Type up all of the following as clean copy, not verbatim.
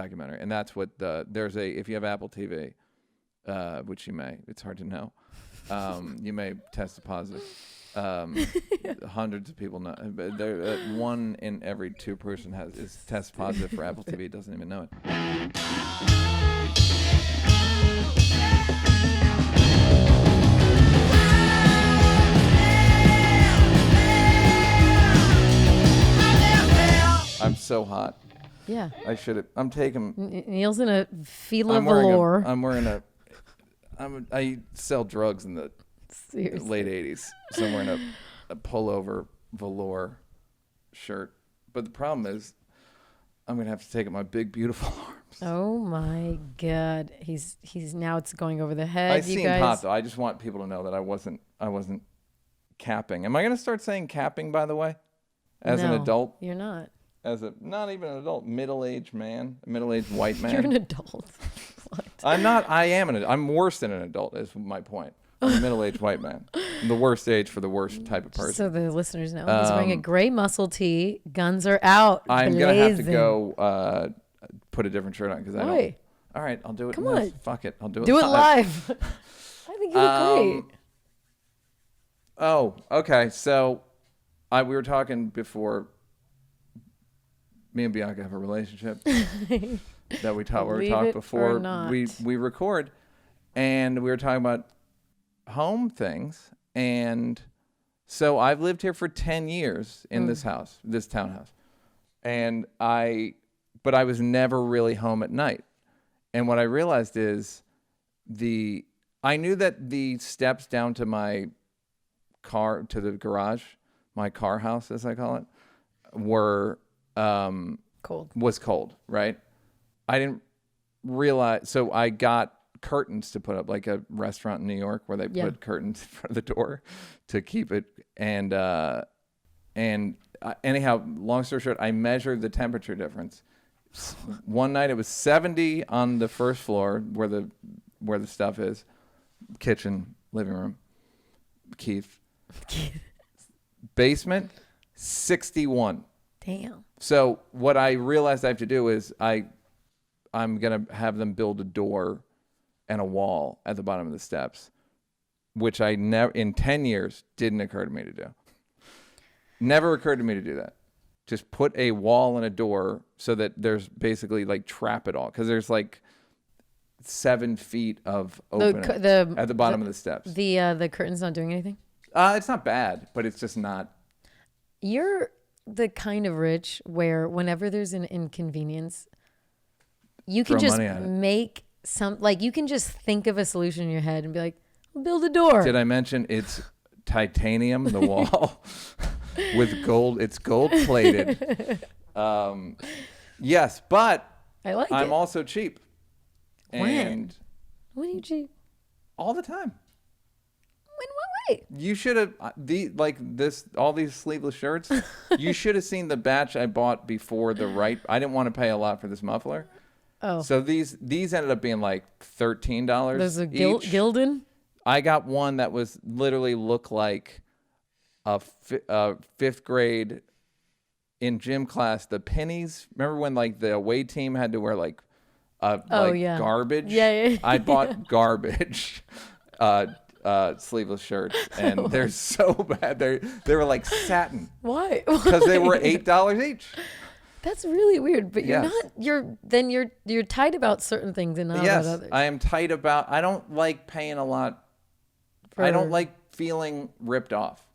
documentary, and that's what if you have Apple TV, which you may, it's hard to know, you may test positive. Hundreds of people know, but one in every 2 person is test positive for Apple TV, doesn't even know it. I'm so hot. Yeah. I should have. I'm taking. Neal's in a Fila velour. I sell drugs in the late 80s. So I'm wearing a pullover velour shirt. But the problem is, I'm going to have to take out my big, beautiful arms. Oh my God. He's now it's going over the head. I seem hot though. I just want people to know that I wasn't capping. Am I going to start saying capping, by the way? As an adult? You're not. As not even an adult, middle-aged man, middle-aged white man. You're an adult. What? I'm not. I am an adult. I'm worse than an adult is my point. I'm a middle-aged white man. I'm the worst age for the worst type of person. So the listeners know. He's wearing a gray muscle tee. Guns are out. I'm going to have to go put a different shirt on because I don't. All right, I'll do it. Come on. Fuck it. I'll do it Do live. it live. I think you look great. Oh, okay. So we were talking before. Me and Bianca have a relationship that we talked before we record, and we were talking about home things. And so I've lived here for 10 years in this house, this townhouse, but I was never really home at night. And what I realized is I knew that the steps down to my car, to the garage, my car house, as I call it, were cold, right? I didn't realize, so I got curtains to put up, like a restaurant in New York where they put curtains in front of the door to keep it. And anyhow, long story short, I measured the temperature difference. One night it was 70 on the first floor where the stuff is, kitchen, living room, Keith. Basement, 61. Damn. So what I realized I have to do is I'm going to have them build a door and a wall at the bottom of the steps, which I never, in 10 years, didn't occur to me to do. Never occurred to me to do that. Just put a wall and a door so that there's basically like trap it all. Because there's like 7 feet of opening at the bottom of the steps. The curtain's not doing anything? It's not bad, but it's just not. You're the kind of rich where whenever there's an inconvenience, you can just make you can just think of a solution in your head and be like, I'll build a door. Did I mention it's titanium, the wall, with gold? It's gold plated. Yes, but I'm also cheap. When are you cheap? All the time. In what way? You should have all these sleeveless shirts. You should have seen the batch I bought before I didn't want to pay a lot for this muffler. Oh. So these ended up being like $13. There's a Gildan? I got one that was literally looked like a 5th grade in gym class. The pennies. Remember when like the away team had to wear garbage? Yeah. I bought garbage. Sleeveless shirts, and they're so bad. They were like satin. Why? Because they were $8 each. That's really weird. But you're tight about certain things and not about others. I am tight about. I don't like paying a lot. I don't like feeling ripped off.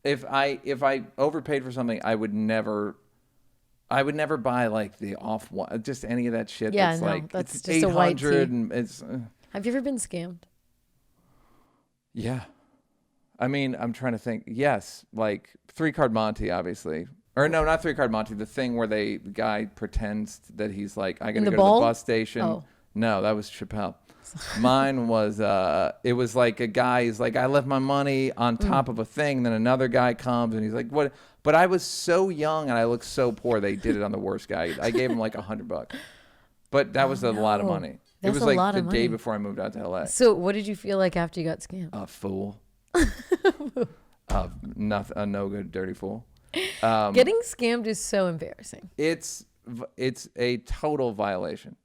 If I overpaid for something, I would never buy like the off one, just any of that shit. Yeah, that's just 800 a white tee. And it's. Have you ever been scammed? Yeah. I mean, I'm trying to think. Yes, like 3-Card Monte, obviously. Or no, not 3-Card Monte. The thing where the guy pretends that he's like, I gotta go to the bus station. Oh. No, that was Chappelle. Mine was, it was like a guy, he's like, I left my money on top of a thing. Then another guy comes and he's like, what? But I was so young and I looked so poor. They did it on the worst guy. I gave him like $100. But that was a lot of money. It was like the day before I moved out to LA. So what did you feel like after you got scammed? A fool. A no good, dirty fool. Getting scammed is so embarrassing. It's it's a total violation.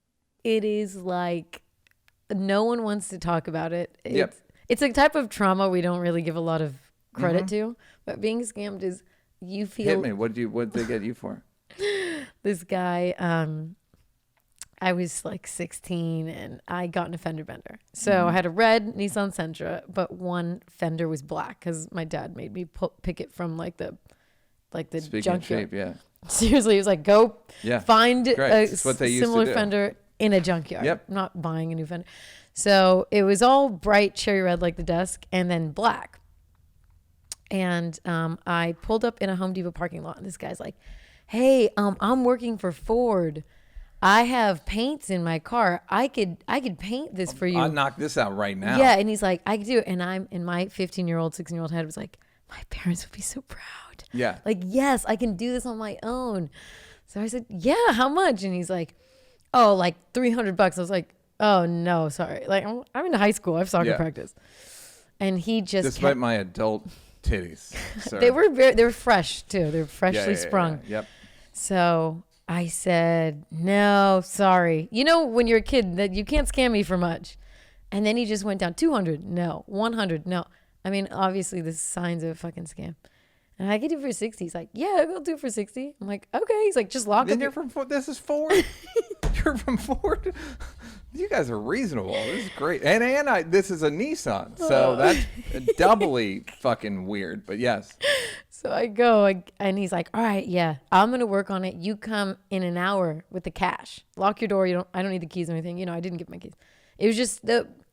It is like no one wants to talk about it. Yep. It's a type of trauma we don't really give a lot of credit to, but being scammed is you feel. Hit me. What did they get you for? This guy, I was like 16 and I got an a fender bender. So I had a red Nissan Sentra, but one fender was black because my dad made me pick it from like the junkyard. Shape, yeah. Seriously, he was like, go find a similar fender in a junkyard. Yep. I'm not buying a new fender. So it was all bright cherry red like the desk and then black. And I pulled up in a Home Depot parking lot and this guy's like, hey, I'm working for Ford. I have paints in my car. I could paint this for you. I'll knock this out right now. Yeah, and he's like, I could do it. And I'm in my 15-year-old, 16-year-old head was like, my parents would be so proud. Yeah. Like, yes, I can do this on my own. So I said, yeah, how much? And he's like, oh, like $300. I was like, oh no, sorry. Like I'm in high school. I have soccer practice. And he just despite my adult titties. they were fresh too. They were freshly sprung. Yep. So I said, no, sorry. You know, when you're a kid that you can't scam me for much. And then he just went down 200. No. 100. No. I mean, obviously this is signs of a fucking scam. And I could do it for 60. He's like, yeah, I'll do it for 60. I'm like, okay. He's like, just lock then up. You're from Ford. This is Ford. You're from Ford. You guys are reasonable. This is great. And this is a Nissan. So that's doubly fucking weird. But yes. So I go and he's like, all right, yeah, I'm going to work on it. You come in an hour with the cash. Lock your door. I don't need the keys or anything. You know, I didn't give my keys. It was just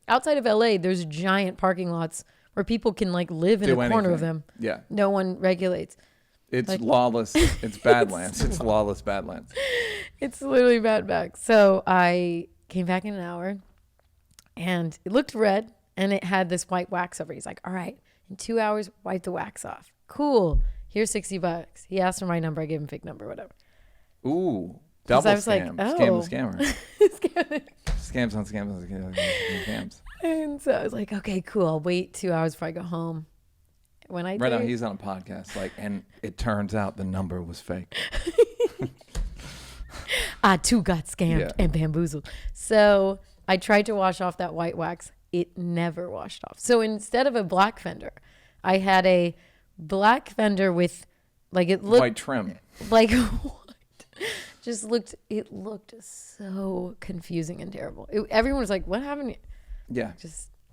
outside of LA, there's giant parking lots where people can like live in a corner of them. Yeah. No one regulates. It's like, lawless. It's Badlands. It's lawless Badlands. It's literally Mad Max. So I came back in an hour and it looked red and it had this white wax over it. He's like, all right, in 2 hours, wipe the wax off. Cool. Here's $60. He asked for my number. I gave him a fake number, whatever. Ooh. Double scam. Like, oh. Scam the scammer. Scams on scams on scams. And so I was like, okay, cool. I'll wait 2 hours before I go home. When I right now, he's on a podcast, and it turns out the number was fake. I too got scammed and bamboozled. So I tried to wash off that white wax. It never washed off. So instead of a black fender, I had a black fender with it looked white trim. Like what? It looked so confusing and terrible. Everyone was like, what happened? Yeah.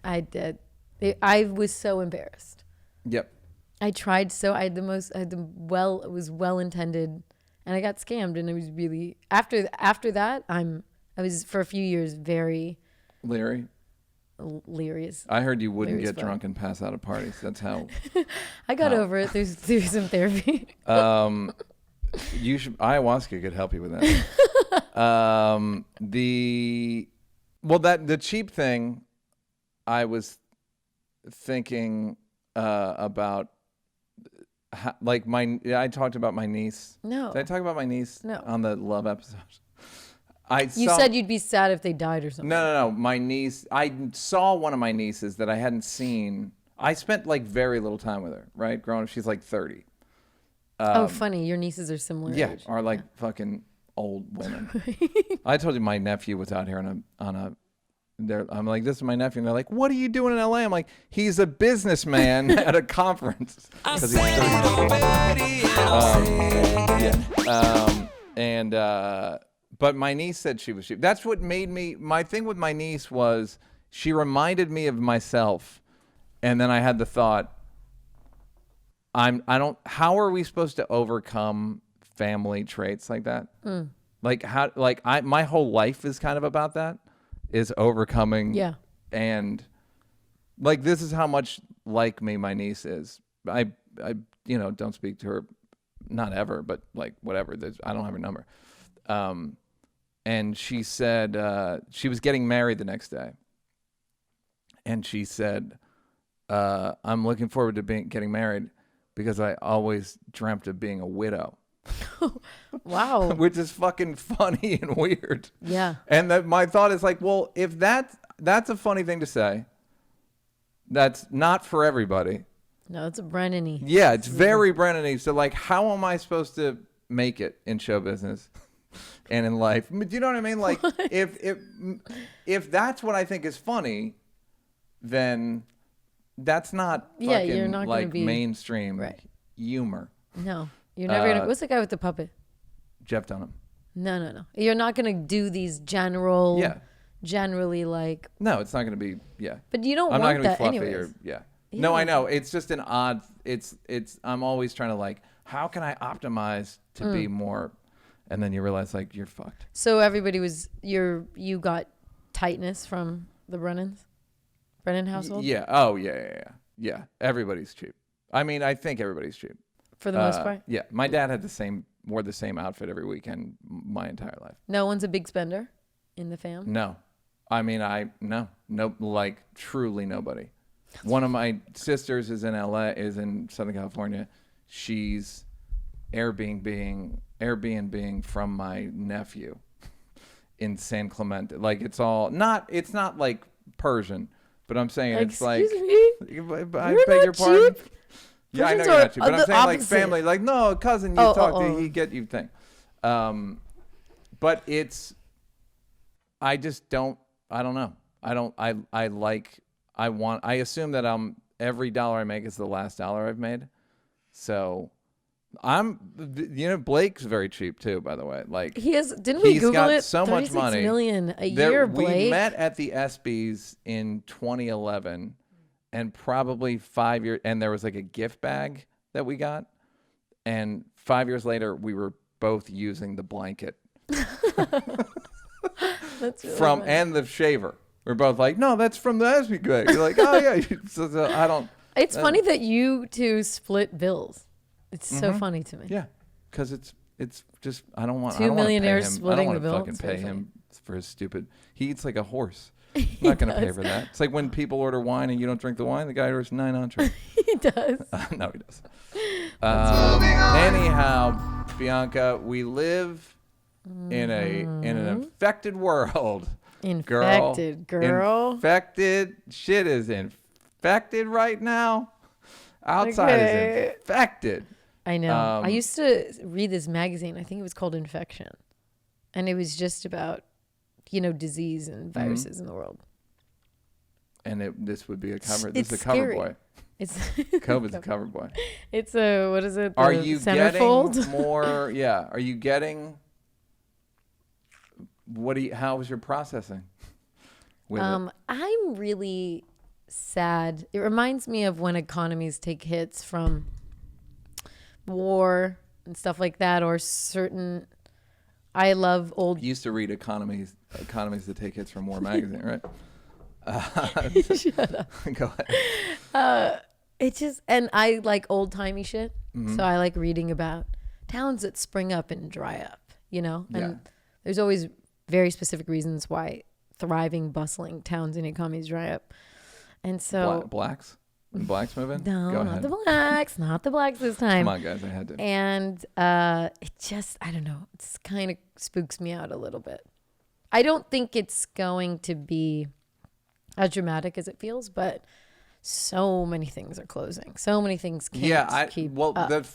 I was so embarrassed. Yep. I tried so it was well intended and I got scammed and it was really after that I was for a few years very leery. I heard you wouldn't get drunk and pass out at parties. That's how I got over it through some therapy. Ayahuasca could help you with that. The cheap thing I was thinking about I talked about my niece. No. Did I talk about my niece? No. On the love episode? You said you'd be sad if they died or something. No. My niece, I saw one of my nieces that I hadn't seen. I spent very little time with her, right? Growing up, she's 30. Funny. Your nieces are similar Yeah, age. are fucking old women. I told you my nephew was out here on a I'm like, this is my nephew. And they're like, what are you doing in LA? I'm like, he's a businessman at a conference. Because he's 30. But my niece said she was cheap. That's what made me, my thing with my niece was she reminded me of myself. And then I had the thought, how are we supposed to overcome family traits like that? My whole life is kind of about that. Is overcoming. Yeah. And this is how much like me my niece is. I don't speak to her, not ever, but whatever. I don't have her number. And she said she was getting married the next day. And she said, I'm looking forward to getting married because I always dreamt of being a widow. Wow. Which is fucking funny and weird. Yeah. And my thought is well, if that's a funny thing to say, that's not for everybody. No, it's a Brennan-y. Yeah, it's very Brennan-y. So how am I supposed to make it in show business and in life. Do you know what I mean? Like, if that's what I think is funny, then that's not fucking you're not like be, mainstream humor. No, you're never gonna. What's the guy with the puppet? Jeff Dunham. No. You're not gonna do these generally like. No, it's not gonna be. Yeah. But you don't I'm want not gonna that be fluffy anyways. No, I know. It's just an odd. It's. I'm always trying to like, how can I optimize to be more, and then you realize like you're fucked. So everybody was you got tightness from the Brennan household. Yeah. Oh yeah. Everybody's cheap. I mean, I think everybody's cheap. For the most part. Yeah. My dad had wore the same outfit every weekend my entire life. No one's a big spender in the fam. No, I mean no, like truly nobody. One of my sisters is in in Southern California. She's Airbnb from my nephew in San Clemente. Like it's not like Persian, but I'm saying it's like. I beg your pardon. Yeah, I know you're not cheap, but I'm saying like family, like no cousin you talk to, he get you thing. But it's. I just don't. I don't know. I assume that every dollar I make is the last dollar I've made. So Blake's very cheap too, by the way. Like didn't we Google it? So much money. $36 million a year, Blake. We met at the ESPYs in 2011 and probably 5 years, and there was like a gift bag that we got. And 5 years later, we were both using the blanket. That's really funny. And the shaver. We're both like, no, that's from the ESPY guy. You're like, oh yeah. So I don't. It's funny that you two split bills. It's so funny to me. Yeah, because it's just I don't want two millionaires splitting the bill. I don't want to fucking pay him for his stupid. He eats like a horse. I'm not going to pay for that. It's like when people order wine and you don't drink the wine. The guy orders 9 entrees. He does. No, he doesn't. Anyhow, Bianca, we live in an infected world. Infected, girl. Infected. Shit is infected right now. Outside is infected. I know. I used to read this magazine. I think it was called Infection. And it was just about, disease and viruses in the world. And this would be a cover. This is a scary. cover boy. It's COVID's a cover boy. It's a, what is it? Are you centerfold? getting more? Yeah. Are you getting? How was your processing? I'm really sad. It reminds me of when economies take hits from war and stuff like that, or certain. I love old. You used to read economies that take hits from war magazine, right? Shut up. Go ahead. And I like old timey shit. Mm-hmm. So I like reading about towns that spring up and dry up, and there's always very specific reasons why thriving, bustling towns and economies dry up. And so blacks moving? No, Go not ahead. the blacks this time. Come on, guys, I had to. And it just, I don't know, it's kind of spooks me out a little bit. I don't think it's going to be as dramatic as it feels, but so many things are closing. So many things can't keep up.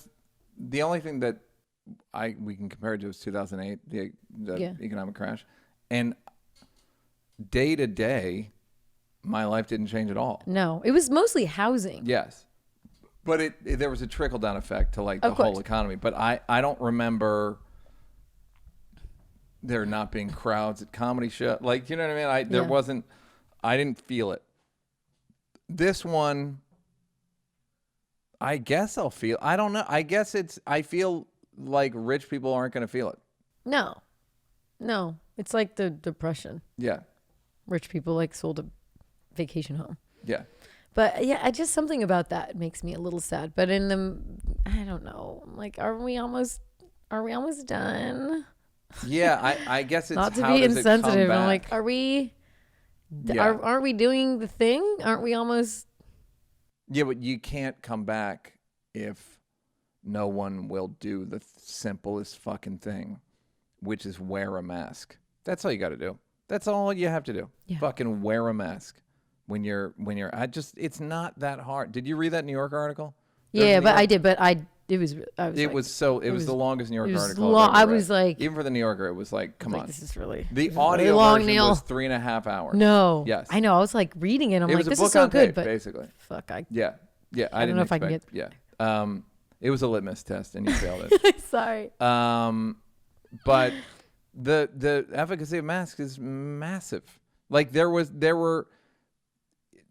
The only thing that we can compare it to is 2008, the economic crash. And day to day, my life didn't change at all. No, it was mostly housing. Yes. But there was a trickle down effect to like the whole economy. But I don't remember there not being crowds at comedy shows. Like, you know what I mean? I didn't feel it. This one, I guess I'll feel, I don't know. I guess I feel like rich people aren't going to feel it. No. It's like the Depression. Yeah. Rich people like sold a vacation home. Yeah. But yeah, just something about that makes me a little sad. But I don't know. I'm like, are we almost done? Yeah, I guess it's not to be insensitive. I'm like, aren't we doing the thing? Aren't we almost? Yeah, but you can't come back if no one will do the simplest fucking thing, which is wear a mask. That's all you got to do. That's all you have to do. Yeah. Fucking wear a mask when you're it's not that hard. Did you read that New York article? Yeah, but I did. But I It was the longest New York article. I was like, even for the New Yorker, it was like, come on. This is really the audio long, version Neal. was 3.5 hours. No. Yes. I know. I was like reading it. I'm like, this is so good, tape, but basically. Fuck. Yeah. I don't know if I can get. Yeah. It was a litmus test, and you failed it. Sorry. But the efficacy of masks is massive. Like there were.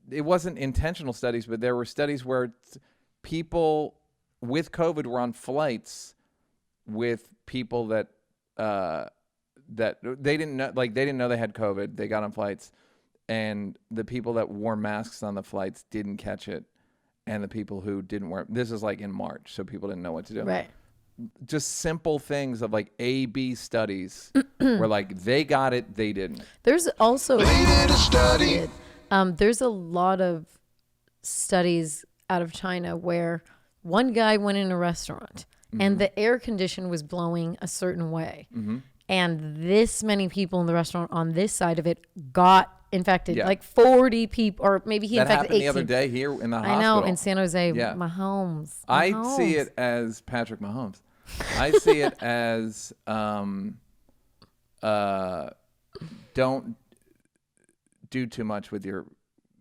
It wasn't intentional studies, but there were studies where people with COVID were on flights with people that they didn't know, like they didn't know they had COVID. They got on flights, and the people that wore masks on the flights didn't catch it, and the people who didn't wear. This is like in March, so people didn't know what to do. Right. Just simple things of like A/B studies where like they got it, they didn't. There's also They did a study. There's a lot of studies out of China where one guy went in a restaurant and the air condition was blowing a certain way. And this many people in the restaurant on this side of it got infected. Like 40 people, or maybe he infected 18. That happened the other day here in the hospital. I know, in San Jose. Mahomes. I see it as Patrick Mahomes. I see it as don't do too much with your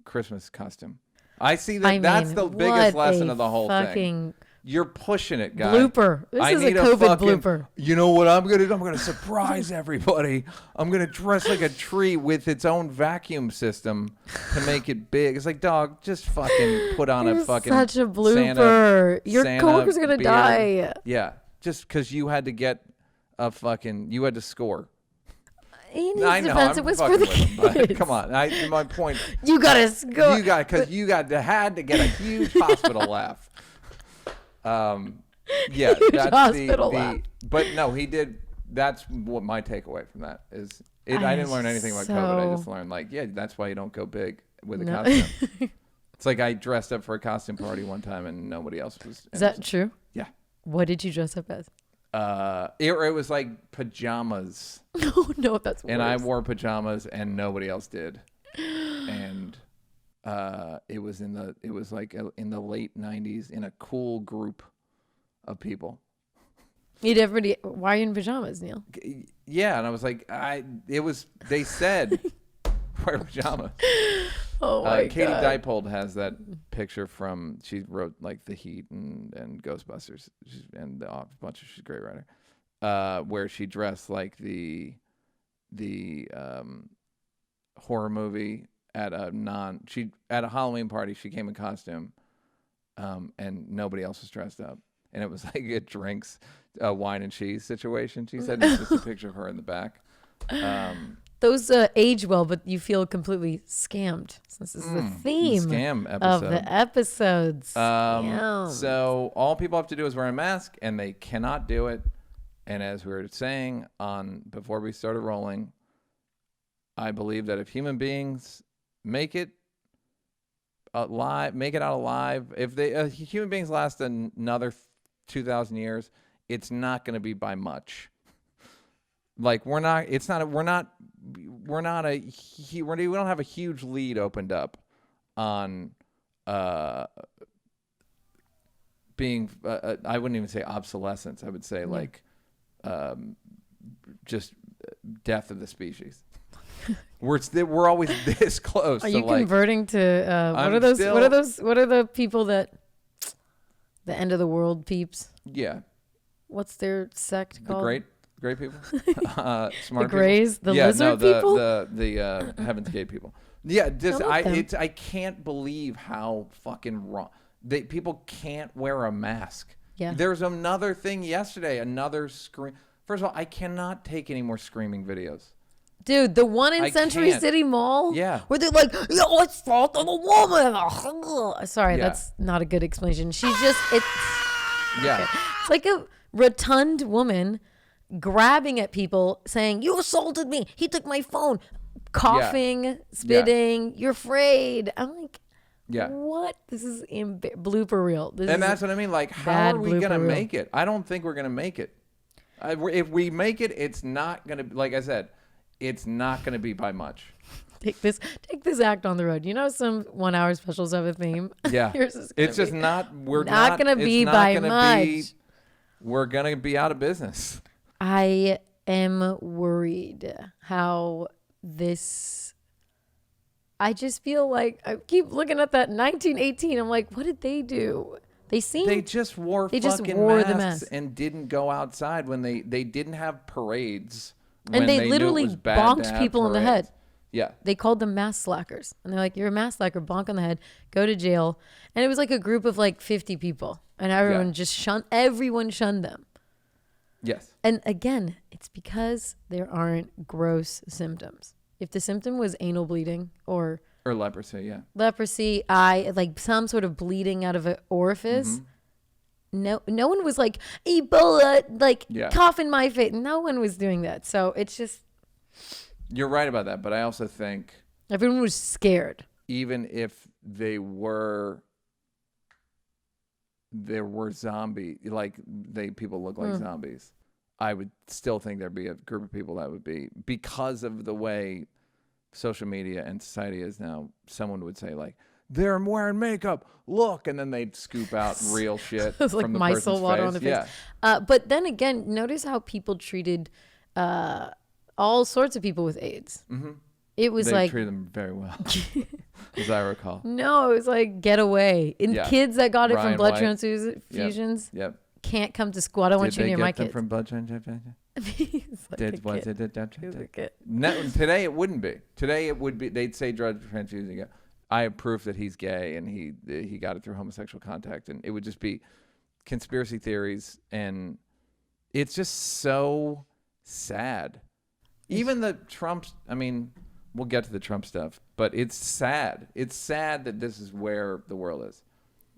Christmas costume. I see that. That's the biggest lesson of the whole thing. You're pushing it, guy. Blooper. This is a COVID blooper. You know what I'm going to do? I'm going to surprise everybody. I'm going to dress like a tree with its own vacuum system to make it big. It's like, dog, just fucking put on a fucking such a blooper. Your coworker's going to die. Yeah. Just because you had to get you had to score. In his defense, it was for the kids. Come on. My point. You got to score. You had to get a huge hospital laugh. Yeah, that's hospital laugh. But no, he did. That's what my takeaway from that is. I didn't learn anything about COVID. I just learned that's why you don't go big with a costume. It's like I dressed up for a costume party one time and nobody else was. Is that true? Yeah. What did you dress up as? It was like pajamas. Oh no, that's worse. And I wore pajamas and nobody else did. And it was in the late 90s in a cool group of people. Why are you in pajamas, Neal? Yeah, and I was like, they said wear pajamas. Oh my God. Katie Dippold has that picture she wrote like The Heat and Ghostbusters and a bunch of, she's a great writer, where she dressed like the horror movie at a Halloween party. She came in costume, and nobody else was dressed up, and it was like a drinks, wine and cheese situation. She said it's just a picture of her in the back. Those age well, but you feel completely scammed since this is the theme scam of the episodes. So all people have to do is wear a mask, and they cannot do it. And as we were saying before we started rolling, I believe that if human beings make it out alive, if human beings last another 2,000 years, it's not going to be by much. Like we don't have a huge lead opened up on being I wouldn't even say obsolescence. I would say just death of the species. We're always this close. Are you converting to what are the people that the end of the world peeps? Yeah. What's their sect called? The great people, smart the Greys, people? Lizard people, the Heaven's Gate people. Yeah, I can't believe how fucking wrong people can't wear a mask. Yeah, there's another thing yesterday. Another scream. First of all, I cannot take any more screaming videos. Dude, the one in Century City Mall, where they're like, "Yo, it's fault of the woman." Sorry, that's not a good explanation. She's just it's like a rotund woman grabbing at people saying, "You assaulted me. He took my phone." Coughing, spitting. You're afraid. I'm like, what? This is blooper reel. That's what I mean. Like, how are we gonna make it? I don't think we're gonna make it. If we make it, it's not gonna. Like I said, it's not gonna be by much. take this act on the road. You know, some 1 hour specials have a theme. Yeah. It's just not, we're not going to be by much. We're going to be out of business. I am worried how this, I just feel like I keep looking at that 1918. I'm like, what did they do? They just wore the masks and didn't go outside when they didn't have parades. And they literally bonked people in the head. Yeah. They called them mask slackers. And they're like, you're a mask slacker, bonk on the head, go to jail. And it was like a group of like 50 people. And everyone everyone shunned them. Yes. And again, it's because there aren't gross symptoms. If the symptom was anal bleeding or leprosy, like some sort of bleeding out of an orifice, no one was like, Ebola, like cough in my face. No one was doing that. So it's just. You're right about that, but I also think everyone was scared. Even if there were zombie, like people look like zombies, I would still think there'd be a group of people that would be, because of the way social media and society is now, someone would say like, they're wearing makeup, look, and then they'd scoop out real shit it was from like the person's water face. On the face. But then again, notice how people treated all sorts of people with AIDS. Mm-hmm. It was they treated them very well, as I recall. No, it was like get away. And kids that got it from blood transfusions can't come to school. I don't want you near my kids. Did they get them from blood transfusions? No, today it wouldn't be. Today it would be. They'd say drug transfusion. I have proof that he's gay and he got it through homosexual contact, and it would just be conspiracy theories, and it's just so sad. Even the Trumps. I mean, we'll get to the Trump stuff, but it's sad. It's sad that this is where the world is.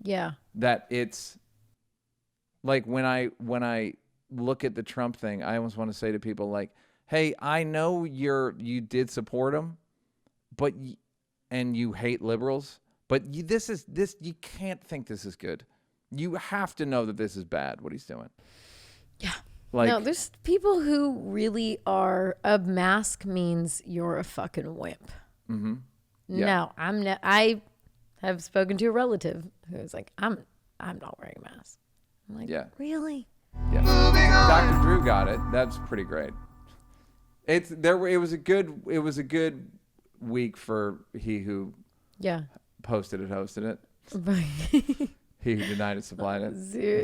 Yeah. That it's like when I look at the Trump thing, I almost want to say to people like, "Hey, I know you did support him, but and you hate liberals, but you can't think this is good. You have to know that this is bad. What he's doing." Yeah. Like, no, there's people who really are. A mask means you're a fucking wimp. Mm-hmm. Yeah. No, I'm not. I have spoken to a relative who's like, I'm not wearing a mask. I'm like, really? Yeah. Dr. Drew got it. That's pretty great. It was a good week for he who posted it, hosted it. Right. He who denied it, supplied it.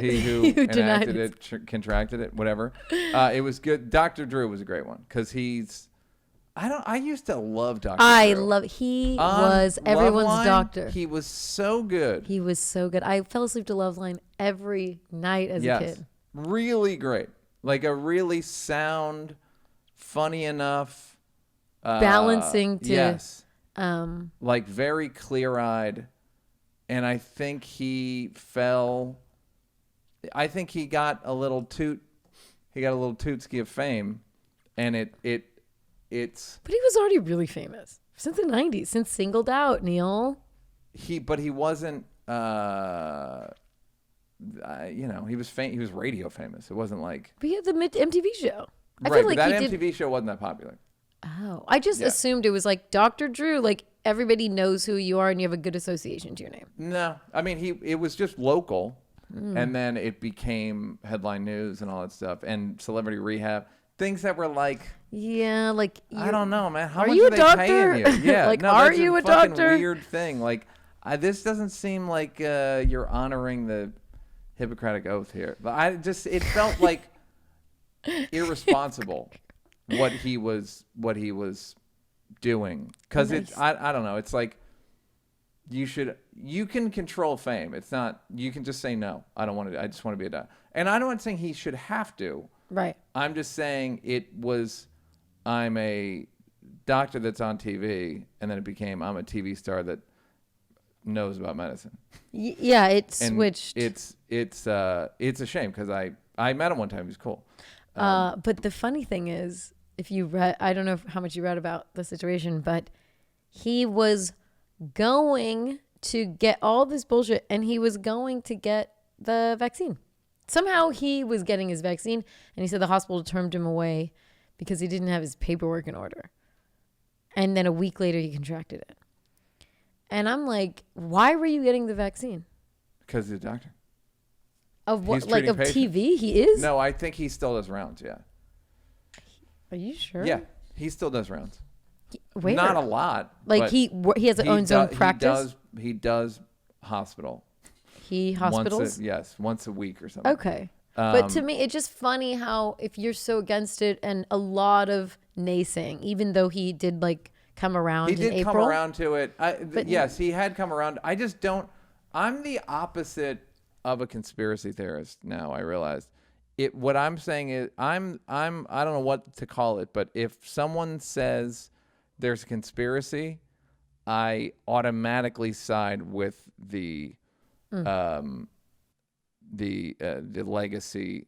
He who enacted it, contracted it, whatever. It was good. Dr. Drew was a great one because I used to love Dr. Drew. He was everyone's doctor. He was so good. He was so good. I fell asleep to Loveline every night as a kid. Really great. Like a really sound, funny enough. Balancing to. Yes. Like very clear-eyed. And I think he got a little tootski of fame, and it's. But he was already really famous since the 90s, since Singled Out, Neal. He wasn't. He was radio famous. It wasn't like. But he had the MTV show. I feel like that MTV show wasn't that popular. Oh, I just assumed it was like Dr. Drew, like everybody knows who you are and you have a good association to your name. No, I mean it was just local, and then it became headline news and all that stuff, and Celebrity Rehab, things that were like. Yeah, like I don't know, man. How are much you are a they doctor? paying you? Yeah, like no, are that's you a fucking doctor? Weird thing. Like this doesn't seem like you're honoring the Hippocratic Oath here. But it felt like irresponsible. What he was doing, because I don't know, it's like you can control fame. It's not, you can just say no, I don't want to, I just want to be a doctor. And I'm not saying he should have to, right? I'm just saying I'm a doctor that's on TV, and then it became I'm a TV star that knows about medicine. Yeah, it switched. It's a shame because I met him one time. He was cool. But the funny thing is, if you read, I don't know how much you read about the situation, but he was going to get all this bullshit, and he was going to get the vaccine. Somehow he was getting his vaccine, and he said the hospital turned him away because he didn't have his paperwork in order. And then a week later, he contracted it. And I'm like, why were you getting the vaccine? Because he's a doctor. Of what? Like of patients. TV? He is? No, I think he still does rounds, yeah. Are you sure? Yeah, he still does rounds. Where? Not a lot. Like he has his own practice? He does hospital. He hospitals? Once a week or something. Okay. But to me, it's just funny how if you're so against it and a lot of naysaying, even though he did like come around in April. He did come around to it. Yes, he had come around. I just don't. I'm the opposite of a conspiracy theorist now, I realized. What I'm saying is I don't know what to call it, but if someone says there's a conspiracy, I automatically side with the legacy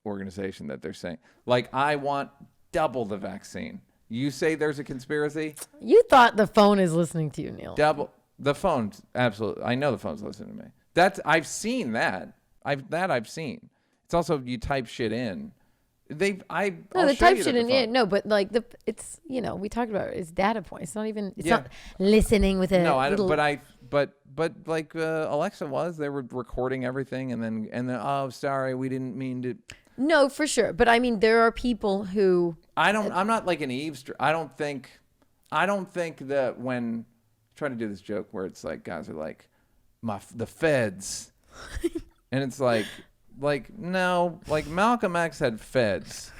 organization that they're saying. Like, I want double the vaccine. You say there's a conspiracy? You thought the phone is listening to you, Neal. Double the phone, absolutely. I know the phone's listening to me. I've seen that. I've seen. It's also you type shit in. They type shit in. Yeah, no, but like it's we talked about it. It's data points. It's not even. It's not listening with a. No, I don't. But like Alexa was. They were recording everything, and then oh, sorry, we didn't mean to. No, for sure. But I mean, there are people who. I'm not like an eavesdropper. I don't think that when trying to do this joke where it's like guys are like the feds, and it's like no, like Malcolm X had feds.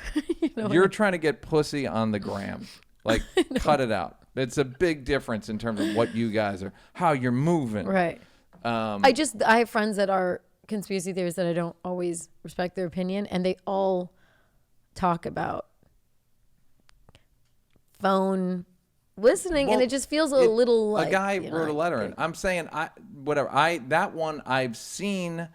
You're trying to get pussy on the gram. Like cut it out. It's a big difference in terms of what you guys are, how you're moving. Right. I have friends that are conspiracy theorists that I don't always respect their opinion, and they all talk about phone listening, and it just feels a little like a guy wrote a letter in. I'm saying that one I've seen.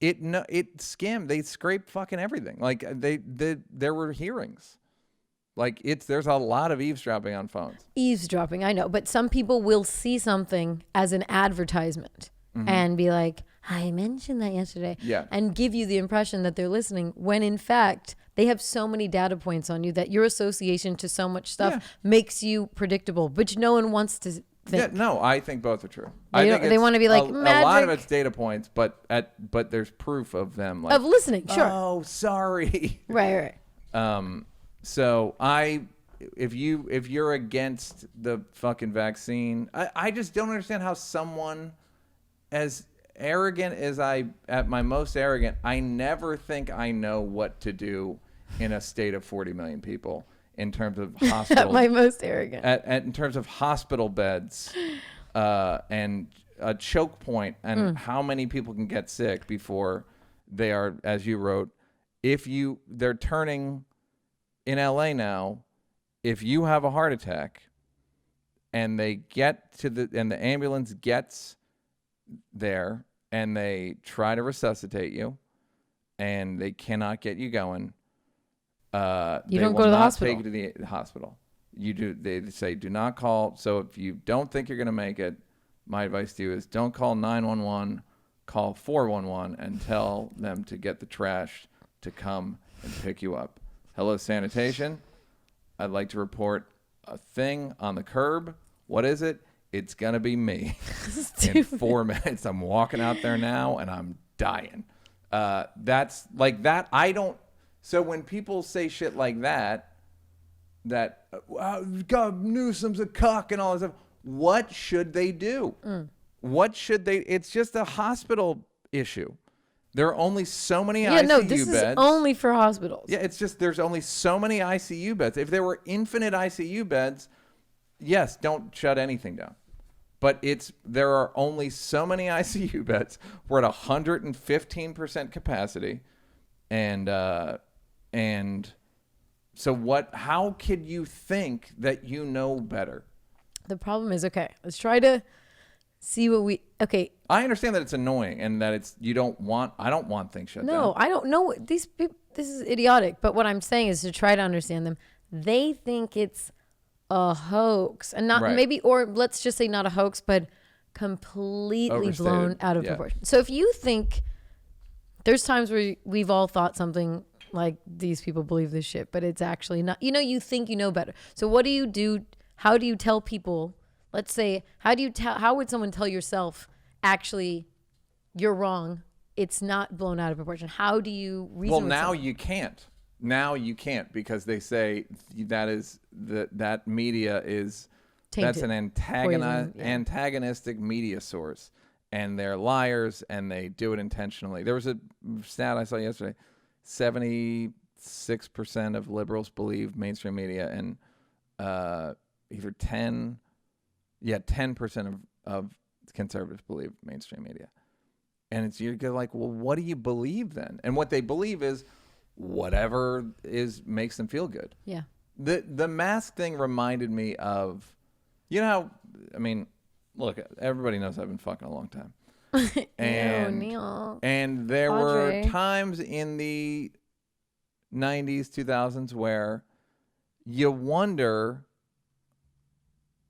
It skimmed. They scraped fucking everything. Like there were hearings. Like there's a lot of eavesdropping on phones. Eavesdropping, I know, but some people will see something as an advertisement and be like, "I mentioned that yesterday," and give you the impression that they're listening when in fact they have so many data points on you that your association to so much stuff makes you predictable, which no one wants to. Yeah, no, I think both are true. They want to be like magic. A lot of it's data points, but there's proof of them. Like, of listening, sure. Oh, sorry. Right. So if you're against the fucking vaccine, I just don't understand how someone as arrogant as at my most arrogant, I never think I know what to do in a state of 40 million people. In terms of hospital, at my most arrogant. In terms of hospital beds, and a choke point, and how many people can get sick before they are, as you wrote, they're turning in LA now. If you have a heart attack, and they get and the ambulance gets there, and they try to resuscitate you, and they cannot get you going. You don't go to the hospital. Take you to the hospital. You do. They say do not call. So if you don't think you're going to make it, my advice to you is don't call 911. Call 411 and tell them to get the trash to come and pick you up. Hello, sanitation. I'd like to report a thing on the curb. What is it? It's gonna be me. In 4 minutes. I'm walking out there now and I'm dying. That's like that. I don't. So when people say shit like that God, Newsom's a cuck and all this stuff, what should they do? What should they? It's just a hospital issue. There are only so many ICU beds. Yeah, no, this is only for hospitals. Yeah, it's just there's only so many ICU beds. If there were infinite ICU beds, yes, don't shut anything down. But there are only so many ICU beds. We're at 115% capacity, and so how could you think that you know better? The problem is, okay, let's try to see okay. I understand that it's annoying and that I don't want things shut down. No, I don't know. These people, this is idiotic. But what I'm saying is to try to understand them. They think it's a hoax and not maybe, or let's just say not a hoax, but completely blown out of proportion. So if you think there's times where we've all thought something like these people believe this shit, but it's actually not, you think you know better. So what do you do? How do you tell people, let's say, how would someone tell yourself, actually, you're wrong, it's not blown out of proportion? How do you reason Well, with now someone? you can't. Now you can't, because they say that media is Tainted. that's an antagonistic media source, and they're liars, and they do it intentionally. There was a stat I saw yesterday: 76% of liberals believe mainstream media, and either 10% of conservatives believe mainstream media. And you're like, well, what do you believe then? And what they believe is whatever makes them feel good. Yeah. The mask thing reminded me of, how, look, everybody knows I've been fucking a long time. And Neal. and there Padre. were times in the 90s, 2000s where you wonder,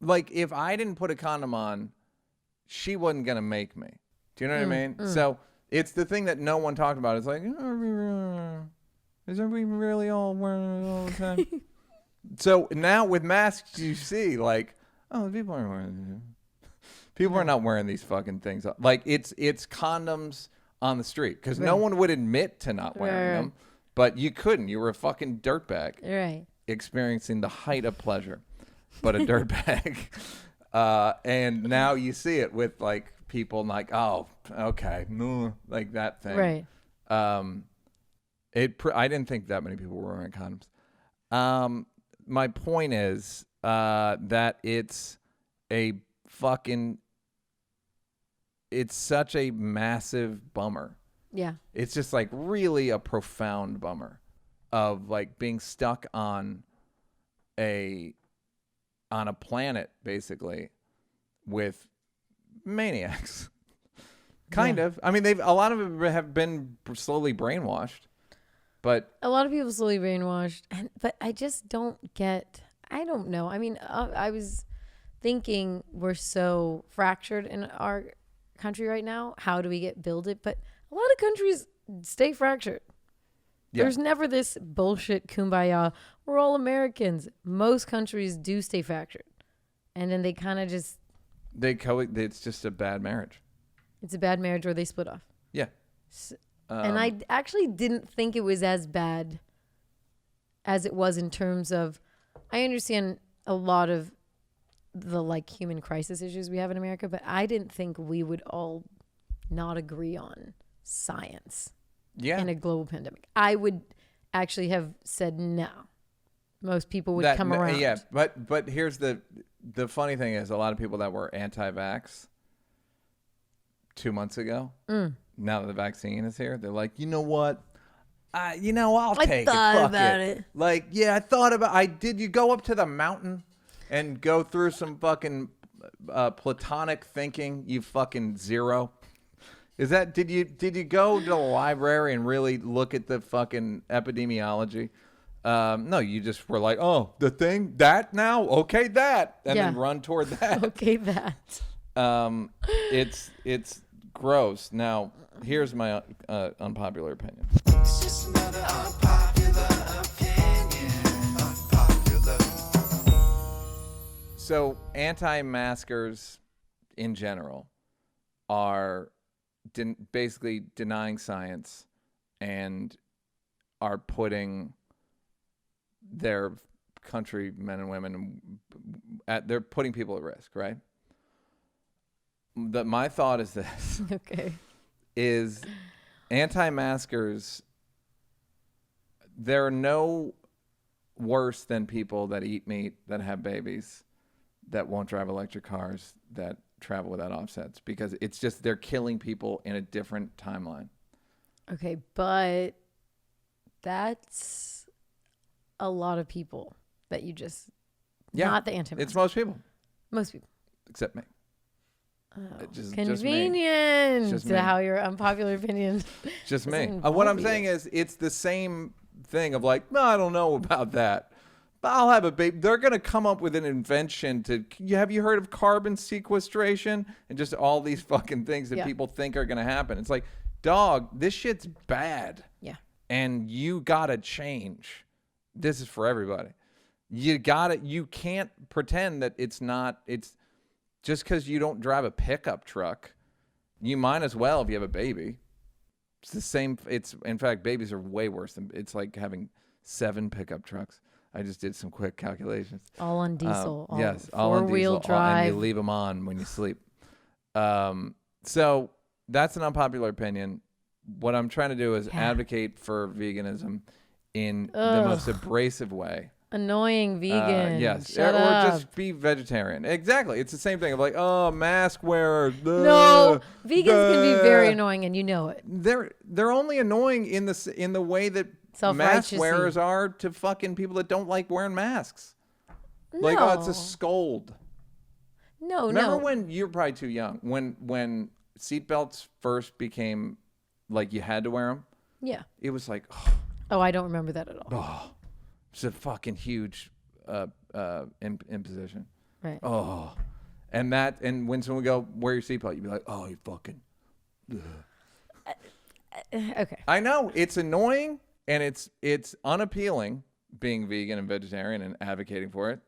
like, if I didn't put a condom on, she wasn't going to make me. Do you know what I mean? So it's the thing that no one talked about. It's like, is everybody really all wearing it all the time? So now with masks, you see, like, oh, people aren't wearing it. People are not wearing these fucking things. Like, it's condoms on the street, because no one would admit to not wearing them, but you couldn't. You were a fucking dirtbag. Right. Experiencing The height of pleasure, but a dirtbag. And now you see it with, like, people like, oh, okay, like that thing. Right. I didn't think that many people were wearing condoms. My point is that it's such a massive bummer. Yeah. It's just like really a profound bummer of like being stuck on a planet basically with maniacs. Kind of. I mean, a lot of them have been slowly brainwashed, but a lot of people slowly brainwashed, but I just don't get. I don't know. I mean, I was thinking we're so fractured in our country right now. How do we build it? But a lot of countries stay fractured. Yeah. There's never this bullshit kumbaya. We're all Americans. Most countries do stay fractured, and then they kind of just. It's just a bad marriage. It's a bad marriage, or they split off. Yeah. And I actually didn't think it was as bad as it was in terms of, I understand a lot of the like human crisis issues we have in America, but I didn't think we would all not agree on science in a global pandemic. I would actually have said no. Most people would come around. Yeah, but here's the funny thing is, a lot of people that were anti-vax 2 months ago, now that the vaccine is here, they're like, you know what? I'll take it. Fuck it. Like, yeah, I thought about. Did you go up to the mountain and go through some fucking Platonic thinking? You fucking zero. Is that? Did you go to the library and really look at the fucking epidemiology? No, you just were like, oh, the thing that now, okay, that, and then run toward that. Okay, that. It's gross. Now, here's my unpopular opinion. It's just another unpopular opinion. Unpopular. So, anti-maskers in general are basically denying science and are putting their countrymen and women they're putting people at risk, right? My thought is this. Okay. Is anti-maskers, they're no worse than people that eat meat, that have babies, that won't drive electric cars, that travel without offsets, because it's just they're killing people in a different timeline. Okay, but that's a lot of people that you just not the anti-masker. It's most people. Most people. Except me. Oh, just convenient just to how your unpopular opinion. Just me. What I'm saying is, it's the same thing of like, no, I don't know about that, but I'll have a baby. They're gonna come up with an invention have you heard of carbon sequestration and just all these fucking things that people think are gonna happen? It's like, dog, this shit's bad. Yeah. And you gotta change. This is for everybody. You can't pretend that it's just because you don't drive a pickup truck. You might as well if you have a baby. It's the same. In fact, babies are way worse it's like having 7 pickup trucks. I just did some quick calculations. All on diesel. Yes, all on four-wheel diesel. drive. And you leave them on when you sleep. So that's an unpopular opinion. What I'm trying to do is advocate for veganism in the most abrasive way. Annoying vegan. Yes. Shut or up. just be vegetarian. Exactly. It's the same thing of like, oh, mask wearers. No, vegans can be very annoying, and you know it. They're only annoying in the way that mask wearers are to fucking people that don't like wearing masks. No. Like, oh, it's a scold. No, Remember when you're probably too young when seatbelts first became like you had to wear them? Yeah. It was like, Oh, I don't remember that at all. oh, it's a fucking huge imposition. Right. Oh, and when someone would go, wear your seatbelt, you'd be like, oh, you fucking. Okay. I know it's annoying and it's unappealing being vegan and vegetarian and advocating for it,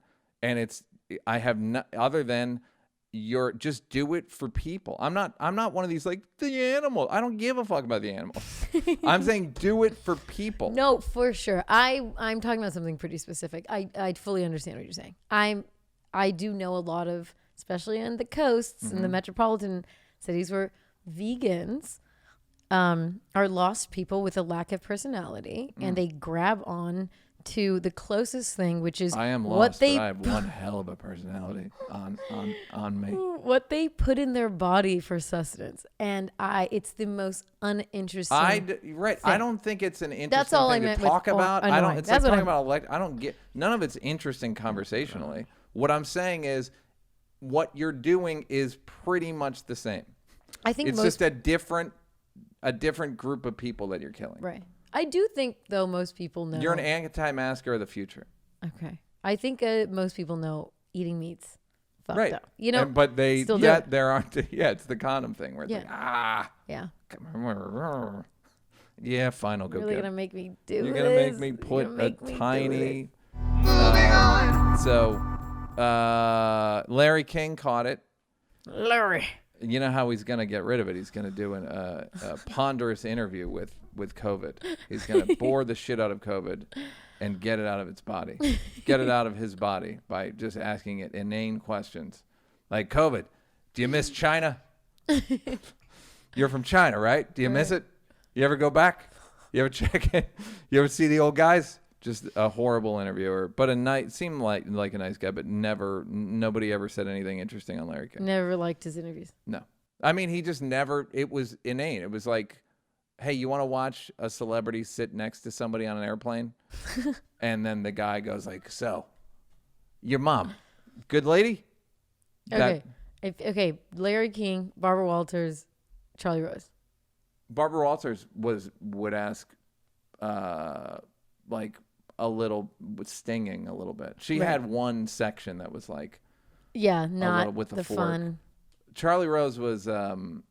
and I have no other than you're just do it for people. I'm not one of these like the animal. I don't give a fuck about the animals. I'm saying do it for people. No, for sure. I'm talking about something pretty specific. I fully understand what you're saying. I do know a lot of, especially on the coasts and the metropolitan cities, where vegans are lost people with a lack of personality, and they grab on to the closest thing, which is I am lost, but I have one hell of a personality on me. What they put in their body for sustenance, and it's the most uninteresting. Right. I don't think it's an interesting That's all thing I meant to talk about. I don't. It's like talking about I don't get none of it's interesting conversationally. What I'm saying is, what you're doing is pretty much the same. I think it's just a different group of people that you're killing. Right. I do think, though, most people know. You're an anti-masker of the future. Okay. I think most people know eating meat's fucked right. up. You know? But they, still yet there aren't, it's the condom thing where it's like, Yeah. Yeah, fine, I'll go You're really get going to make me do You're this? going to make me put a tiny. So, Larry King caught it. Larry. You know how he's going to get rid of it? He's going to do a ponderous interview with COVID. He's going to bore the shit out of COVID and get it out of its body. Get it out of his body by just asking it inane questions. Like, COVID, do you miss China? You're from China, right? Do you miss it? You ever go back? You ever check it? You ever see the old guys? Just a horrible interviewer, but seemed like a nice guy, but nobody ever said anything interesting on Larry King. Never liked his interviews. No. I mean, he just never, it was inane. It was like, hey, you want to watch a celebrity sit next to somebody on an airplane? And then the guy goes like, so, your mom, good lady? Okay. Okay. Larry King, Barbara Walters, Charlie Rose. Barbara Walters would ask, like, a little stinging a little bit. She had one section that was like, not with the fork. fun. Charlie Rose was on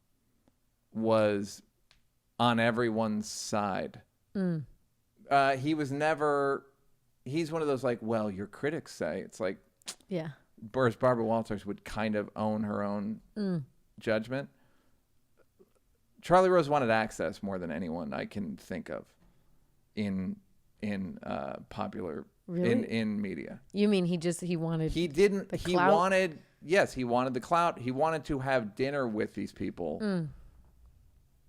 everyone's side. He was never. He's one of those like, well, your critics say. It's like, yeah. Whereas Barbara Walters would kind of own her own judgment. Charlie Rose wanted access more than anyone I can think of in popular in media. You mean he wanted the clout? He wanted the clout. He wanted to have dinner with these people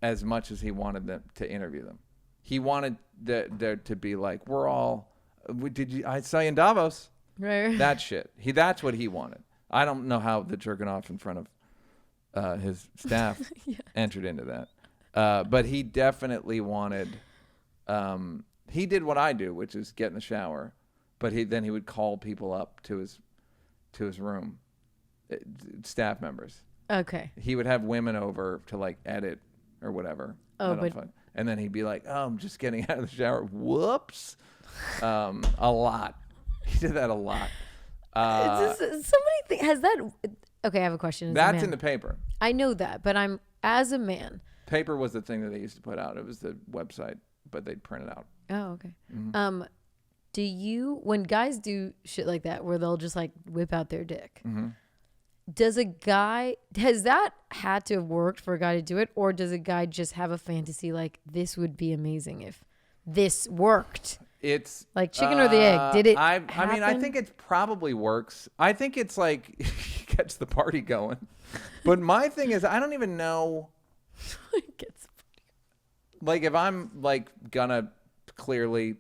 as much as he wanted them to interview them. He wanted there to be like, I saw you in Davos. Right. That shit. That's what he wanted. I don't know how the jerking off in front of his staff entered into that. But he definitely wanted he did what I do, which is get in the shower, but he would call people up to his room, staff members. Okay. He would have women over to like edit or whatever. And then he'd be like, "Oh, I'm just getting out of the shower." Whoops. A lot. He did that a lot. Has that? Okay, I have a question. That's in the paper. I know that, but I'm as a man. Paper was the thing that they used to put out. It was the website, but they'd print it out. Oh, okay. when guys do shit like that, where they'll just like whip out their dick, Mm-hmm. has that had to have worked for a guy to do it? Or does a guy just have a fantasy like, this would be amazing if this worked? It's like chicken or the egg. Did it I mean, I think it probably works. I think it's like gets the party going. But my thing is, I don't even know. Like, if I'm like gonna clearly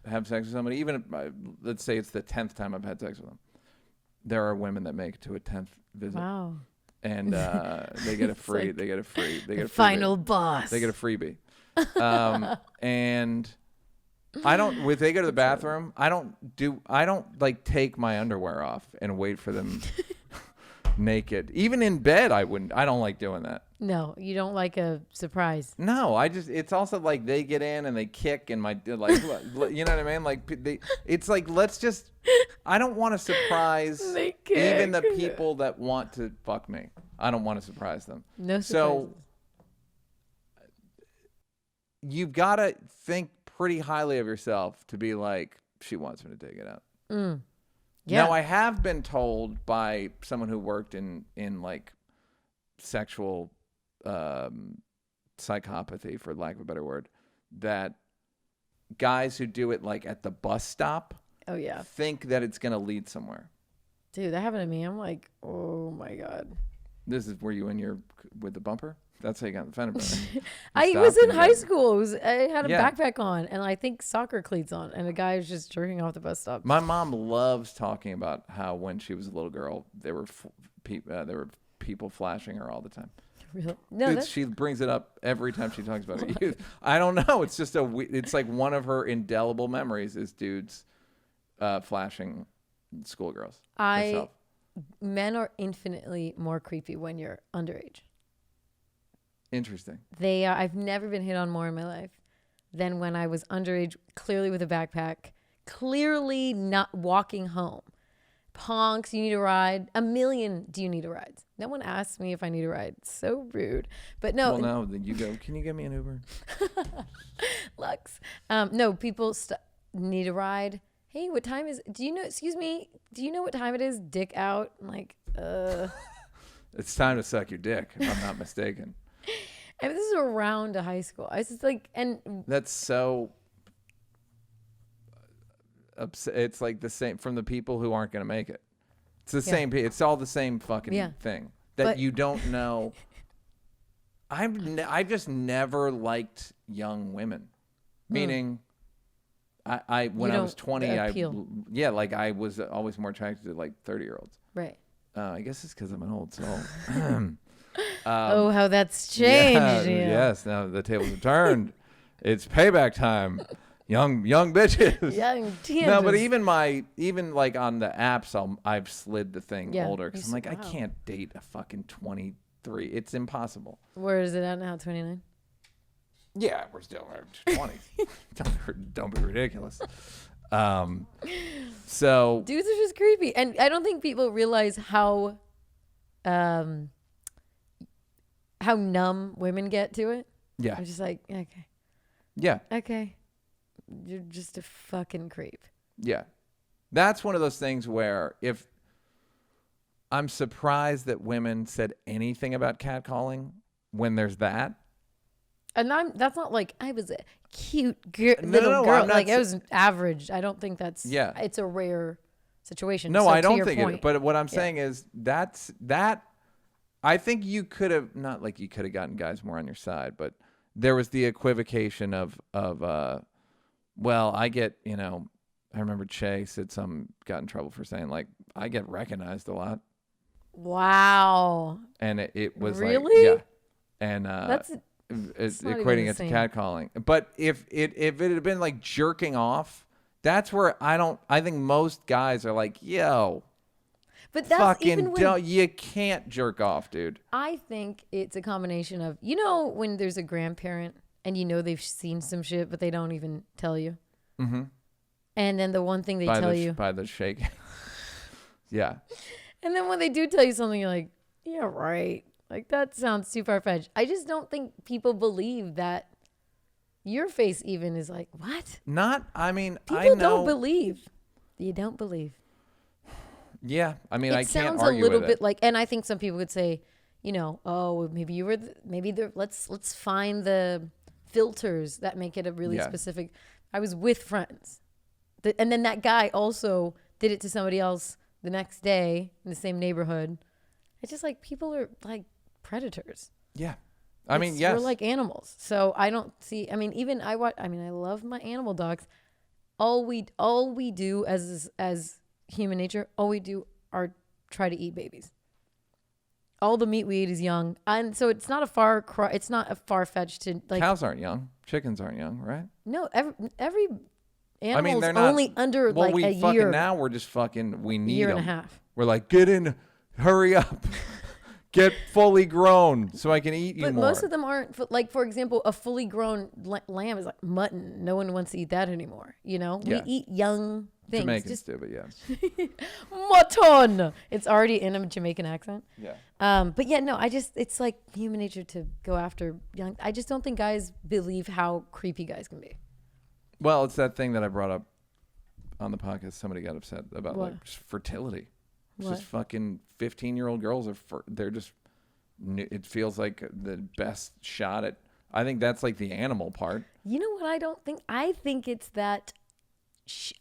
have sex with somebody, even if, let's say it's the 10th time I've had sex with them, there are women that make it to a 10th visit. Wow. And they get a free. like they get a free. They get a final freebie. boss. They get a freebie. And I don't. If they go to the bathroom, I don't like take my underwear off and wait for them naked. Even in bed, I wouldn't. I don't like doing that. No, you don't like a surprise. No, it's also like they get in and they kick and my like, you know what I mean? Like it's like, let's just. I don't want to surprise even the people that want to fuck me. I don't want to surprise them. No surprises. So you've got to think pretty highly of yourself to be like, she wants me to take it out. Yeah. Now, I have been told by someone who worked in like sexual psychopathy, for lack of a better word, that guys who do it like at the bus stop think that it's going to lead somewhere. Dude, that happened to me. I'm like, oh my God. This is where you with the bumper? That's how you got in the fender bender. I was in high school. I had a backpack on and I think soccer cleats on, and a guy was just jerking off the bus stop. My mom loves talking about how when she was a little girl, there were people flashing her all the time. Really? No, she brings it up every time she talks about her youth. I don't know. It's just it's like one of her indelible memories is dudes flashing schoolgirls. Men are infinitely more creepy when you're underage. Interesting. They are. I've never been hit on more in my life than when I was underage, clearly with a backpack, clearly not walking home. Honks, you need a ride. A million, do you need a ride? No one asks me if I need a ride. It's so rude. But no. Well, no, then you go, can you get me an Uber? Lux. No, people need a ride. Hey, what time is, excuse me, do you know what time it is? Dick out. I'm like, It's time to suck your dick, if I'm not mistaken. And this is around a high school. I was just like, and that's so it's like the same from the people who aren't going to make it. It's the same. It's all the same fucking thing that you don't know. I've just never liked young women. Meaning, I when I was 20, like I was always more attracted to like 30-year-olds. Right. I guess it's because I'm an old soul. Oh, how that's changed. Yes, now the tables have turned. It's payback time. Young bitches. Young teens. No, but even like on the apps, I've slid the thing older because I'm like, I can't date a fucking 23. It's impossible. Where is it at now? 29. Yeah, we're still 20. Don't be ridiculous. So dudes are just creepy, and I don't think people realize how numb women get to it. Yeah, I'm just like, okay. Yeah. Okay. You're just a fucking creep. Yeah. That's one of those things where if I'm surprised that women said anything about catcalling when there's that. And that's not like I was a cute little girl. Like it was average. I don't think that's it's a rare situation. No, so I don't think it. But what I'm saying is that I think you could have not like you could have gotten guys more on your side, but there was the equivocation of well, I get, I remember Che got in trouble for saying like, I get recognized a lot. Wow. And it was really? Like, yeah. And that's equating it to catcalling. But if it had been like jerking off, that's where I think most guys are like, yo, but that's fucking you can't jerk off, dude. I think it's a combination of, when there's a grandparent and they've seen some shit, but they don't even tell you. Mm-hmm. And then the one thing they tell you. By the shake. Yeah. And then when they do tell you something, you're like, yeah, right. Like, that sounds too far-fetched. I just don't think people believe that Your face even is like, what? Not, I mean, People I know. don't believe. You don't believe. Yeah, I mean, It I can't sounds argue a little with bit it. like, and I think some people would say, you know, oh, maybe you were, let's find the filters that make it a really specific. I was with friends, and then that guy also did it to somebody else the next day in the same neighborhood. It's just like people are like predators. Yeah. I mean, yes. We're like animals. So I don't see, I mean, even I love my animal dogs. All we do as human nature, all we do are try to eat babies. All the meat we eat is young. And so it's not a far-fetched to like. Cows aren't young. Chickens aren't young, right? No, every animal I mean, they're is not, only under well, like we a fucking year. Now we're just fucking, we need year them. and a half. We're like, get in, hurry up. Get fully grown so I can eat you But more. most of them aren't. Like, for example, a fully grown lamb is like mutton. No one wants to eat that anymore. You know, Yeah. we eat young things. Jamaicans do, but yes. Mutton. It's already in a Jamaican accent. Yeah. But yeah, no, it's like human nature to go after young. I just don't think guys believe how creepy guys can be. Well, it's that thing that I brought up on the podcast. Somebody got upset about What? like just fertility. It's What? just fucking 15-year-old girls they're just, it feels like the best shot at, I think that's like the animal part. You know what I don't think? I think it's that she's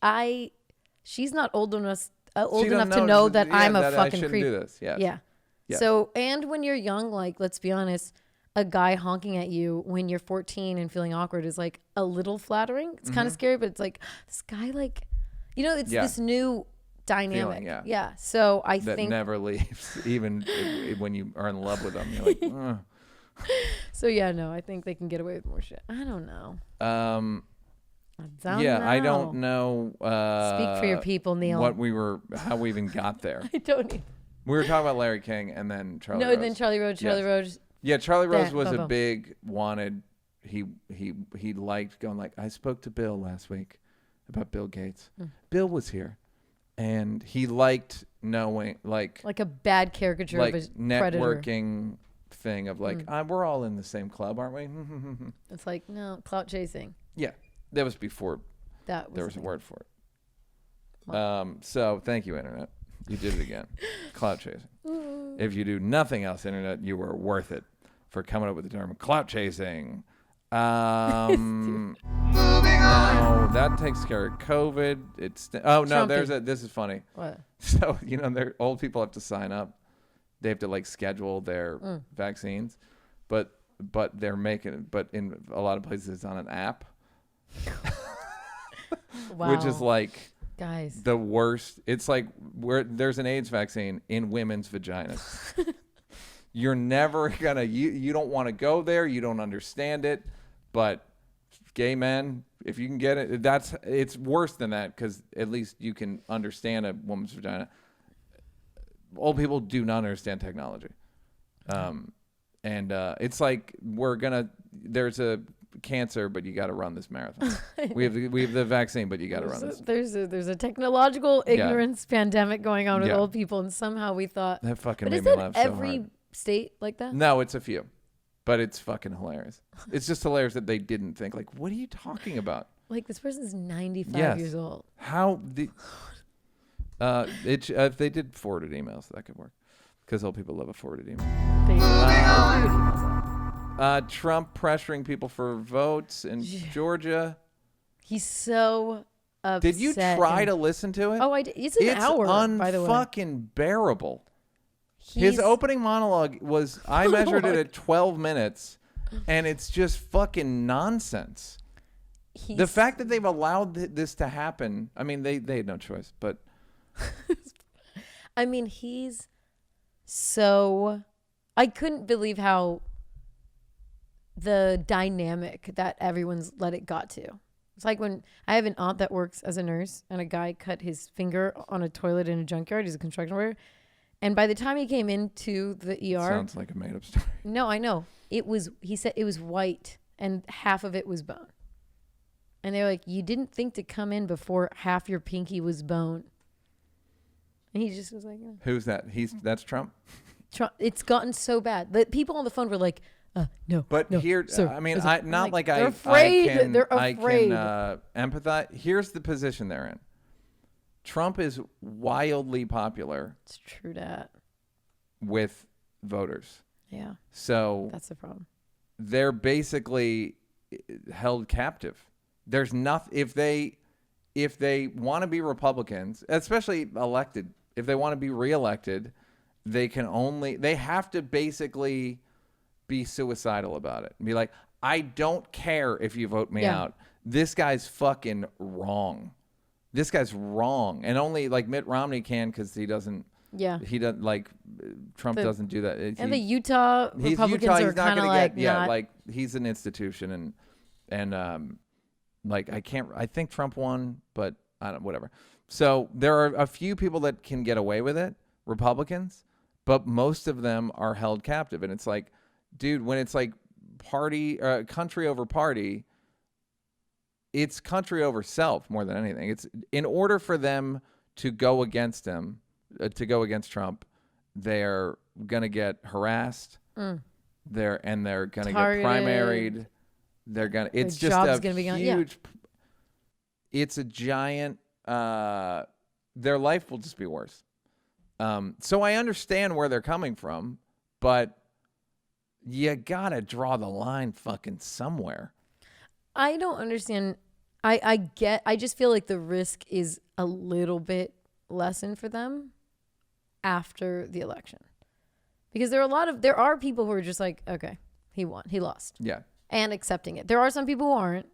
not old enough to know that I'm a fucking I creep. do this. Yes. Yeah. Yes. So, and when you're young, like, let's be honest, a guy honking at you when you're 14 and feeling awkward is like a little flattering. It's kind of scary, but it's like, this guy, like, you know, it's this new dynamic. Feeling, yeah. So I that think never leaves, even when you are in love with them. You're like, ugh. so. Yeah, no, I think they can get away with more shit. I don't know. I don't know. Speak for your people, Neal. How we even got there. I don't need. We were talking about Larry King and then Charlie No, Rose. then Charlie Rose. Charlie Yes. Rose. Yeah, Charlie Rose That, was boom, a boom. big wanted. He liked going like, I spoke to Bill last week about Bill Gates. Bill was here, and he liked knowing like a bad caricature of a predator. networking thing of like, we're all in the same club, aren't we? It's like, no, clout chasing. Yeah, that was before That was there was a word for it. So thank you, Internet. You did it again. Clout chasing. If you do nothing else, Internet, you were worth it for coming up with the term clout chasing. No, that takes care of COVID. This is funny. What? So, old people have to sign up. They have to like schedule their vaccines, but they're making it, but in a lot of places it's on an app. Wow. Which is like, guys, the worst. It's like where there's an AIDS vaccine in women's vaginas. You're never gonna, you don't want to go there. You don't understand it, but gay men, if you can get it, it's worse than that because at least you can understand a woman's vagina. Old people do not understand technology. It's like there's a cancer, but you got to run this marathon. we have the vaccine, but you got to run this. There's a technological ignorance pandemic going on with old people, and somehow we thought that fucking but made is me that laugh every so hard. state like that? No, it's a few, but it's fucking hilarious. It's just hilarious that they didn't think like, what are you talking about? Like this person's 95 years old. How the if they did forwarded emails, that could work because old people love a forwarded email. Trump pressuring people for votes in Georgia. He's so upset. Did you try to listen to it? Oh, I did. It's an hour, by the way. It's unfucking bearable. His opening monologue was, I measured it at 12 minutes, and it's just fucking nonsense. The fact that they've allowed this to happen, I mean, they had no choice, but... I mean, he's so... I couldn't believe how the dynamic that everyone's let it got to. It's like when I have an aunt that works as a nurse, and a guy cut his finger on a toilet in a junkyard. He's a construction worker. And by the time he came into the ER... Sounds like a made-up story. No, I know. He said it was white, and half of it was bone. And they're like, you didn't think to come in before half your pinky was bone. And he just was like... Who's that? That's Trump? Trump. It's gotten so bad. The people on the phone were like, No. But no, here, sir. I mean, It's I not like they're I afraid. I can, They're I afraid. can empathize. Here's the position they're in. Trump is wildly popular It's true that. with voters. Yeah, So that's the problem. they're basically held captive. There's nothing if they want to be Republicans, especially elected, if they want to be reelected, they have to basically be suicidal about it and be like, I don't care if you vote me out. This guy's fucking wrong. This guy's wrong. And only like Mitt Romney can because he doesn't. Yeah. He doesn't like Trump doesn't do that. And the Utah Republicans are kind of like like he's an institution and like I think Trump won, but I don't whatever. So there are a few people that can get away with it, Republicans, but most of them are held captive. And it's like, dude, when it's like country over party, it's country over self more than anything. It's in order for them to go against him, to go against Trump, they're gonna get harassed. They're gonna get primaried. They're gonna. It's just a gonna be huge. It's a giant. Their life will just be worse. So I understand where they're coming from, but you gotta draw the line fucking somewhere. I don't understand. I just feel like the risk is a little bit lessened for them after the election. Because there are people who are just like, okay, he won, he lost. Yeah. And accepting it. There are some people who aren't,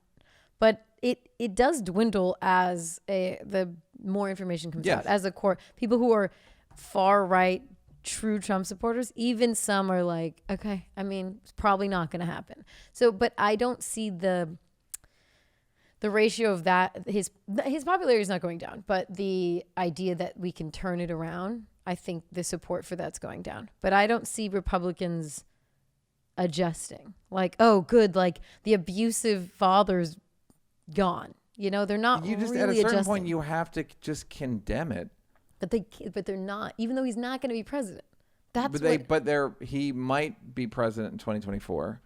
but it does dwindle as the more information comes out. As a core, people who are far right, true Trump supporters, even some are like, okay, I mean, it's probably not going to happen. So, but I don't see the ratio of that. His popularity is not going down, but the idea that we can turn it around, I think the support for that's going down. But I don't see Republicans adjusting. Like, oh, good, like the abusive father's gone. You know, they're not. You just really at a certain adjusting. Point, you have to just condemn it. But they're not. Even though he's not going to be president. He might be president in 2024,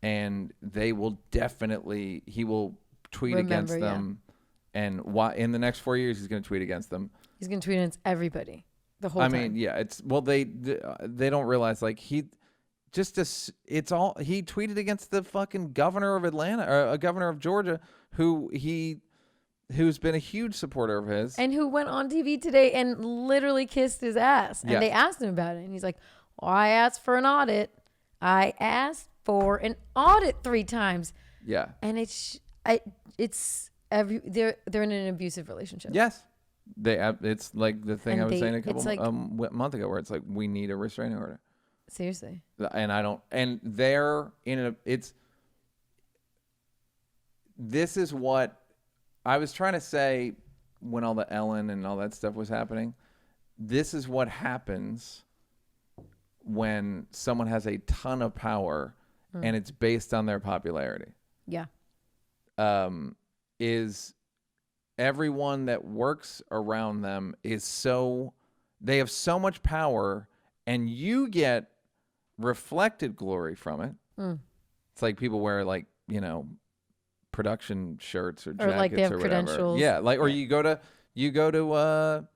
and they will definitely. He will tweet against them, and in the next 4 years he's going to tweet against them. He's going to tweet against everybody the whole time. I mean, yeah, it's they don't realize like he tweeted against the fucking governor of Atlanta or a governor of Georgia who's been a huge supporter of his and who went on TV today and literally kissed his ass. And they asked him about it, and he's like, "Well, I asked for an audit. I asked for an audit 3 times." Yeah, and they're in an abusive relationship. Yes, it's like the thing I was saying a couple month ago, where it's like we need a restraining order. Seriously. And they're in this is what I was trying to say when all the Ellen and all that stuff was happening. This is what happens when someone has a ton of power and it's based on their popularity. Yeah. Is everyone that works around them they have so much power, and you get reflected glory from it. It's like people wear like, you know, production shirts or jackets like they have or whatever. credentials. Yeah, like or you go to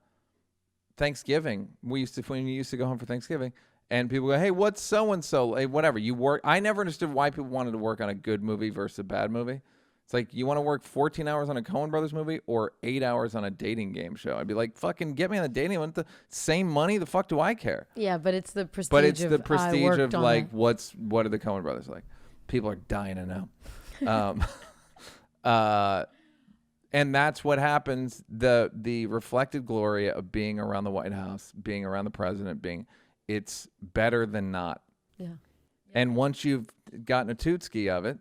Thanksgiving. When you used to go home for Thanksgiving, and people go, "Hey, what's so and so?" Hey, whatever you work. I never understood why people wanted to work on a good movie versus a bad movie. It's like, you want to work 14 hours on a Coen Brothers movie or 8 hours on a dating game show? I'd be like, fucking get me on the dating one. The same money. The fuck do I care? Yeah, but it's the prestige. But it's the prestige of like, what are the Coen Brothers like? People are dying to know. And that's what happens. The reflected glory of being around the White House, being around the president, it's better than not. Yeah. And once you've gotten a tootski of it.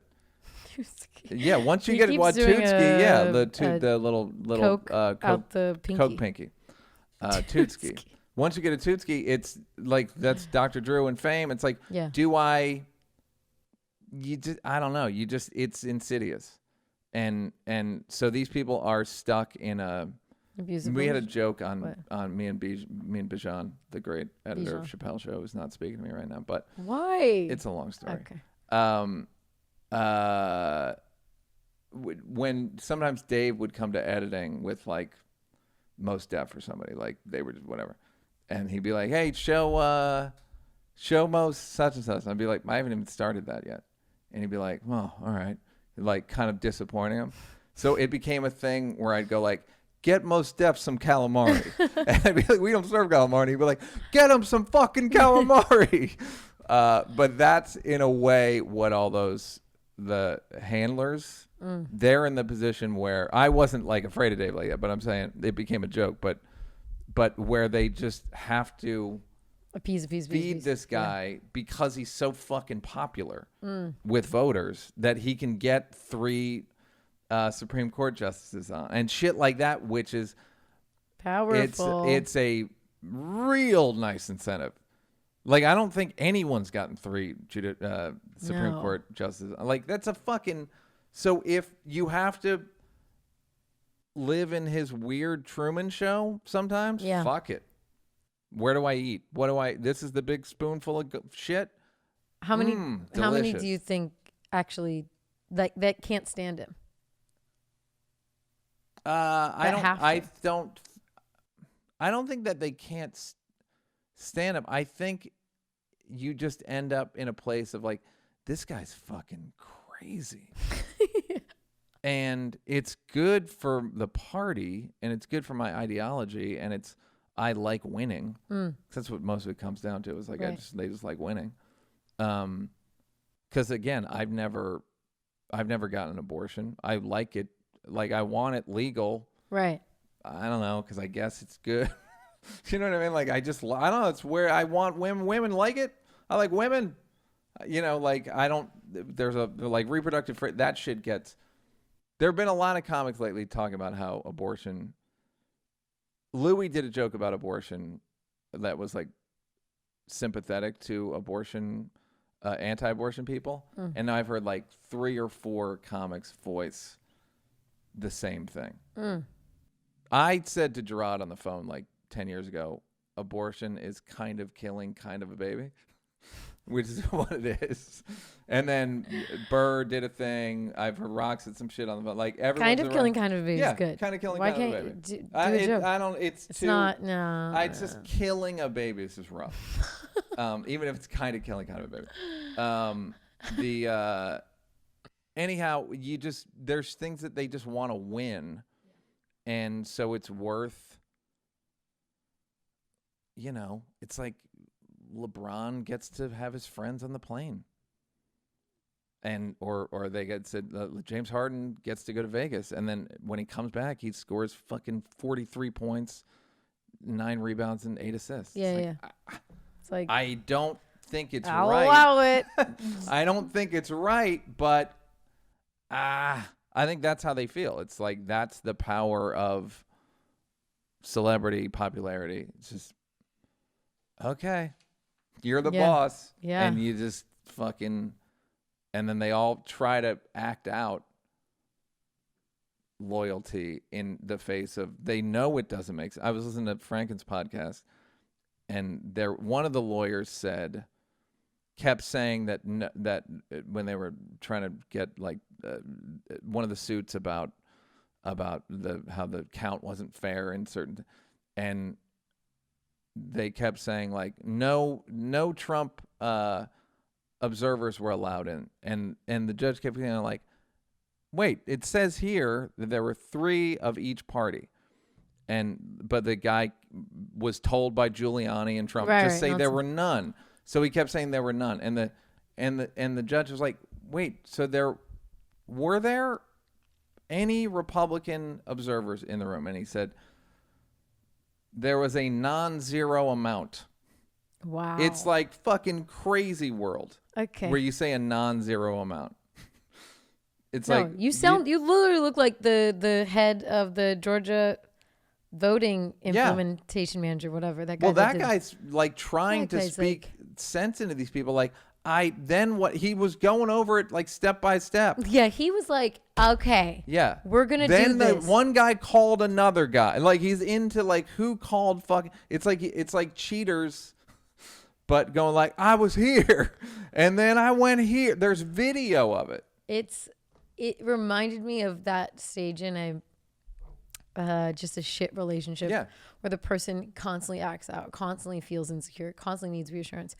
Yeah, once you get a tootski, the little Coke out the pinky. Coke pinky, tootski. Once you get a tootski, it's like that's Dr. Drew and Fame. It's like, I don't know. It's insidious, and so these people are stuck in a. We had a joke on me and Bijan, the great editor of Chappelle Show, who's not speaking to me right now, but why? It's a long story. Okay. When sometimes Dave would come to editing with like Most Def or somebody, like they were just whatever, and he'd be like, "Hey, show Most such and such," and I'd be like, "I haven't even started that yet," and he'd be like, "Well, all right," like kind of disappointing him. So it became a thing where I'd go like, "Get Most Def some calamari," and I'd be like, "We don't serve calamari." He'd be like, "Get him some fucking calamari." But that's in a way what all the handlers. They're in the position where I wasn't like afraid of Dave like that, but I'm saying it became a joke. But where they just have to feed this guy because he's so fucking popular with voters that he can get 3 Supreme Court justices on and shit like that, which is powerful. It's a real nice incentive. Like, I don't think anyone's gotten 3 Supreme Court justices. Like, that's a fucking... So if you have to live in his weird Truman Show sometimes, fuck it. Where do I eat? This is the big spoonful of shit? How many do you think actually that can't stand him? I don't think that they can't stand him. I think you just end up in a place of like, this guy's fucking crazy. And it's good for the party and it's good for my ideology and I like winning. That's what most of it comes down to. Is like they just like winning. Because again, I've never gotten an abortion. I like it. Like, I want it legal. Right. I don't know, because I guess it's good. You know what I mean? Like, I don't know. It's where I want women. Women like it. I like women. You know, like, there's a, like, reproductive, that shit gets, there have been a lot of comics lately talking about how abortion, Louis did a joke about abortion that was, like, sympathetic to abortion, anti-abortion people. And now I've heard, like, 3 or 4 comics voice the same thing. I said to Gerard on the phone like 10 years ago, abortion is kind of killing kind of a baby, which is what it is. And then Burr did a thing. I've heard Rock said some shit on the phone. Like, everyone's kind of killing kind of a baby is good. Kind of killing Why kind of a can't baby. do a joke? I don't. It's too. Not. No. It's just killing a baby is just rough. Even if it's kind of killing kind of a baby. Anyhow, there's things that they just want to win. And so it's worth, you know, it's like LeBron gets to have his friends on the plane. And, or they said James Harden gets to go to Vegas. And then when he comes back, he scores fucking 43 points, 9 rebounds, and 8 assists. Yeah, it's like, I don't think it's I'll right. allow it. I don't think it's right, but I think that's how they feel. It's like, that's the power of celebrity popularity. It's just, okay, you're the boss. Yeah. And you just fucking, and then they all try to act out loyalty in the face of, they know it doesn't make sense. I was listening to Franken's podcast, and one of the lawyers kept saying that when they were trying to get like one of the suits about how the count wasn't fair in certain, and they kept saying like no Trump observers were allowed in, and the judge kept saying like, wait, it says here that there were 3 of each party. But the guy was told by Giuliani and Trump to say there were none. So he kept saying there were none, and the judge was like, "Wait, so were there any Republican observers in the room?" And he said there was a non-zero amount. Wow, it's like fucking crazy world. Okay, where you say a non-zero amount. It's you literally look like the head of the Georgia voting implementation manager, whatever that guy. Well, that guy's like trying to speak sense into these people. Like, he was going over it like step by step. Yeah, he was like, okay, yeah, we're gonna do this. Then the one guy called another guy. Like, he's into like who called fucking. It's like cheaters but going like, I was here and then I went here. There's video of it. It reminded me of that stage in just a shit relationship where the person constantly acts out, constantly feels insecure, constantly needs reassurance.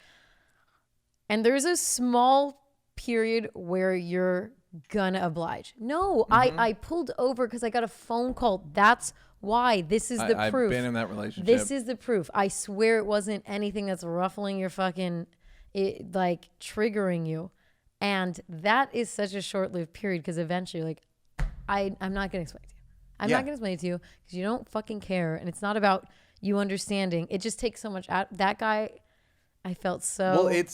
And there's a small period where you're gonna oblige. No, I pulled over because I got a phone call. That's why. This is the proof. I've been in that relationship. This is the proof. I swear it wasn't anything that's ruffling your fucking, like triggering you. And that is such a short-lived period because eventually, like, I'm not gonna explain it to you. I'm not gonna explain it to you because you don't fucking care, and it's not about you understanding. It just takes so much out. That guy, I felt so. Well,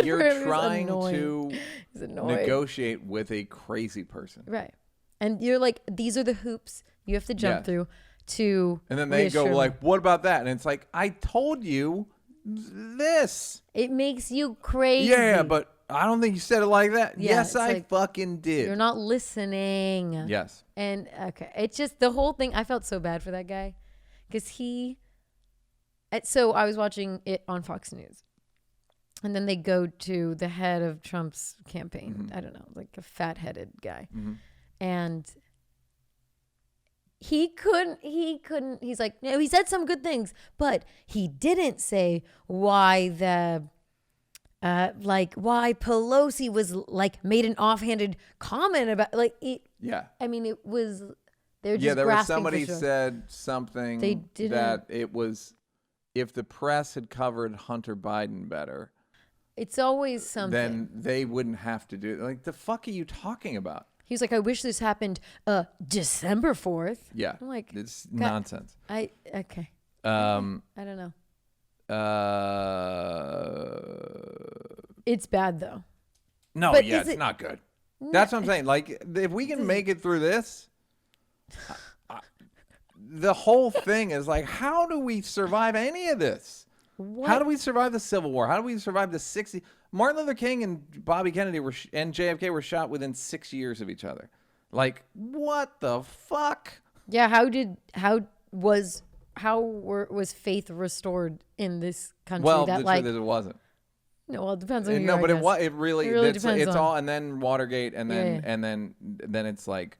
you're trying to negotiate with a crazy person, right? And you're like, these are the hoops you have to jump through to. And then they go like, "What about that?" And it's like, I told you this. It makes you crazy. Yeah, but I don't think you said it like that. Yeah, yes, I fucking did. You're not listening. Yes. And okay, it's just the whole thing. I felt so bad for that guy because so I was watching it on Fox News, and then they go to the head of Trump's campaign. I don't know, like a fat-headed guy, and he couldn't. He's like, no, he said some good things, but he didn't say why why Pelosi was like made an offhanded comment about like it. Yeah. I mean, it was, they're just there was somebody said something that it was, if the press had covered Hunter Biden better. It's always something. Then they wouldn't have to do it. Like, the fuck are you talking about? He was like, I wish this happened December 4th. Yeah. I'm like, it's nonsense. Okay. I don't know. It's bad though. No, but it's not good. That's what I'm saying. Like, if we can make it through this, the whole thing is like, how do we survive any of this? What? How do we survive the Civil War? How do we survive the 60s? Martin Luther King and Bobby Kennedy and JFK were shot within 6 years of each other. Like, what the fuck? Yeah, how was faith restored in this country? Well, the truth is it wasn't. No, well, it depends on you. No, but it really depends. It's all, and then Watergate, and then yeah. and then it's like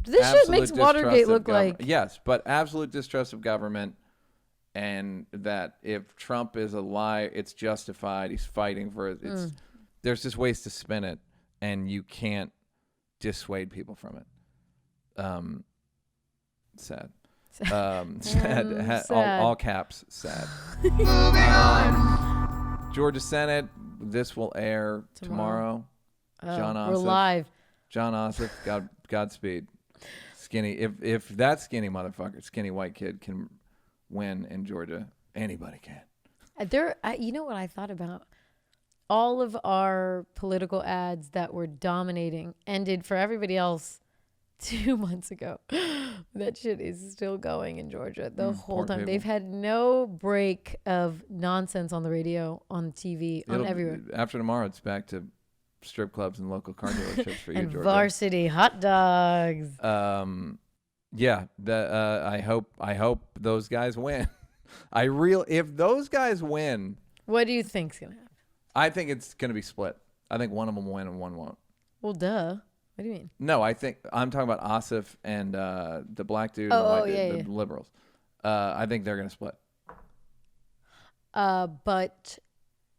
this shit makes Watergate look like but absolute distrust of government, and that if Trump is a lie, it's justified. He's fighting for it. There's just ways to spin it, and you can't dissuade people from it. Sad. Sad. All caps. Sad. Moving on. Georgia Senate. This will air tomorrow. John Ossoff. We're live. John Ossoff. Godspeed. Skinny. If that skinny motherfucker, skinny white kid can win in Georgia, anybody can. You know what I thought about? All of our political ads that were dominating ended for everybody else 2 months ago. That shit is still going in Georgia the whole time. People. They've had no break of nonsense on the radio, on TV, on everywhere. After tomorrow, it's back to strip clubs and local car dealerships for you, and Georgia. Varsity hot dogs. Yeah. I hope those guys win. If those guys win, what do you think's gonna happen? I think it's gonna be split. I think one of them will win and one won't. Well, duh. What do you mean? No, I'm talking about Ossoff and the black dude, the liberals. I think they're going to split. But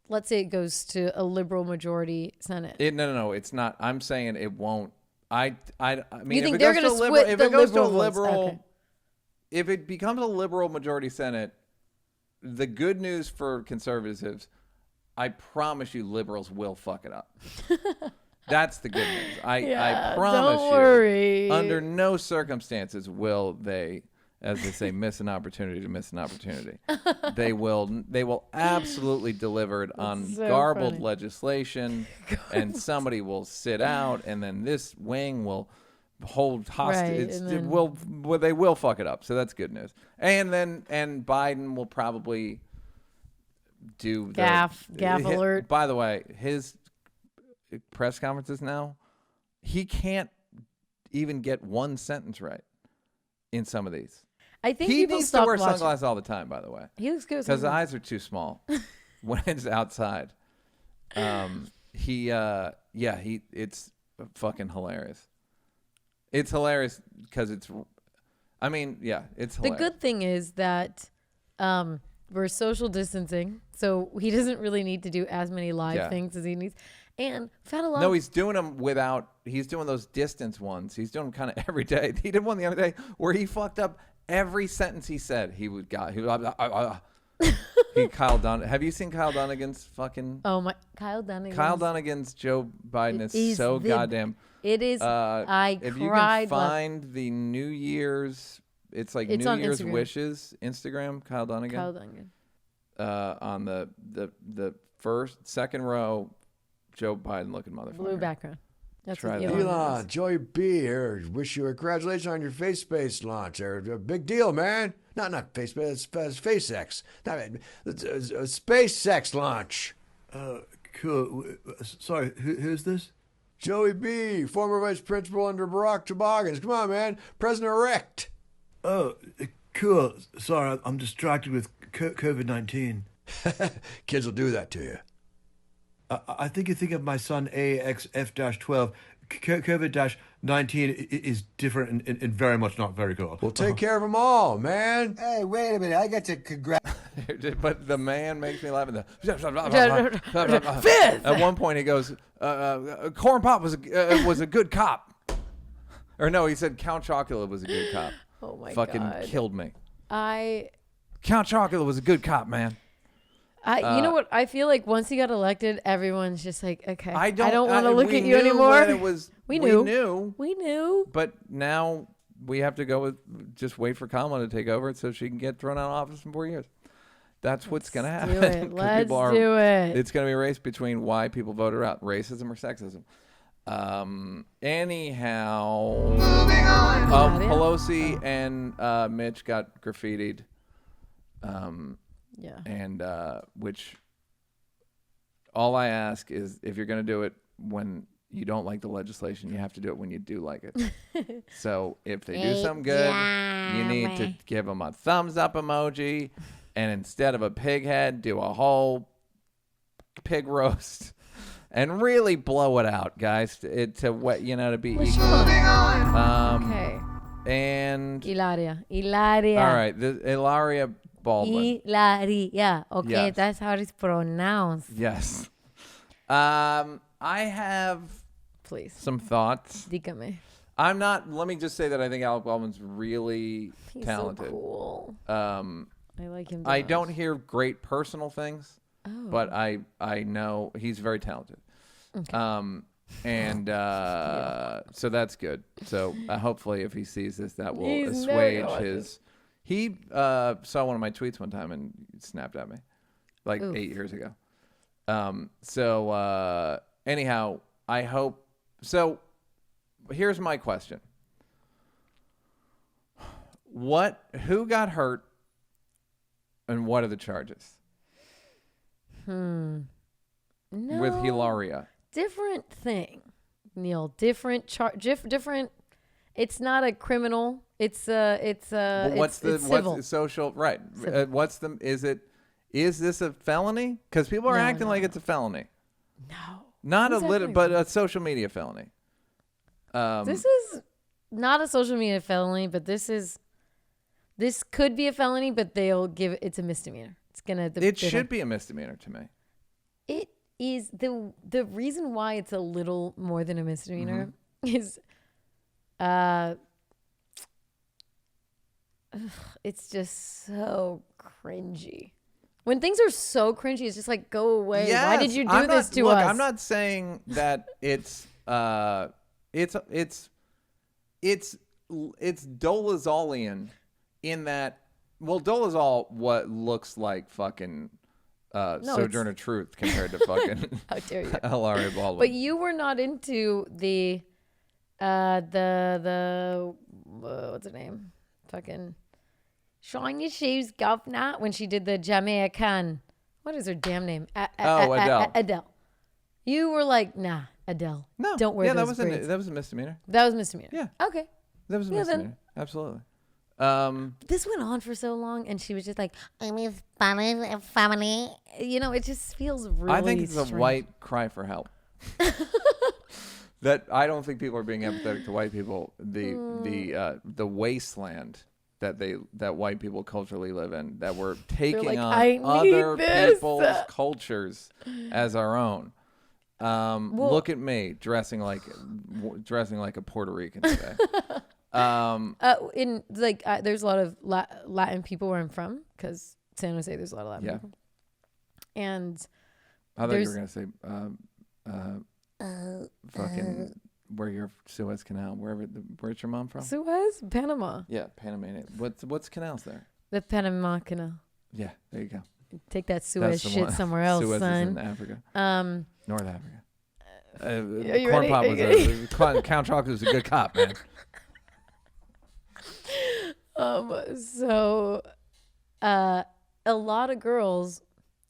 let's say it goes to a liberal majority Senate. No, it's not. I'm saying it won't. I mean, you think they're going to split if it goes to a liberal, if it becomes a liberal majority Senate, the good news for conservatives, I promise you, liberals will fuck it up. That's the good news. I promise don't worry. Under no circumstances will they, as they say, miss an opportunity to miss an opportunity. They will absolutely deliver it on garbled legislation, and somebody will sit out, and then this wing will hold hostage. Right, they will fuck it up. So that's good news. And Biden will probably do gaff alert. By the way, his press conferences now, he can't even get one sentence right in some of these. I think he needs to wear sunglasses all the time, by the way. He looks good because his eyes are too small. when it's outside. It's fucking hilarious. It's hilarious because it's hilarious. The good thing is that we're social distancing, so he doesn't really need to do as many live things as he needs. And found a lot. No, he's doing them he's doing those distance ones. He's doing them kind of every day. He did one the other day where he fucked up every sentence he said. Kyle Dunn. Have you seen Kyle Dunnigan's fucking? Oh my, Kyle Dunnigan. Kyle Dunnigan's Joe Biden is so goddamn. It is. I if cried. you can find the New Year's, it's like New Year's Instagram. wishes. Instagram, Kyle Dunnigan. Kyle Dunnigan. On the second row, Joe Biden looking motherfucker. Blue background. That's Try what that. Elon, Joey B here. Wish you a congratulations on your face space launch. A big deal, man. Not face space, SpaceX. SpaceX launch. Cool. Sorry, who's this? Joey B, former vice principal under Barack Toboggans. Come on, man. President-elect. Oh, cool. Sorry, I'm distracted with COVID-19. Kids will do that to you. I think you think of my son AXF-12. COVID-19 is different and very much not very cool. We'll take care of them all, man. Hey, wait a minute. I got to But the man makes me laugh. Fifth. At one point, he goes, "Corn Pop was a good cop," or no, he said Count Chocula was a good cop. Oh my Fucking God. killed me. Count Chocula was a good cop, man. You know what? I feel like once he got elected, everyone's just like, okay, I don't want to we look at you knew anymore. when it was, we knew. But But now we have to go with just wait for Kamala to take over so she can get thrown out of office in 4 years. That's what's going to happen. do it. 'Cause Let's people do it. It's going to be a race between why people vote her out, racism or sexism. Anyhow, Moving on. Pelosi and Mitch got graffitied. Yeah. And which all I ask is if you're going to do it when you don't like the legislation, you have to do it when you do like it. So if they do something good, you need to give them a thumbs up emoji, and instead of a pig head, do a whole pig roast and really blow it out, guys. To be equal. Okay. And Hilaria. all right, Hilaria Baldwin. Hilaria. Okay, Yes. that's how it's pronounced. Yes. I have Please. some thoughts. Dígame. Let me just say that I think Alec Baldwin's really He's talented. so cool. I like him. I don't hear great personal things, Oh. but I know he's very talented. Okay. So that's good. So hopefully if he sees this, that will He's very assuage talented. his... He saw one of my tweets one time and snapped at me like Oof. 8 years ago. Anyhow, I hope... So here's my question. Who got hurt and what are the charges? No. With Hilaria. Different thing, Neal. Different different. It's not a criminal. It's But what's civil. the social right? Civil. Is this a felony? Because people are No, acting no, like no. it's a felony. No. Not Who's a lit, acting but like a social media felony. This is not a social media felony, but this could be a felony, but it's a misdemeanor. It's gonna. It should be a misdemeanor to me. It is the reason why it's a little more than a misdemeanor is, it's just so cringy. When things are so cringy, it's just like, go away. Why did you do this to us? I'm not saying that it's Dolezalian in that. Well, Dolezal what looks like fucking Sojourner Truth compared to fucking How dare you? Hilaria Baldwin. But you were not into the what's her name? Fucking shine your shoes, governor. When she did the Jamaican, what is her damn name? Adele. Adele. You were like, nah, Adele. No, don't wear those that braids. was a misdemeanor. That was misdemeanor. Yeah. Okay. That was a Yeah, then. misdemeanor. Absolutely. This went on for so long, and she was just like, "I'm a family." You know, it just feels really. I think it's strange. a white cry for help. That I don't think people are being empathetic to white people. The wasteland that white people culturally live in, that we're taking like, on other people's cultures as our own. Look at me dressing like a Puerto Rican today. There's a lot of Latin people where I'm from, because San Jose, there's a lot of Latin people. And I thought you were gonna say fucking where your Suez Canal, where's your mom from? Suez, Panama. Yeah, Panamanian. What's canals there? The Panama Canal. Yeah, there you go. Take that Suez shit somewhere else, Suez son. is in Africa. Are North Africa. you Corn ready? Pop was Count Chocula was a good cop, man. So a lot of girls,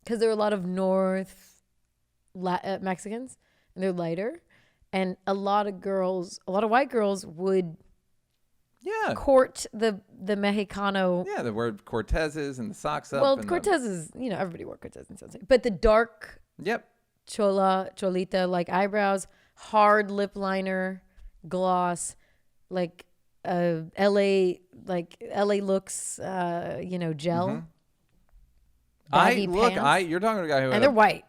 because there are a lot of Mexicans, and they're lighter, and a lot of white girls would court the Mexicano. Yeah, the word Cortezes and the socks up. Well, Cortezes, everybody wore Cortez and something, but the dark cholita, like eyebrows, hard lip liner, gloss, like LA looks, gel. Mm-hmm. Baggy pants. You're talking to a guy and they're white.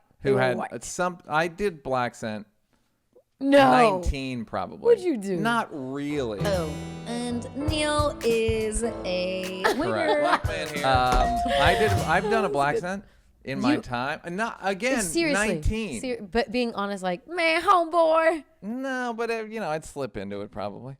I did black scent. No. 19 probably. What'd you do? Not really. Oh, and Neal is a winner. Correct. Black man here. I've done a black scent in my time. Not again. Seriously, 19. But being honest, like, man, homeboy. No, but I'd slip into it probably.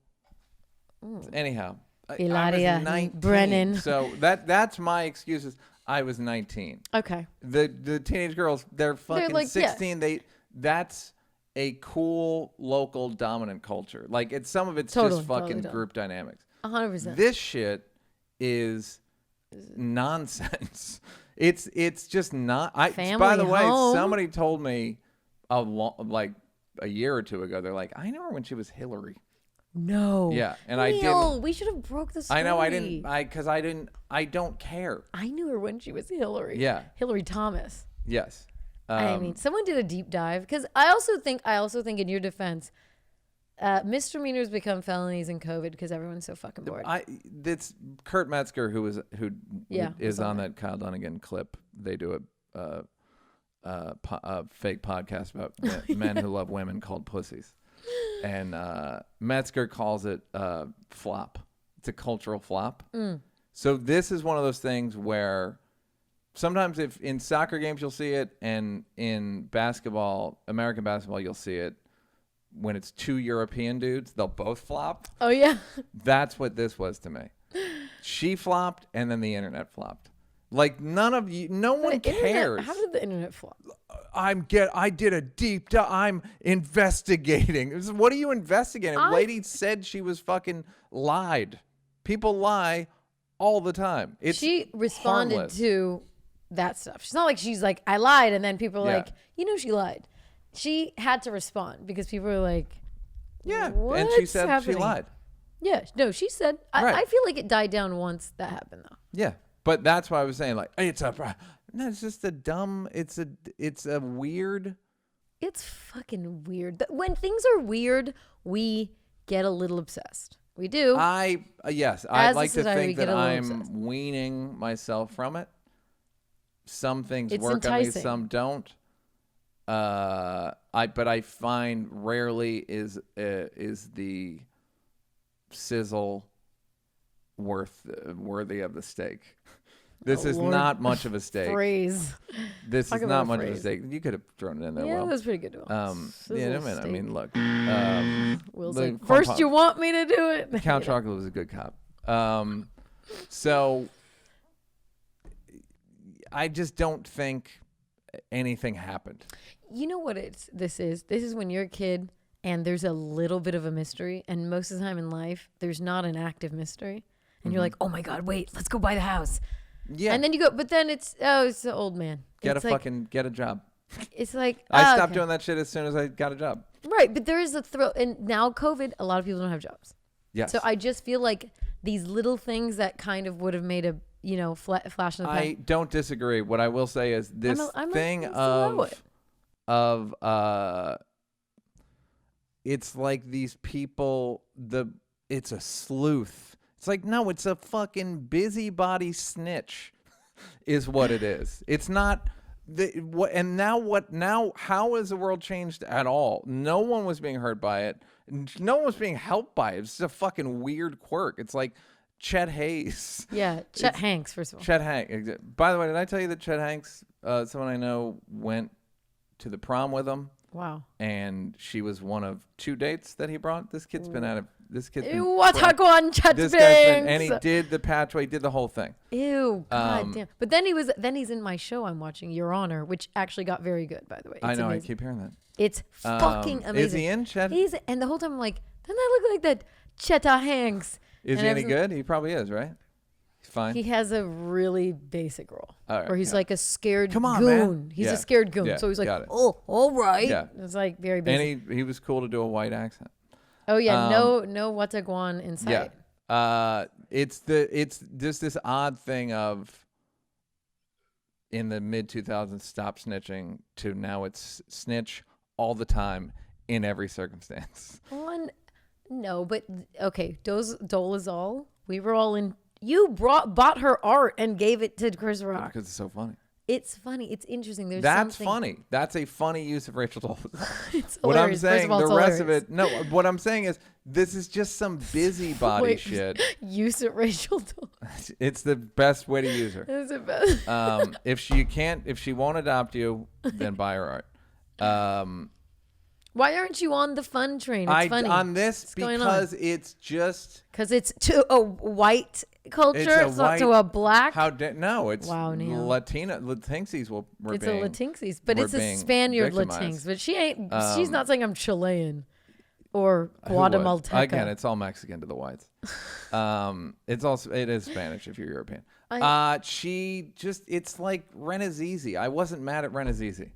Anyhow, Hilaria I was 19, Brennan. So that's my excuses. I was 19. Okay. The teenage girls, they're fucking like, 16. yeah. That's a cool local dominant culture. Like some of it's Totally, just fucking totally group dynamics. 100%. This shit is nonsense. It's just not. Family by the way, home. somebody told me like a year or two ago. They're like, I know her when she was Hillary. No. Yeah, and Neal, I didn't. we should have broke the story. I know I didn't. Because I didn't. I don't care. I knew her when she was Hillary. Yeah. Hillary Thomas. Yes. I mean, someone did a deep dive, because I also think in your defense, misdemeanors become felonies in COVID because everyone's so fucking bored. It's Kurt Metzger who is on that. that Kyle Dunnigan clip. They do a fake podcast about men who love women called pussies. And Metzger calls it flop. It's a cultural flop. So this is one of those things where sometimes if in soccer games you'll see it, and in basketball, American basketball, you'll see it when it's two European dudes, they'll both flop. Oh, yeah. That's what this was to me. She flopped, and then the internet flopped. Like no one cares. How did the internet flop? I did a deep dive. I'm investigating. What are you investigating? Lady said she was fucking lied. People lie all the time. She responded harmless. to that stuff. She's not like she's like, I lied, and then people are like, she lied. She had to respond because people were like, what's and she said happening? she lied. Yeah, no, she said. Right. I feel like it died down once that happened, though. Yeah, but that's why I was saying, like, it's just a dumb. It's a weird. It's fucking weird. When things are weird, we get a little obsessed. We do. I'd like to think that I'm weaning myself from it. Some things work enticing. on me, some don't. But I find rarely is the sizzle worthy of the steak. This is not much of a steak. Phrase. This is not much of a steak. You could have thrown it in there. Yeah, well, that was pretty good. I mean, look. Will's like, first you want me to do it. Count Chocula was a good cop. So I just don't think anything happened. You know what this is? This is when you're a kid and there's a little bit of a mystery, and most of the time in life, there's not an active mystery. And you're like, oh my God, wait, let's go buy the house. Yeah. And then you go, but then it's the old man. Get a job. It's like, I stopped doing that shit as soon as I got a job. Right. But there is a thrill. And now COVID, a lot of people don't have jobs. Yes. So I just feel like these little things that kind of would have made a flash in the pan. I don't disagree. What I will say is this thing of it's like these people, it's a sleuth. It's like, no, it's a fucking busybody snitch is what it is. It's not now how has the world changed at all? No one was being hurt by it. No one was being helped by it. It's just a fucking weird quirk. It's like Chet Hayes. Yeah, Chet Hanks, first of all. Chet Hanks. By the way, did I tell you that Chet Hanks, someone I know, went to the prom with him? Wow. And she was one of 2 dates that he brought. This kid's been out of this kid's been what a one Chet this Banks. guy's been, and he did the patchway, he did the whole thing. Ew, god damn. But then he's in my show I'm watching, Your Honor, which actually got very good, by the way. It's I know, amazing. I keep hearing that. It's fucking amazing. Is he in Chet? And the whole time I'm like, doesn't that look like that Chet Hanks? Is he any good? He probably is, right? He's fine. He has a really basic role right, where he's like a scared goon. Man. He's a scared goon. So he's like, oh, all right. Yeah. It's like very basic. And he was cool to do a white accent. Oh yeah, no Wataguan in sight. Yeah. It's just this odd thing of in the mid 2000s stop snitching to now it's snitch all the time in every circumstance. No, but okay, Dolezal, we were all in. You bought her art and gave it to Chris Rock because it's so funny. It's funny. It's interesting. That's funny. That's a funny use of Rachel Dolezal. It's what hilarious. I'm saying, First of all, the rest of it. No, what I'm saying is this is just some busybody shit. Use of Rachel Dolezal. It's the best way to use her. It's the best. If she won't adopt you, then buy her art. Why aren't you on the fun train? It's funny. On this because it's just because it's to a white culture. It's not to a black. No, it's wow, Neal. Latinxes were it's being, a Latinxes, but it's a Spaniard Latinx. But she ain't. She's not saying I'm Chilean or Guatemalteca. Again, it's all Mexican to the whites. It is Spanish if you're European. It's like Renazizi. I wasn't mad at Renazizi.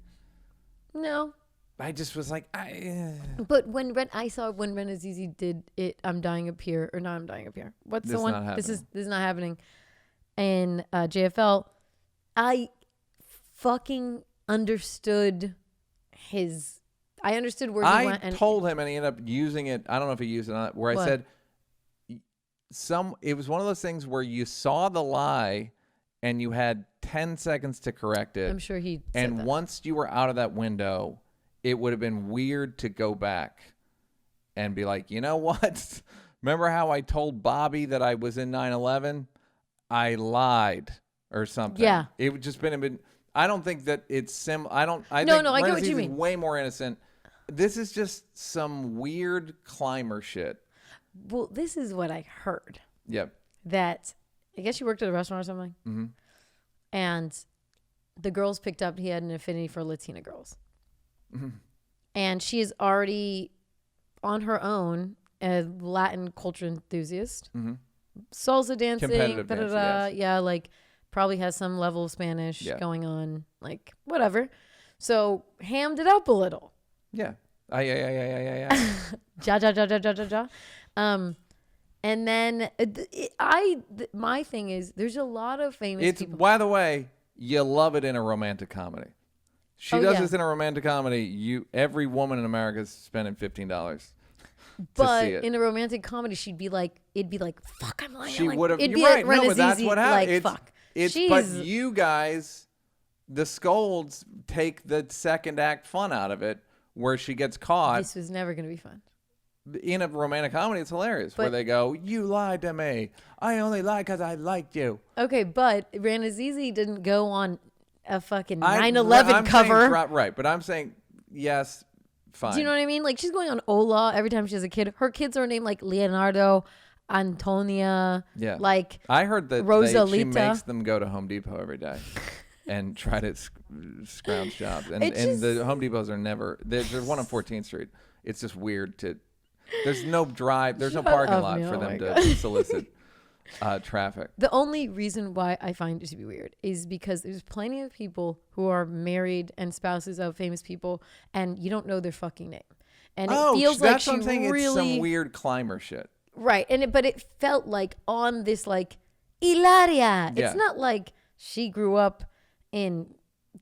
No. I just was like, But when Renazizi did it, I'm Dying Up Here, or not I'm Dying Up Here. What's the one? This is not happening. And JFL, I fucking understood I understood where he went. I told him, and he ended up using it. I don't know if he used it on it, where I said, it was one of those things where you saw the lie and you had 10 seconds to correct it. I'm sure he said And that. once you were out of that window, it would have been weird to go back and be like, you know what? Remember how I told Bobby that I was in 9/11? I lied or something. Yeah. It would just been. I don't think that it's I think I get what you mean. Way more innocent. This is just some weird climber shit. Well, this is what I heard. Yep. That I guess you worked at a restaurant or something. Mm-hmm. And the girls picked up he had an affinity for Latina girls. Mm-hmm. And she is already on her own a Latin culture enthusiast. Mm-hmm. Salsa dancing, yes. Yeah, like probably has some level of Spanish going on, like whatever. So hammed it up a little. Yeah. Yeah. Ja. And then my thing is, there's a lot of famous people. By the way, you love it in a romantic comedy. She does this in a romantic comedy. Every woman in America is spending $15. But in a romantic comedy, it'd be like, fuck, I'm lying. She would have. It'd You're be right. like No, but that's what happened. Like, fuck. But you guys, the scolds, take the second act fun out of it, where she gets caught. This was never going to be fun. In a romantic comedy, it's hilarious. Where they go, you lied to me. I only lied because I liked you. Okay, but Ranazizi didn't go on a fucking 9/11 cover. Right, but I'm saying, yes, fine. Do you know what I mean? Like, she's going on Ola every time she has a kid. Her kids are named like Leonardo, Antonia. Yeah. Like, I heard that Rosalita. She makes them go to Home Depot every day and try to scrounge jobs. And the Home Depots are never, there's one on 14th Street. It's just weird there's no parking lot for them to solicit traffic. The only reason why I find it to be weird is because there's plenty of people who are married and spouses of famous people, and you don't know their fucking name. And it feels like that's what I'm saying. It's some weird climber shit. Right. But it felt like on this like Hilaria. Yeah. It's not like she grew up in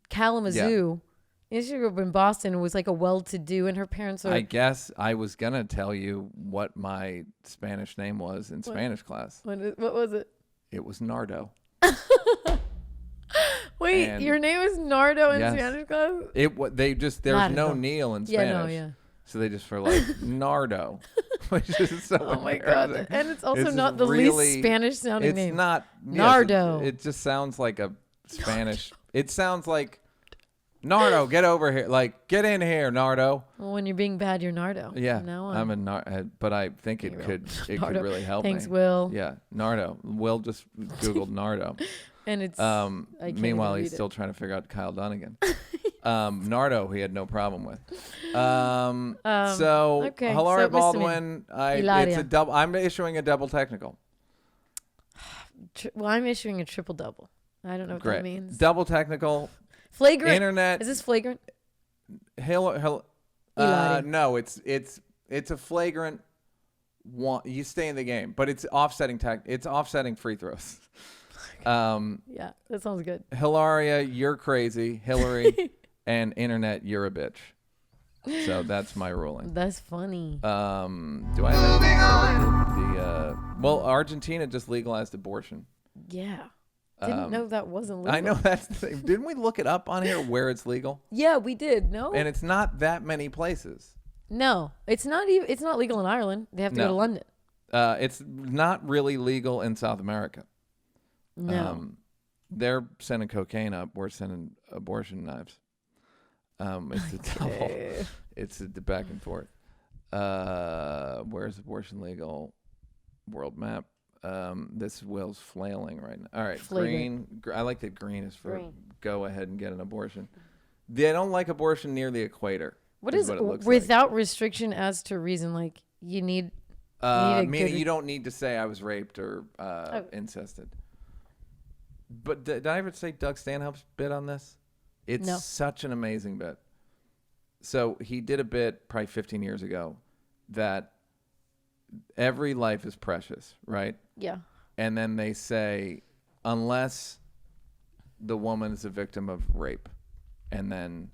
Kalamazoo. Yeah. She grew up in Boston and was like a well-to-do, and her parents are. I guess I was gonna tell you what my Spanish name was in Spanish class. What was it? It was Nardo. Wait, And your name is Nardo in yes. Spanish class? There's Nardo. no Neal in Spanish. Yeah, no, yeah. So they just were like Nardo, which is so Oh my god! embarrassing. And it's also It's not the really- least Spanish sounding It's name. not Nardo. It just sounds like a Spanish. It sounds like Nardo. Get over here! Like get in here, Nardo. Well, when you're being bad, you're Nardo. Yeah, From now on. I'm a but I think it could Nardo. really help Thanks, me. Will. Yeah, Nardo. Will just googled Nardo. And it's. I can't Meanwhile, even he's read still trying to figure out Kyle Dunnigan. Nardo, he had no problem with. So okay, Hilaria so Mr. Baldwin, Hilaria. it's a double. I'm issuing a double technical. Well, I'm issuing a triple double. I don't know what Great. that means. Double technical. Flagrant. Internet. Is this flagrant? Hilaria. No, it's a flagrant. You stay in the game, but it's offsetting It's offsetting free throws. Yeah, that sounds good. Hilaria, you're crazy. Hillary, and internet, you're a bitch. So that's my ruling. That's funny. Do I have anything? Well, Argentina just legalized abortion. Yeah. Didn't know that wasn't legal. I know that's the thing. Didn't we look it up on here where it's legal? Yeah, we did. No. And it's not that many places. No, it's not even. It's not legal in Ireland. They have to go to London. It's not really legal in South America. No. They're sending cocaine up. We're sending abortion knives. It's a double. It's a back and forth. Where's abortion legal? World map. This Will's flailing right now. All right, green. I like that green is for go ahead and get an abortion. They don't like abortion near the equator. What is it looks without restriction as to reason? Like you need. Meaning you don't need to say I was raped or incested. But did I ever say Doug Stanhope's bit on this? It's such an amazing bit. So he did a bit probably 15 years ago that every life is precious, right? Yeah. And then they say, unless the woman is a victim of rape, and then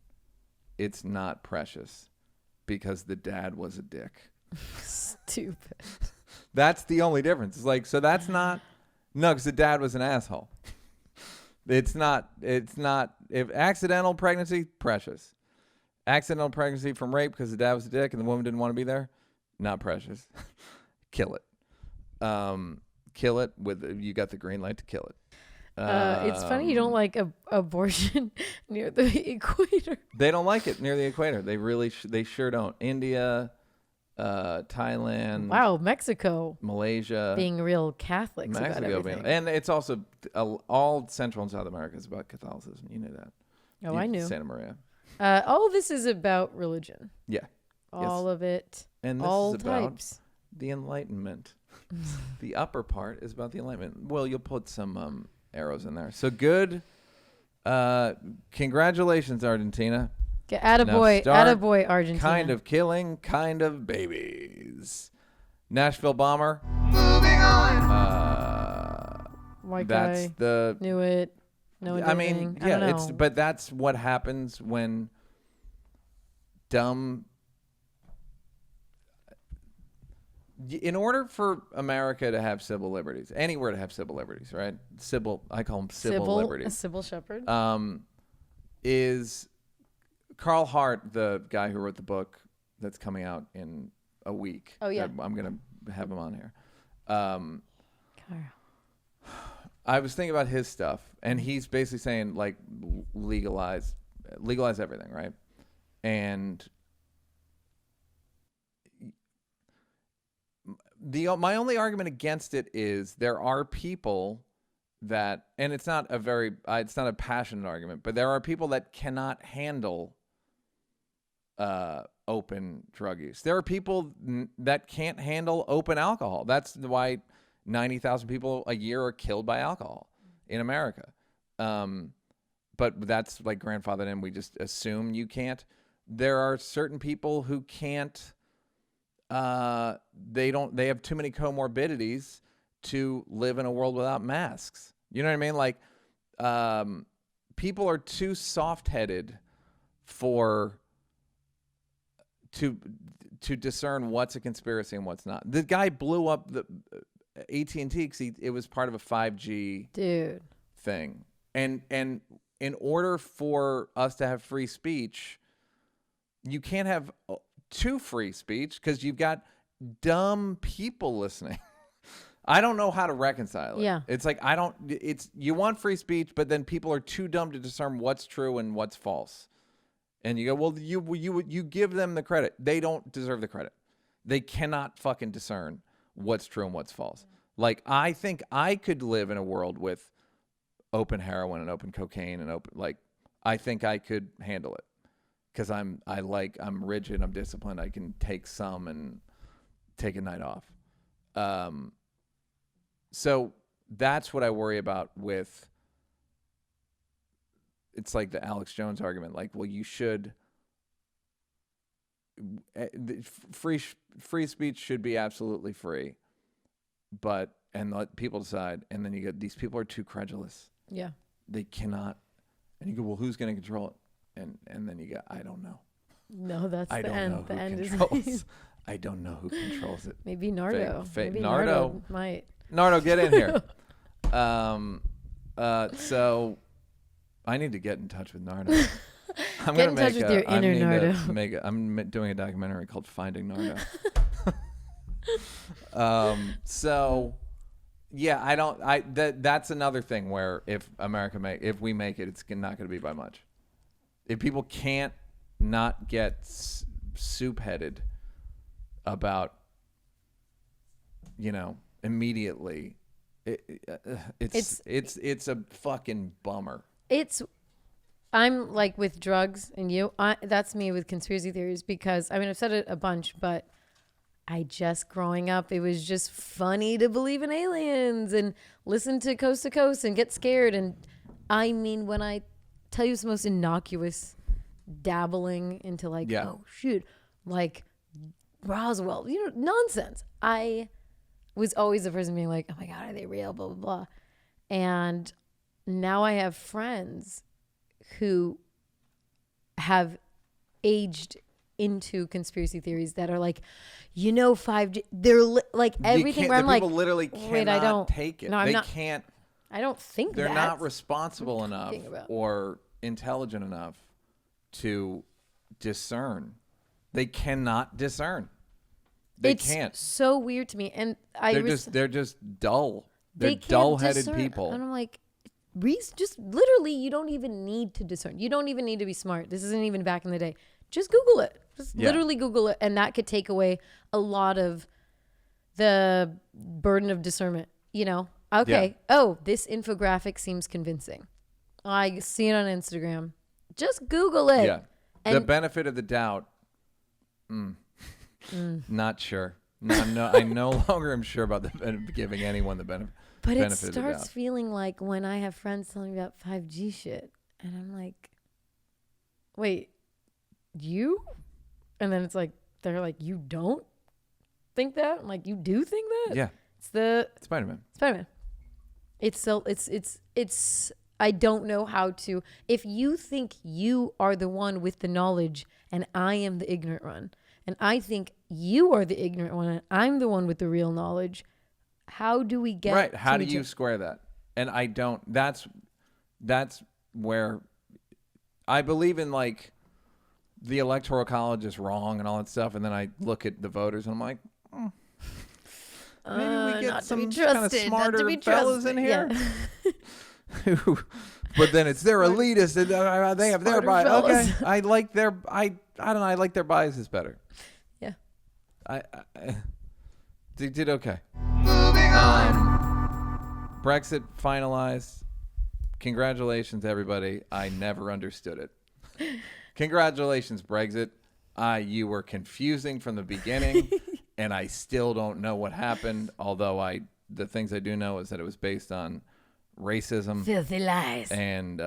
it's not precious because the dad was a dick. Stupid. That's the only difference. It's like, so that's not, no, because the dad was an asshole. It's not, if accidental pregnancy, precious. Accidental pregnancy from rape because the dad was a dick and the woman didn't want to be there, not precious. Kill it. Kill it you got the green light to kill it. It's funny you don't like abortion near the equator. They don't like it near the equator. They really, they sure don't. India, Thailand. Wow, Mexico. Malaysia. Being real Catholics about everything. And it's also all Central and South America is about Catholicism. You knew that. Oh, I knew. Santa Maria. All this is about religion. Yeah. All of it. And this all is about types. the Enlightenment. The upper part is about the Enlightenment. Well, you'll put some arrows in there. So good. Congratulations, Argentina. Attaboy, Argentina. Kind of killing, kind of babies. Nashville Bomber. Moving on. White That's guy. the. Knew it. No, I mean, I don't yeah, know. but that's what happens when dumb. In order for America to have civil liberties, anywhere to have civil liberties, right? I call them civil liberties. Sybil Shepherd. Is Carl Hart, the guy who wrote the book that's coming out in a week. Oh, yeah. I'm going to have him on here. Carl. I was thinking about his stuff, and he's basically saying, like, legalize everything, right? And my only argument against it is there are people that, and it's not a passionate argument, but there are people that cannot handle open drug use. There are people that can't handle open alcohol. That's why 90,000 people a year are killed by alcohol in America. But that's like grandfathered in. We just assume you can't. There are certain people who can't they have too many comorbidities to live in a world without masks. You know what I mean? Like, people are too soft-headed to discern what's a conspiracy and what's not. The guy blew up the AT&T because it was part of a 5G thing. And in order for us to have free speech, you can't have too free speech because you've got dumb people listening. I don't know how to reconcile it. Yeah. It's like, you want free speech, but then people are too dumb to discern what's true and what's false. And you go, well, you give them the credit. They don't deserve the credit. They cannot fucking discern what's true and what's false. Like, I think I could live in a world with open heroin and open cocaine and I think I could handle it because I'm rigid, I'm disciplined. I can take some and take a night off. So that's what I worry about with. It's like the Alex Jones argument. Like, well, you should. Free speech should be absolutely free, and let people decide. And then you get these people are too credulous. Yeah. They cannot. And you go, well, who's going to control it? And then you go, I don't know. No, that's I the don't end. know the who end controls. is. I don't know who controls it. Maybe Nardo. Maybe Nardo might. Nardo, get in here. So I need to get in touch with Nardo. I'm Get in touch with your inner Nardo. I'm doing a documentary called Finding Nardo. So yeah, that's another thing where if we make it, it's not going to be by much. If people can't not get soup-headed about, immediately, it's a fucking bummer. I'm like with drugs and that's me with conspiracy theories because I've said it a bunch, but growing up, it was just funny to believe in aliens and listen to Coast and get scared. And when I tell you it's the most innocuous dabbling into oh shoot, like Roswell, nonsense. I was always the person being like, oh my God, are they real? Blah, blah, blah. And now I have friends who have aged into conspiracy theories that are like, 5G, they're like everything where I'm like, people literally cannot take it. No, they can't. I don't think they're not responsible enough or intelligent enough to discern. They cannot discern. They can't. It's so weird to me. And they're just dull. They're dull-headed people. And I'm like, just literally, you don't even need to discern. You don't even need to be smart. This isn't even back in the day. Just Google it. Literally Google it. And that could take away a lot of the burden of discernment, Okay. Yeah. Oh, this infographic seems convincing. I see it on Instagram. Just Google it. Yeah. The benefit of the doubt. Not sure. No, I no longer am sure about giving anyone the benefit. But it starts feeling like when I have friends telling me about 5G shit, and I'm like, wait, you? And then it's like, they're like, you don't think that? I'm like, you do think that? Yeah. It's the Spider-Man. It's I don't know how to. If you think you are the one with the knowledge and I am the ignorant one, and I think you are the ignorant one and I'm the one with the real knowledge, how do we get right? How do you square that? And I don't. That's where I believe in like the Electoral College is wrong and all that stuff, and then I look at the voters and I'm like, maybe we get some kind of smarter fellas in here. Yeah. But then it's their elitist and they have their bias. Okay, I like their I don't know. I like their biases better. Yeah, I did okay. Moving on. Brexit finalized. Congratulations, everybody. I never understood it. Congratulations, Brexit. You were confusing from the beginning, and I still don't know what happened. Although the things I do know is that it was based on racism, filthy lies, and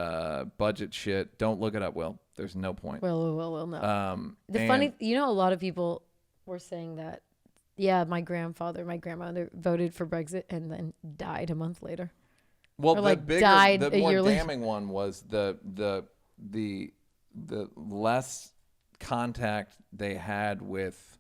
budget shit. Don't look it up, Will. There's no point. Well, no. A lot of people were saying that Yeah, my grandmother voted for Brexit and then died a month later. Well, Or, the like, bigger, died the a more year later. damning one was the less contact they had with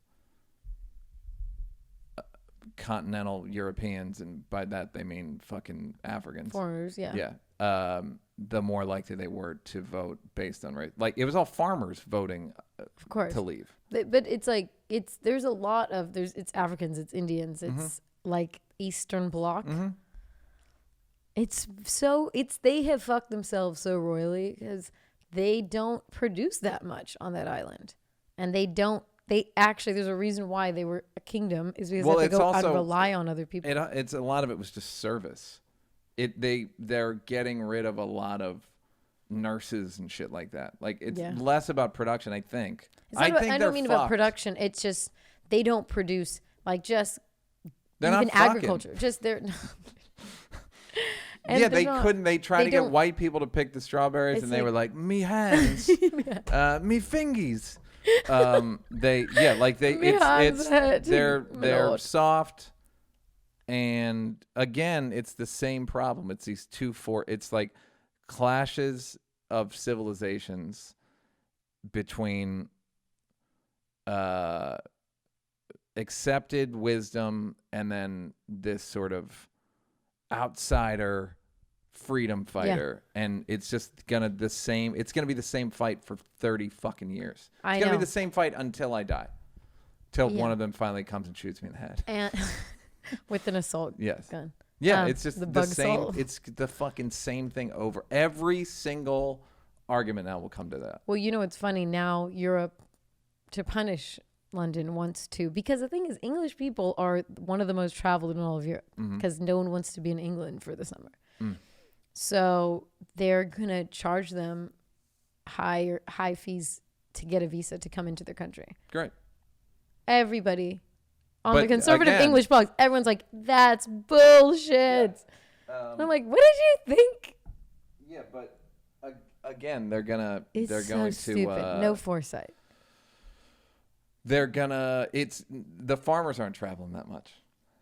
continental Europeans, and by that they mean fucking Africans. Foreigners, yeah. Yeah. The more likely they were to vote based on race. Like, it was all farmers voting Of course. to leave. But it's like, there's a lot of, it's Africans, it's Indians, it's like Eastern Bloc. They have fucked themselves so royally because they don't produce that much on that island. And there's a reason why they were a kingdom is because they go out and rely on other people. It's a lot of it was just service. They're getting rid of a lot of nurses and shit like that. Like, it's less about production, I think. I don't mean about production. It's just they don't produce like just they're even not fucking. agriculture. Just they're yeah, they couldn't. They tried to get white people to pick the strawberries, and they were like, "Me hands, me fingies." They're soft, and again, it's the same problem. It's these it's like clashes of civilizations between accepted wisdom and then this sort of outsider freedom fighter, and it's just gonna be the same fight for 30 fucking years. It's gonna be the same fight until I die, till one of them finally comes and shoots me in the head, and with an assault gun. Yeah, it's just the same. Assault. It's the fucking same thing over every single argument. Now will come to that. Well, it's funny now. Europe, to punish London, wants to, because the thing is, English people are one of the most traveled in all of Europe because no one wants to be in England for the summer. So they're gonna charge them high fees to get a visa to come into their country. Great. Everybody on the conservative English blogs, everyone's like, "That's bullshit." And I'm like, "What did you think?" Yeah, but again, they're going so stupid. to no foresight. It's the farmers aren't traveling that much.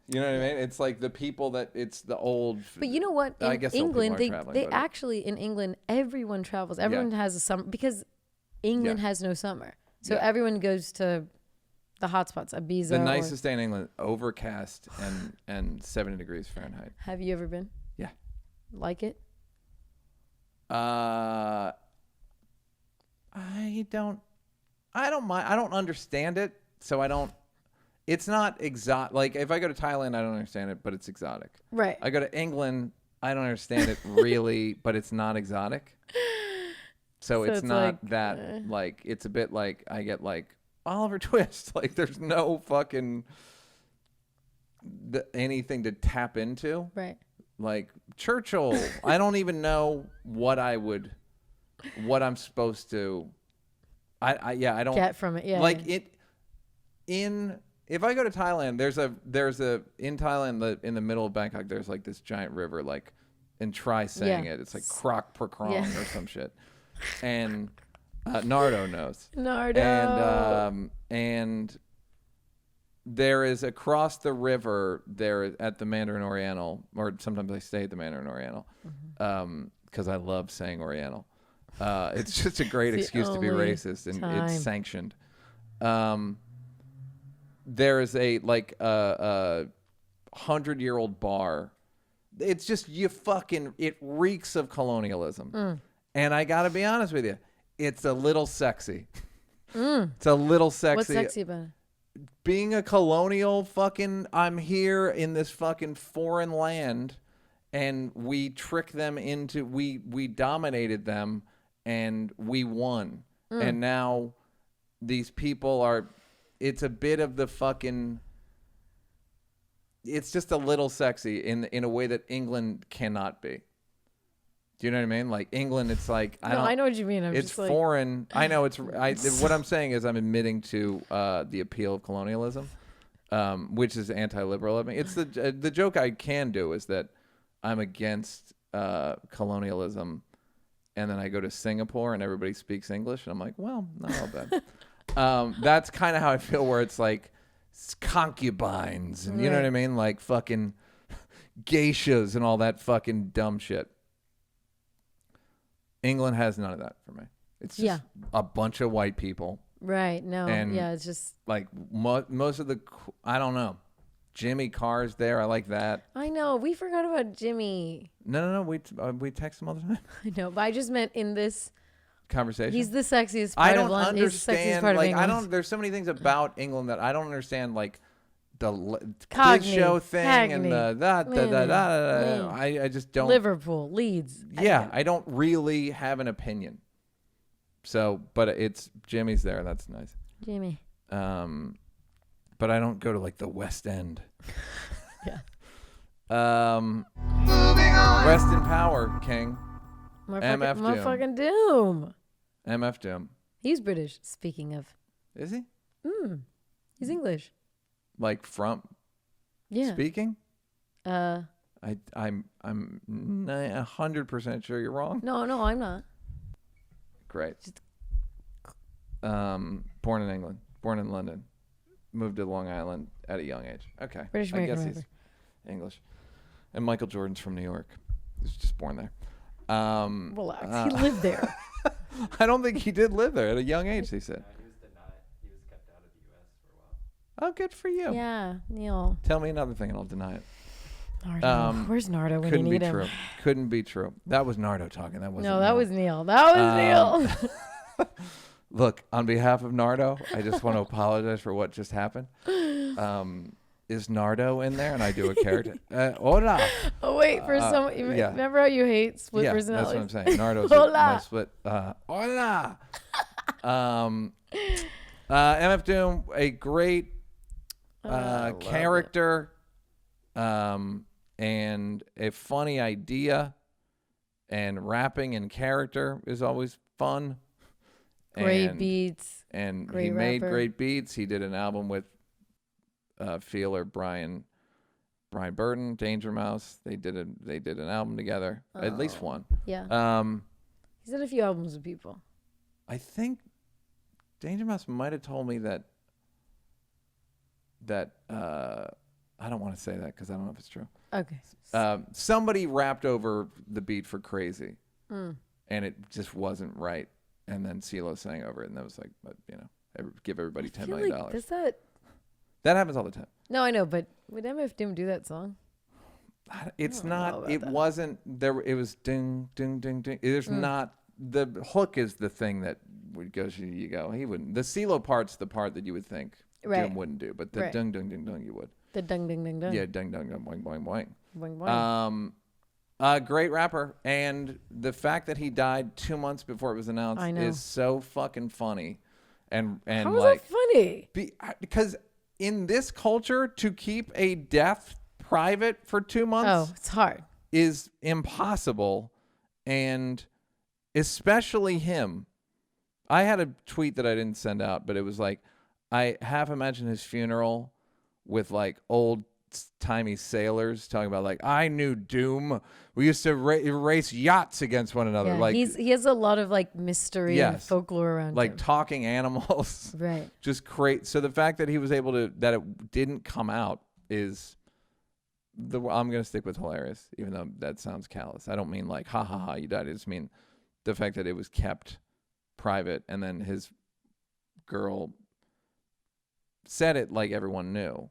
You know what I mean? It's like the people it's the old. But you know what? In England, they actually, in England, everyone travels. Everyone has a summer because England has no summer. So everyone goes to the hotspots, Ibiza. The nicest day in England, overcast and 70 degrees Fahrenheit. Have you ever been? Yeah. Like it? I don't mind. I don't understand it, so I don't. It's not exotic. Like, if I go to Thailand, I don't understand it, but it's exotic. Right. I go to England, I don't understand it really, but it's not exotic. So it's not like, that, like, it's a bit like I get, like, Oliver Twist. Like, there's no fucking anything to tap into. Right. Like, Churchill, I don't even know what I'm supposed to. I don't get from it. Yeah. Like if I go to Thailand, there's in Thailand, in the middle of Bangkok, there's like this giant river, like, and try saying it. It's like Krok Prakrong or some shit. And Nardo knows. Nardo. And there is across the river there at the Mandarin Oriental, or sometimes I stay at the Mandarin Oriental, because I love saying Oriental. It's just a great excuse to be racist, and it's sanctioned. There is a 100-year-old bar. It's just it reeks of colonialism. And I gotta be honest with you, it's a little sexy. It's a little sexy. What's sexy about it? Being a colonial I'm here in this fucking foreign land, and we tricked them into, we dominated them, and we won. And now these people it's a bit of the fucking, it's just a little sexy in a way that England cannot be. Do you know what I mean? Like, England, it's like, I know what you mean. It's foreign. I know what I'm saying is I'm admitting to the appeal of colonialism, which is anti-liberal of me. It's the joke I can do is that I'm against colonialism, and then I go to Singapore and everybody speaks English, and I'm like, well, not all bad. That's kind of how I feel, where it's like concubines and you know what I mean, like fucking geishas and all that fucking dumb shit. England has none of that for me. It's just a bunch of white people. Right. No. And it's just like most of the, I don't know. Jimmy Carr's there. I like that. I know. We forgot about Jimmy. No. We text him all the time. I know, but I just meant in this conversation. He's the sexiest part I don't of London. understand. Part like of I don't. There's so many things about England that I don't understand. Like the quiz Cogney, show thing Hackney, and the I just don't. Liverpool, Leeds. Yeah, I don't really have an opinion. So, but it's Jimmy's there. That's nice. Jimmy. But I don't go to like the West End. Yeah. Moving on. Rest in power, King. MF Doom. Motherfucking Doom. MF Doom. He's British. Speaking of, Is he? he's English. Like from? Yeah. Speaking? I'm 100% sure you're wrong. No, I'm not. Great. Born in England. Born in London. Moved to Long Island at a young age. Okay. British I American guess he's English. And Michael Jordan's from New York. He was just born there. Relax. He lived there. I don't think he did live there at a young age, he said. He was denied. He was kept out of the U.S. for a while. Oh, good for you. Yeah, Neal. Tell me another thing and I'll deny it. Nardo. Where's Nardo when you Couldn't be need him? true. Couldn't be true. That was Nardo talking. That wasn't No, that Neal. was Neal. That was Neal. Look, on behalf of Nardo, I just want to apologize for what just happened. Is Nardo in there? And I do a character. Hola. Oh, wait, for some. yeah. Remember how you hate split Yeah, that's personalities? what I'm saying. Nardo's Hola. my split. Hola. MF Doom, a great character, and a funny idea, and rapping in character is always fun. Great beats. And great he made rapper. great beats. He did an album with Feeler, Brian Burton, Danger Mouse. They did an album together, at least one. Yeah. He's done a few albums with people. I think Danger Mouse might have told me that I don't want to say that because I don't know if it's true. Okay. Somebody rapped over the beat for Crazy, and it just wasn't right. And then CeeLo sang over it, and that was like, but give everybody $10 million. Like, does that? That happens all the time. No, I know, but would MF Doom do that song? It's I don't know not. about It that. wasn't there. It was ding, ding, ding, ding. There's not. The hook is the thing that would go. You go. He wouldn't. The CeeLo part's the part that you would think Right. Doom wouldn't do, but the Right. dung, dung, dung, dung, you would. The dung, dung, dung, dung. Yeah, dung, dung, dung, boing, boing, boing. Boing, boing. Great rapper, and the fact that he died 2 months before it was announced I know. is so fucking funny, and How is like that funny? because in this culture to keep a death private for 2 months Oh, it's hard. is impossible, and especially him. I had a tweet that I didn't send out, but it was like, I half imagine his funeral with like old timey sailors talking about like, I knew Doom. We used to race yachts against one another. Yeah, Like he has a lot of like mystery and Yes. folklore around like him. talking animals. Right. Just great. So the fact that he was able to, that it didn't come out is I'm going to stick with hilarious, even though that sounds callous. I don't mean like, ha ha ha, you died. I just mean the fact that it was kept private, and then his girl said it like everyone knew,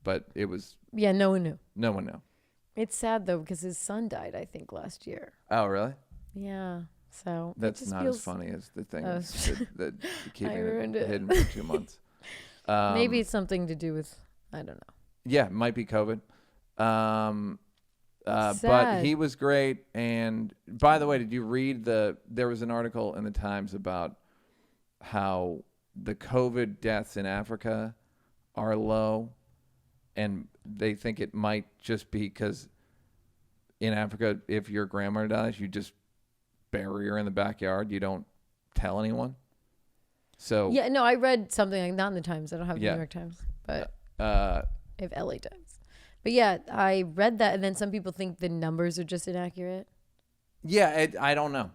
but it was, Yeah, no one knew. no one knew. It's sad though because his son died, I think, last year. Oh, really? Yeah. So it That's just not feels, as funny as the thing Oh. that keeping ruined it it. hidden for 2 months. Maybe it's something to do with, I don't know. Yeah, might be COVID. But Sad. he was great. And by the way, did you read there was an article in the Times about how the COVID deaths in Africa are low, and they think it might just be because in Africa, if your grandmother dies, you just bury her in the backyard. You don't tell anyone. So Yeah, no, I read something like, not in the Times. I don't have the Yeah. New York Times, but uh, I have LA Times. But yeah, I read that, and then some people think the numbers are just inaccurate. yeah, I don't know.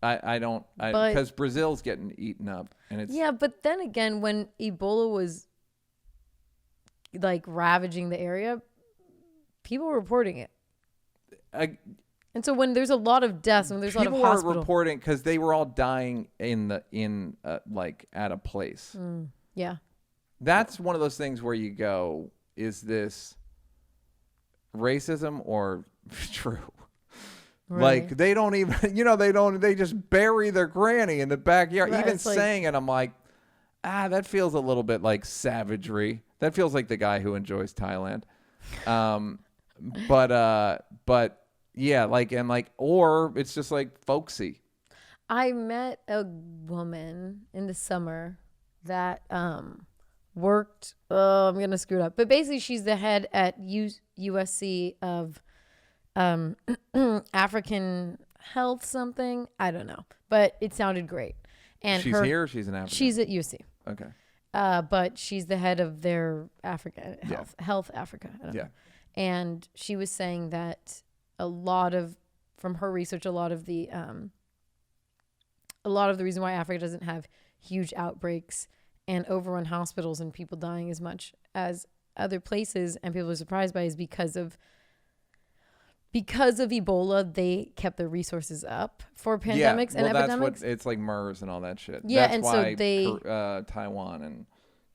I don't, But- because Brazil's getting eaten up, and it's Yeah, but then again, when Ebola was like ravaging the area, people were reporting it. And so when there's a lot of deaths, when there's a lot of hospital, people were reporting because they were all dying like at a place. Yeah. That's one of those things where you go, is this racism or true? Right. Like they don't even, they just bury their granny in the backyard. Right, Even saying it, I'm like, that feels a little bit like savagery. That feels like the guy who enjoys Thailand. But yeah, or it's just like folksy. I met a woman in the summer that worked. I'm gonna screw it up, but basically she's the head at USC of African health something. I don't know, but it sounded great. And she's here. Or she's in Africa. She's at USC. Okay. But she's the head of their Africa health Africa. I don't know. And she was saying that from her research, a lot of the reason why Africa doesn't have huge outbreaks and overrun hospitals and people dying as much as other places, and people are surprised by, is because of Ebola. They kept their resources up for pandemics and epidemics. It's like MERS and all that shit. Yeah, that's and why so they Taiwan, and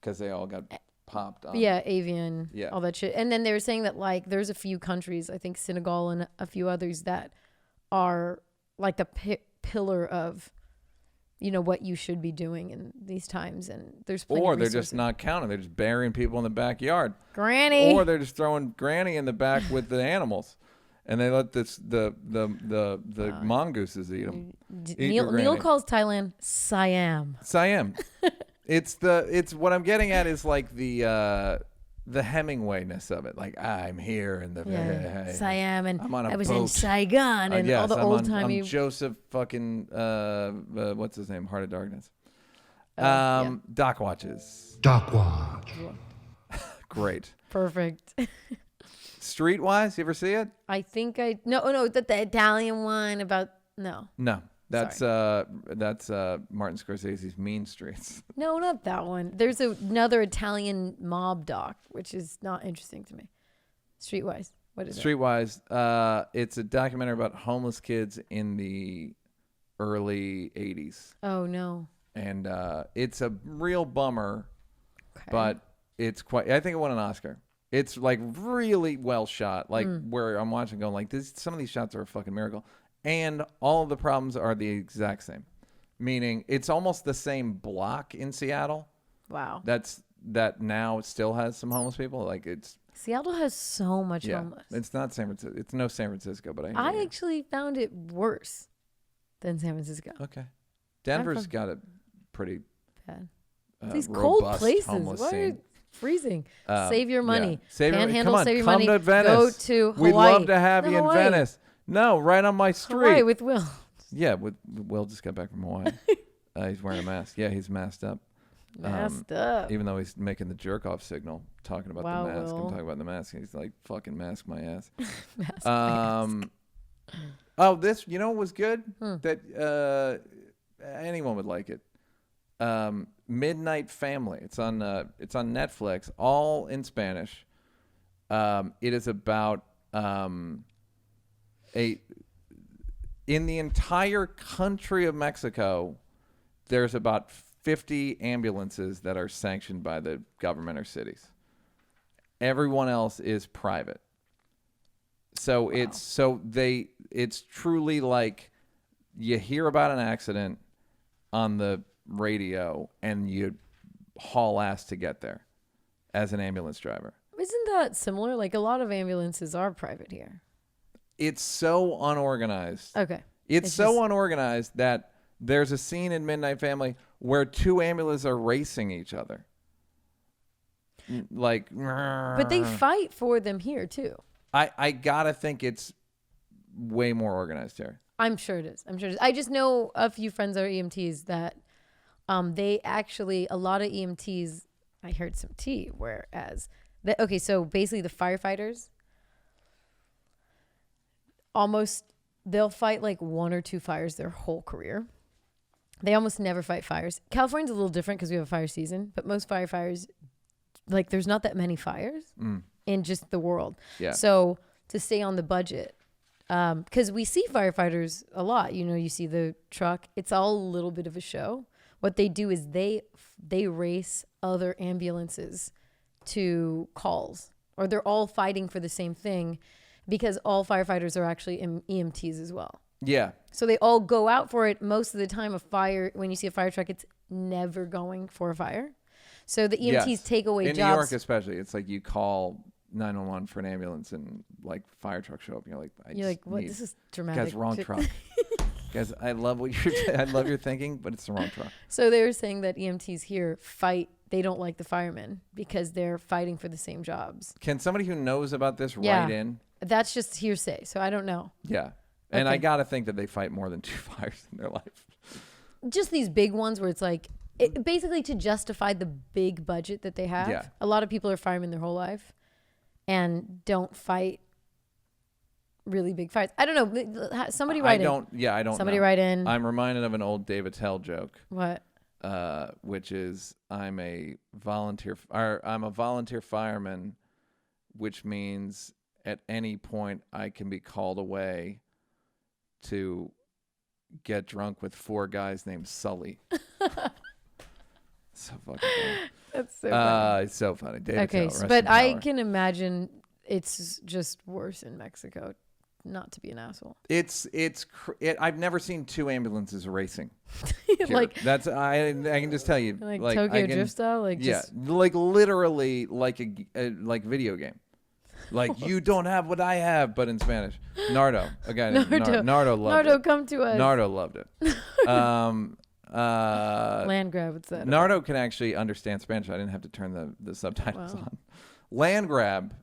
because they all got popped on. Yeah, avian, all that shit. And then they were saying that like there's a few countries, I think Senegal and a few others, that are like the pillar of what you should be doing in these times. And there's plenty or of they're resources. just not counting. They're just burying people in the backyard. Granny. Or they're just throwing Granny in the back with the animals, and they let the mongooses eat them. Neal calls Thailand Siam. Siam. It's what I'm getting at is like the Hemingwayness of it. Like I'm here in the Siam, and I was boat. in Saigon, and all the old timey. I'm Joseph fucking what's his name? Heart of Darkness. Dock Watches. Dock Watch. Great. Perfect. Streetwise, you ever see it? I think no, the Italian one about no. That's Martin Scorsese's Mean Streets. No, not that one. There's another Italian mob doc, which is not interesting to me. Streetwise, what is it? Streetwise, it's a documentary about homeless kids in the early 80s. Oh no. And it's a real bummer, okay. But it's I think it won an Oscar. It's like really well shot, like where I'm watching going like some of these shots are a fucking miracle. And all of the problems are the exact same, meaning it's almost the same block in Seattle. Wow. That now still has some homeless people. Like Seattle has so much homeless. It's not San Francisco. It's no San Francisco, but I actually found it worse than San Francisco. Okay. Denver's got a pretty bad. These cold places. What are freezing? Save your money. Yeah. Panhandle, save your come money. To Venice. Go to Hawaii. We'd love to have you in Venice. No, right on my street. Hawaii with Will. Yeah, Will just got back from Hawaii. He's wearing a mask. Yeah, he's masked up. Masked up. Even though he's making the jerk off signal, talking about the mask. Will. I'm talking about the mask. He's like, fucking mask my ass. Mask my ass. Oh, this, what was good? That anyone would like it. Midnight Family. It's on Netflix, all in Spanish. It is about in the entire country of Mexico, there's about 50 ambulances that are sanctioned by the government or cities. Everyone else is private. So it's truly like you hear about an accident on the radio and you haul ass to get there as an ambulance driver. Isn't that similar? Like a lot of ambulances are private here. It's so unorganized. Okay. It's so unorganized that there's a scene in Midnight Family where two ambulances are racing each other. Like, but they fight for them here too. I gotta think it's way more organized here. I'm sure it is. I just know a few friends that are EMTs that they actually, a lot of EMTs, I heard some tea, whereas so basically the firefighters they'll fight like one or two fires their whole career. They almost never fight fires. California's a little different because we have a fire season, but most firefighters like there's not that many fires in just the world. Yeah. So to stay on the budget, because we see firefighters a lot. You know, you see the truck. It's all a little bit of a show. What they do is they race other ambulances to calls, or they're all fighting for the same thing, because all firefighters are actually EMTs as well. Yeah. So they all go out for it. Most of the time, when you see a fire truck, it's never going for a fire. So the EMTs take away jobs. In New York especially, it's like you call 911 for an ambulance and like fire trucks show up and you're like, what? This is dramatic. Guys, wrong truck. Guys, I love I love your thinking, but it's the wrong truck. So they were saying that EMTs here fight. They don't like the firemen because they're fighting for the same jobs. Can somebody who knows about this write in? That's just hearsay, so I don't know. Yeah. And I got to think that they fight more than 2 fires in their life. Just these big ones where it's like, basically to justify the big budget that they have. Yeah. A lot of people are firemen their whole life and don't fight really big fires. I don't know. Somebody write in. I don't Somebody know. write in. I'm reminded of an old Dave Attell joke. What? Which is I'm a volunteer fireman, which means at any point I can be called away to get drunk with 4 guys named Sully. So fucking funny. That's so funny. It's so funny. Dave Okay, Attell, but I can imagine it's just worse in Mexico. Not to be an asshole. I've never seen 2 ambulances racing. Like that's I can just tell you like Tokyo Drift style, like just like literally like a like video game. Like you don't have what I have, but in Spanish. Nardo, a guy named Nardo loved it. Nardo, come to us. Nardo loved it. Land grab, what's that? Nardo can actually understand Spanish. I didn't have to turn the subtitles on. Land grab,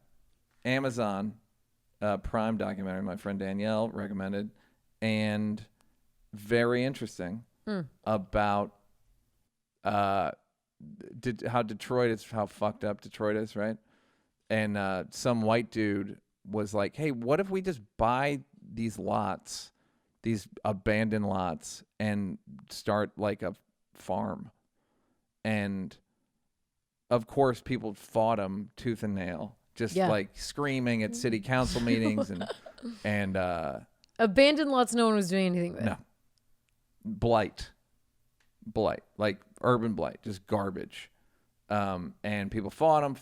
Amazon Prime documentary. My friend Danielle recommended, and very interesting about how Detroit is, how fucked up Detroit is, right? And some white dude was like, hey, what if we just buy these lots, these abandoned lots, and start like a farm? And of course, people fought him tooth and nail, just like screaming at city council meetings and abandoned lots. No one was doing anything with. No. Blight, like urban blight, just garbage. And people fought him,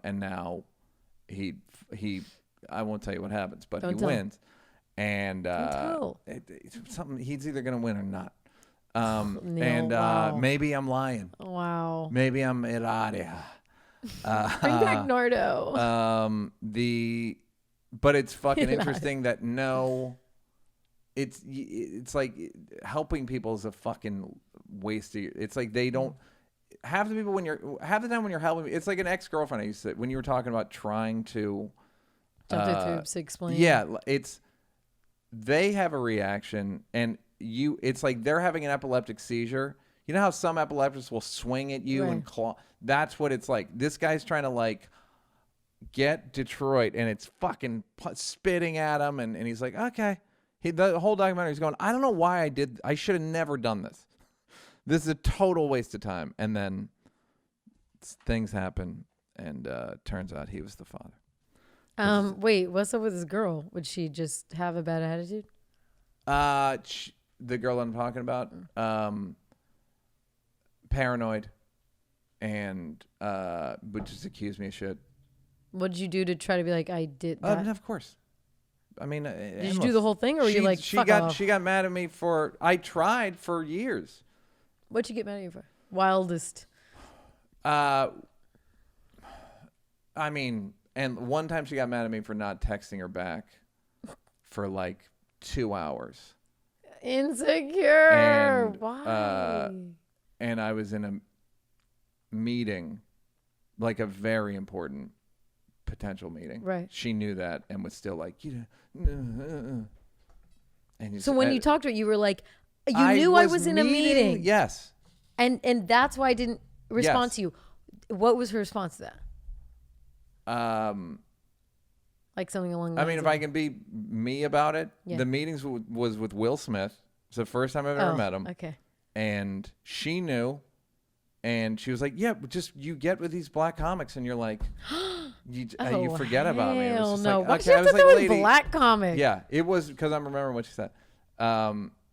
and now he I won't tell you what happens, but he wins. And something, he's either gonna win or not. Maybe I'm lying. Wow. Maybe I'm Hilaria. Bring back Nardo. But it's fucking interesting that it's like helping people is a fucking waste of. It's like they don't. Half the time when you're helping, it's like an ex-girlfriend I used to, when you were talking about trying to jump through hoops to explain. Yeah, they have a reaction, and it's like they're having an epileptic seizure. You know how some epileptics will swing at you and claw? That's what it's like. This guy's trying to like get Detroit, and it's fucking spitting at him, and he's like, okay. The whole documentary is going, I don't know why I should have never done this. This is a total waste of time. And then things happen, and turns out he was the father. Wait, what's up with this girl? Would she just have a bad attitude? The girl I'm talking about, paranoid, and would just accuse me of shit. What did you do to try to be like, I did that? Of course. I mean, did you do the whole thing, or were you like, she got mad at me for, I tried for years. What'd you get mad at you for? Wildest. I mean, and one time she got mad at me for not texting her back for like 2 hours. Insecure. And, why? And I was in a meeting, like a very important potential meeting. Right. She knew that and was still like, and so when you talked to her, you were like, you knew I was in a meeting. Yes. And that's why I didn't respond to you. What was her response to that? Like something along the lines if I can be me about it, the meetings was with Will Smith. It's the first time I've ever met him. Okay. And she knew, And she was like, yeah, just you get with these black comics and you're like, you forget about me. It was just no. like, Why okay. she have I was to like, throw in lady. black comics? Yeah, it was because I'm remembering what she said.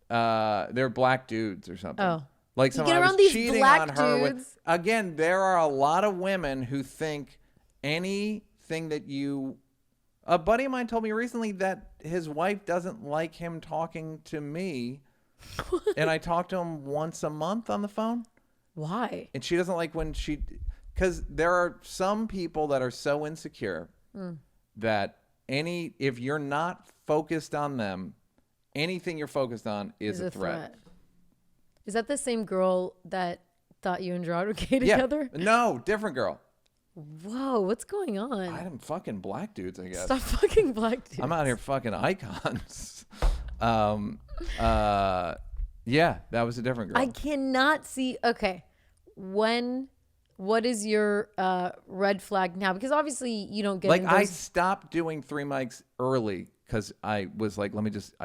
They're black dudes or something. Oh. Like You someone get I was around these cheating black on her with. dudes. Again, there are a lot of women who think anything that you. A buddy of mine told me recently that his wife doesn't like him talking to me, and I talk to him once a month on the phone. Why? And she doesn't like when she, because there are some people that are so insecure that if you're not focused on them, anything you're focused on is a threat. Is that the same girl that thought you and Gerard were gay Yeah. together? No, different girl. Whoa, what's going on? I'm fucking black dudes, I guess. Stop fucking black dudes. I'm out here fucking icons. Yeah, that was a different girl. I cannot see. Okay. What is your red flag now? Because obviously you don't get like into those. I stopped doing 3 mics early because I was like, let me just,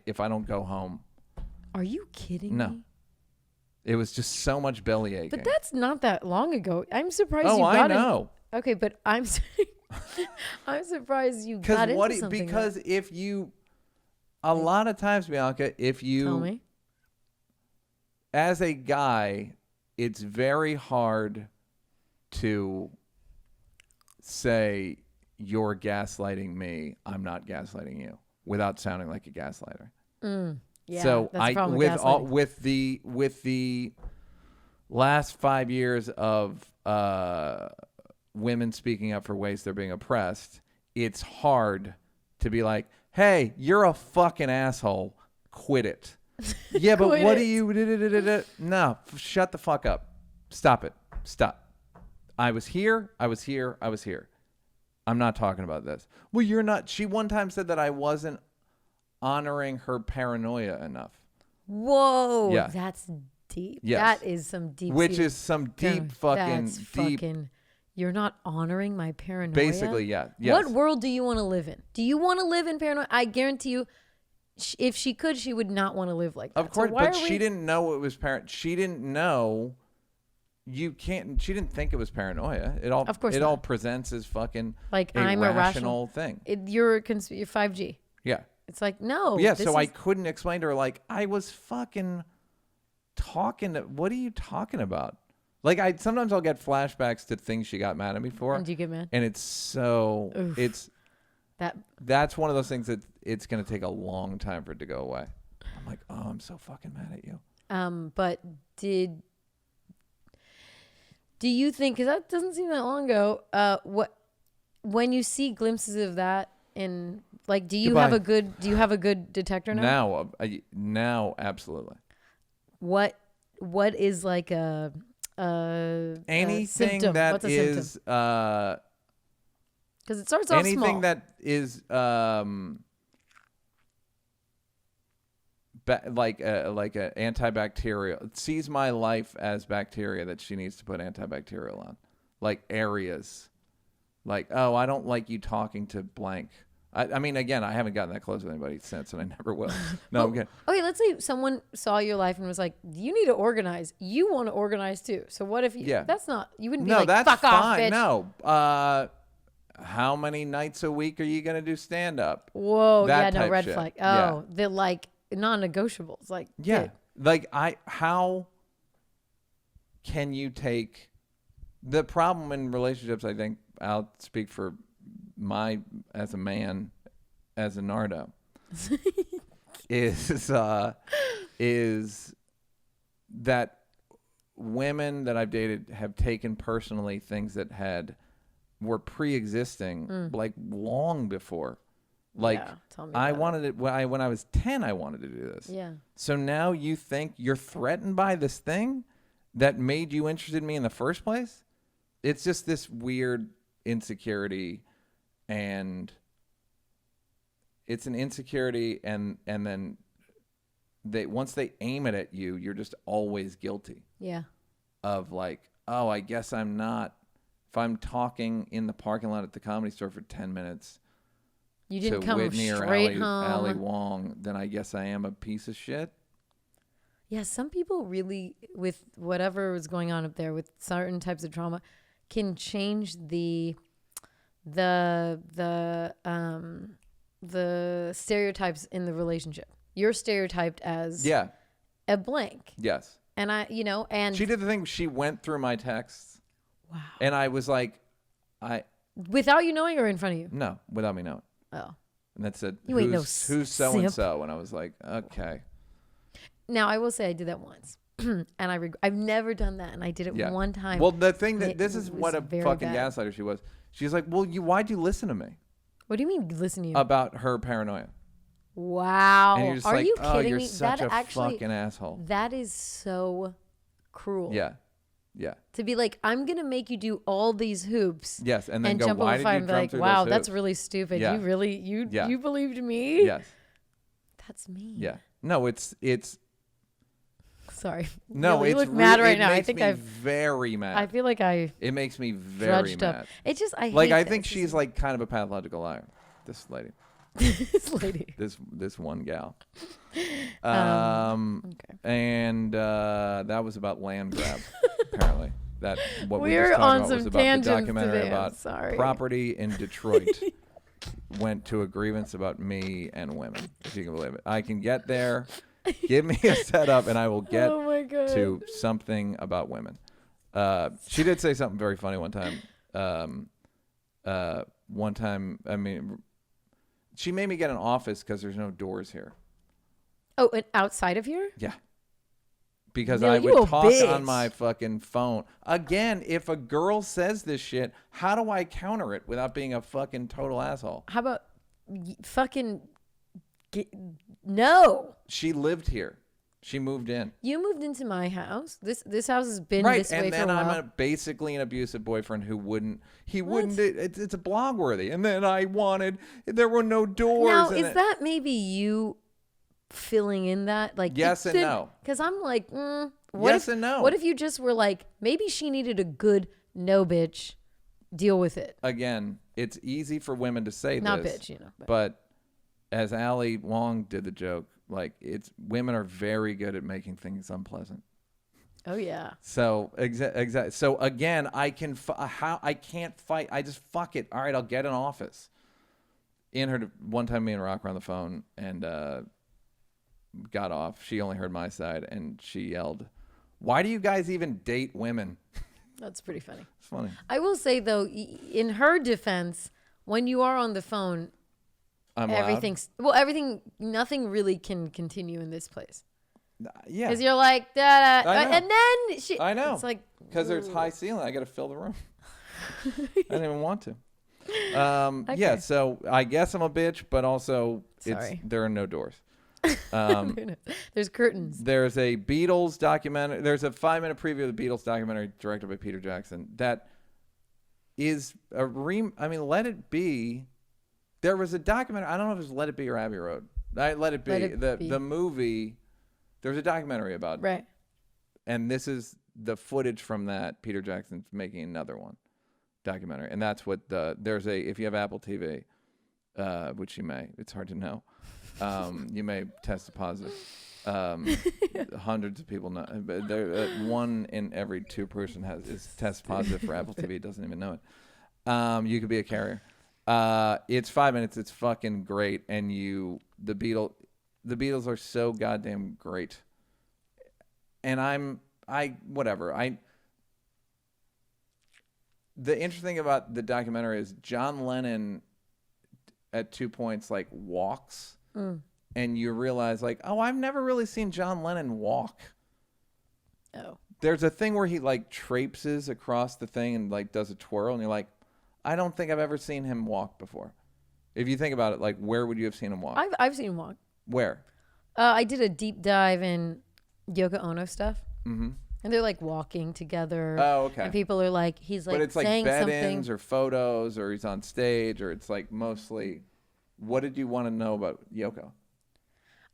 if I don't go home. Are you kidding No. me? It was just so much belly aching. But that's not that long ago. I'm surprised Oh, you I got know. Okay, but I'm I'm surprised you got into something. Because if you, a lot of times, Bianca, if you, Tell me. as a guy, it's very hard to say you're gaslighting me, I'm not gaslighting you, without sounding like a gaslighter. Yeah, So that's the problem with gaslighting. with the last 5 years of women speaking up for ways they're being oppressed, it's hard to be like, hey, you're a fucking asshole, quit it. Yeah, but Quit what it. do you? No, shut the fuck up. Stop it. Stop. I was here. I'm not talking about this. Well, you're not. She one time said that I wasn't honoring her paranoia enough. Whoa, Yeah. that's deep. Yes. That is some deep. Which seated- is some deep That's fucking deep. fucking. You're not honoring my paranoia. Basically, yeah. Yes. What world do you want to live in? Do you want to live in paranoia? I guarantee you, if she could, she would not want to live like that. Of course, so why but are she didn't know it was She didn't know. You can't. She didn't think it was paranoia. It all. Of course It not. all presents as fucking Like, a I'm rational thing. You're 5G. Yeah. It's like, no. Yeah. this So I is- couldn't explain to her, like, I was fucking talking. What are you talking about? Like, sometimes I'll get flashbacks to things she got mad at me for. And you get mad? And it's so. Oof. That's one of those things that it's gonna take a long time for it to go away. I'm like, oh, I'm so fucking mad at you. But do you think, because that doesn't seem that long ago, when you see glimpses of that in, like, do you have a good detector now? Now, absolutely. What is like a Anything symptom? that What's a is symptom? Because it starts off anything small. that is like a antibacterial. It sees my life as bacteria that she needs to put antibacterial on, like areas, like, oh, I don't like you talking to blank. I mean, again, I haven't gotten that close with anybody since, and I never will. No, I'm kidding. Okay, let's say someone saw your life and was like, you need to organize. You want to organize too. So what if you, Yeah. that's not, you wouldn't be No, like, that's fuck off, fine. bitch. No. How many nights a week are you gonna do stand up? Whoa, That yeah, no, type red shit. flag. Oh, Yeah. the like non-negotiables. Like, Yeah. dude, Like how can you take the problem in relationships? I think I'll speak for as a man, as a Nardo, is that women that I've dated have taken personally things that were pre-existing like long before. Like, yeah, tell me I about it. wanted it when I was 10. I wanted to do this. Yeah. So now you think you're threatened by this thing that made you interested in me in the first place? It's just this weird insecurity, and it's an insecurity, and then once they aim it at you, you're just always guilty Yeah. of like, oh, I guess I'm not. If I'm talking in the parking lot at the Comedy Store for 10 minutes You didn't to come Whitney or straight Ali home. Wong, then I guess I am a piece of shit. Yeah, some people really, with whatever is going on up there with certain types of trauma, can change the stereotypes in the relationship. You're stereotyped as a blank. Yes. And and she did the thing. She went through my texts. Wow. And I was like, without you knowing or in front of you? No, without me knowing. Oh. And that said, You ain't no who's so and so? And I was like, okay. Now I will say I did that once, and I've never done that, and I did it one time. Well, the thing that this is what a fucking gaslighter she was. She's like, well, why'd you listen to me? What do you mean listen to you? About her paranoia. Wow. And you're just Are like, you kidding you're me? such that a actually, fucking asshole. That is so cruel. Yeah. Yeah. To be like, I'm gonna make you do all these hoops. Yes, and then go, jump why over did fire you and be jump like, through wow, those that's hoops? really stupid. Yeah. You really you believed me? Yes. That's mean. Yeah. No, it's. Sorry. No, you look mad right now. It I makes think me very mad. I feel like It makes me very mad. up. It just I like hate I think this. she's like kind of a pathological liar. This lady. This lady. This one gal. Okay. And that was about land grab. Apparently, that what we We're just talked on about some was about the tangents documentary today, I'm about sorry. property in Detroit. Went to a grievance about me and women. If you can believe it, I can get there. Give me a setup, and I will get Oh my God. to something about women. She did say something very funny one time. I mean, she made me get an office because there's no doors here. Oh, and outside of here? Yeah. Because Neal, I you would a talk bitch. on my fucking phone. Again, if a girl says this shit, how do I counter it without being a fucking total asshole? How about no? She lived here. She moved in. You moved into my house. This house has been Right, this way and for then a while. I'm basically an abusive boyfriend who wouldn't. It's a blog worthy. And then there were no doors. Now, and is that maybe you filling in that? Like Yes and no. Because I'm like, what Yes if, and no. What if you just were like, maybe she needed a good no bitch, deal with it. Again, it's easy for women to say Not this. bitch, you know. But as Ali Wong did the joke, like women are very good at making things unpleasant. Oh yeah. So exactly. So again, I can't fight. I just fuck it. All right, I'll get an office. One time, me and Rock were on the phone and got off. She only heard my side and she yelled, "Why do you guys even date women?" That's pretty funny. It's funny. I will say though, in her defense, when you are on the phone, nothing really can continue in this place. Yeah. Because you're like, da, I know. and then she. I know. It's like Because there's high ceiling. I got to fill the room. I didn't even want to. Okay. Yeah, so I guess I'm a bitch, but also Sorry. there are no doors. There's curtains. There's a Beatles documentary. There's a 5-minute preview of the Beatles documentary directed by Peter Jackson. That is I mean, Let It Be. There was a documentary. I don't know if it was Let It Be or Abbey Road. Let It Be. Let It Be. The movie. There was a documentary about it. Right. And this is the footage from that. Peter Jackson's making another one documentary. And that's what if you have Apple TV, which you may, it's hard to know. You may test positive. Hundreds of people know, but one in every 2 person is test positive for Apple TV. Doesn't even know it. You could be a carrier. It's 5 minutes. It's fucking great. And the Beatles are so goddamn great. And the interesting thing about the documentary is John Lennon at 2 points like walks. And you realize like, oh, I've never really seen John Lennon walk. Oh. There's a thing where he like traipses across the thing and like does a twirl, and you're like, I don't think I've ever seen him walk before. If you think about it, like where would you have seen him walk? I've seen him walk. Where? I did a deep dive in Yoko Ono stuff. Mm-hmm. And they're like walking together. Oh, okay. And people are like, he's like but it's like saying bed-ins something. or photos or he's on stage or it's like mostly. What did you want to know about Yoko?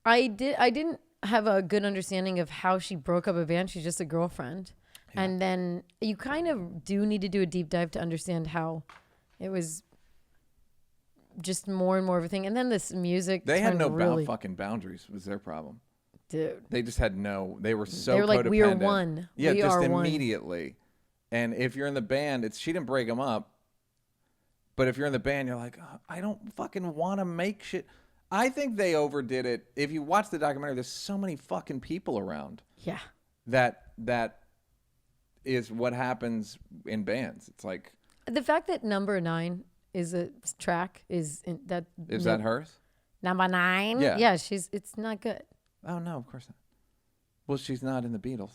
I didn't have a good understanding of how she broke up a band. She's just a girlfriend. Yeah. And then you kind of do need to do a deep dive to understand how it was just more and more of a thing. And then this music. They had no really fucking boundaries was their problem. Dude. They just had no. They were so. They were like, codependent. we are one. Yeah, we just are immediately. One. And if you're in the band, she didn't break them up. But if you're in the band, you're like, oh, I don't fucking want to make shit. I think they overdid it. If you watch the documentary, there's so many fucking people around. Yeah. That is what happens in bands. It's like the fact that Number 9 is a track is that. Is that hers? Number 9. Yeah. Yeah. It's not good. Oh no, of course not. Well, she's not in the Beatles.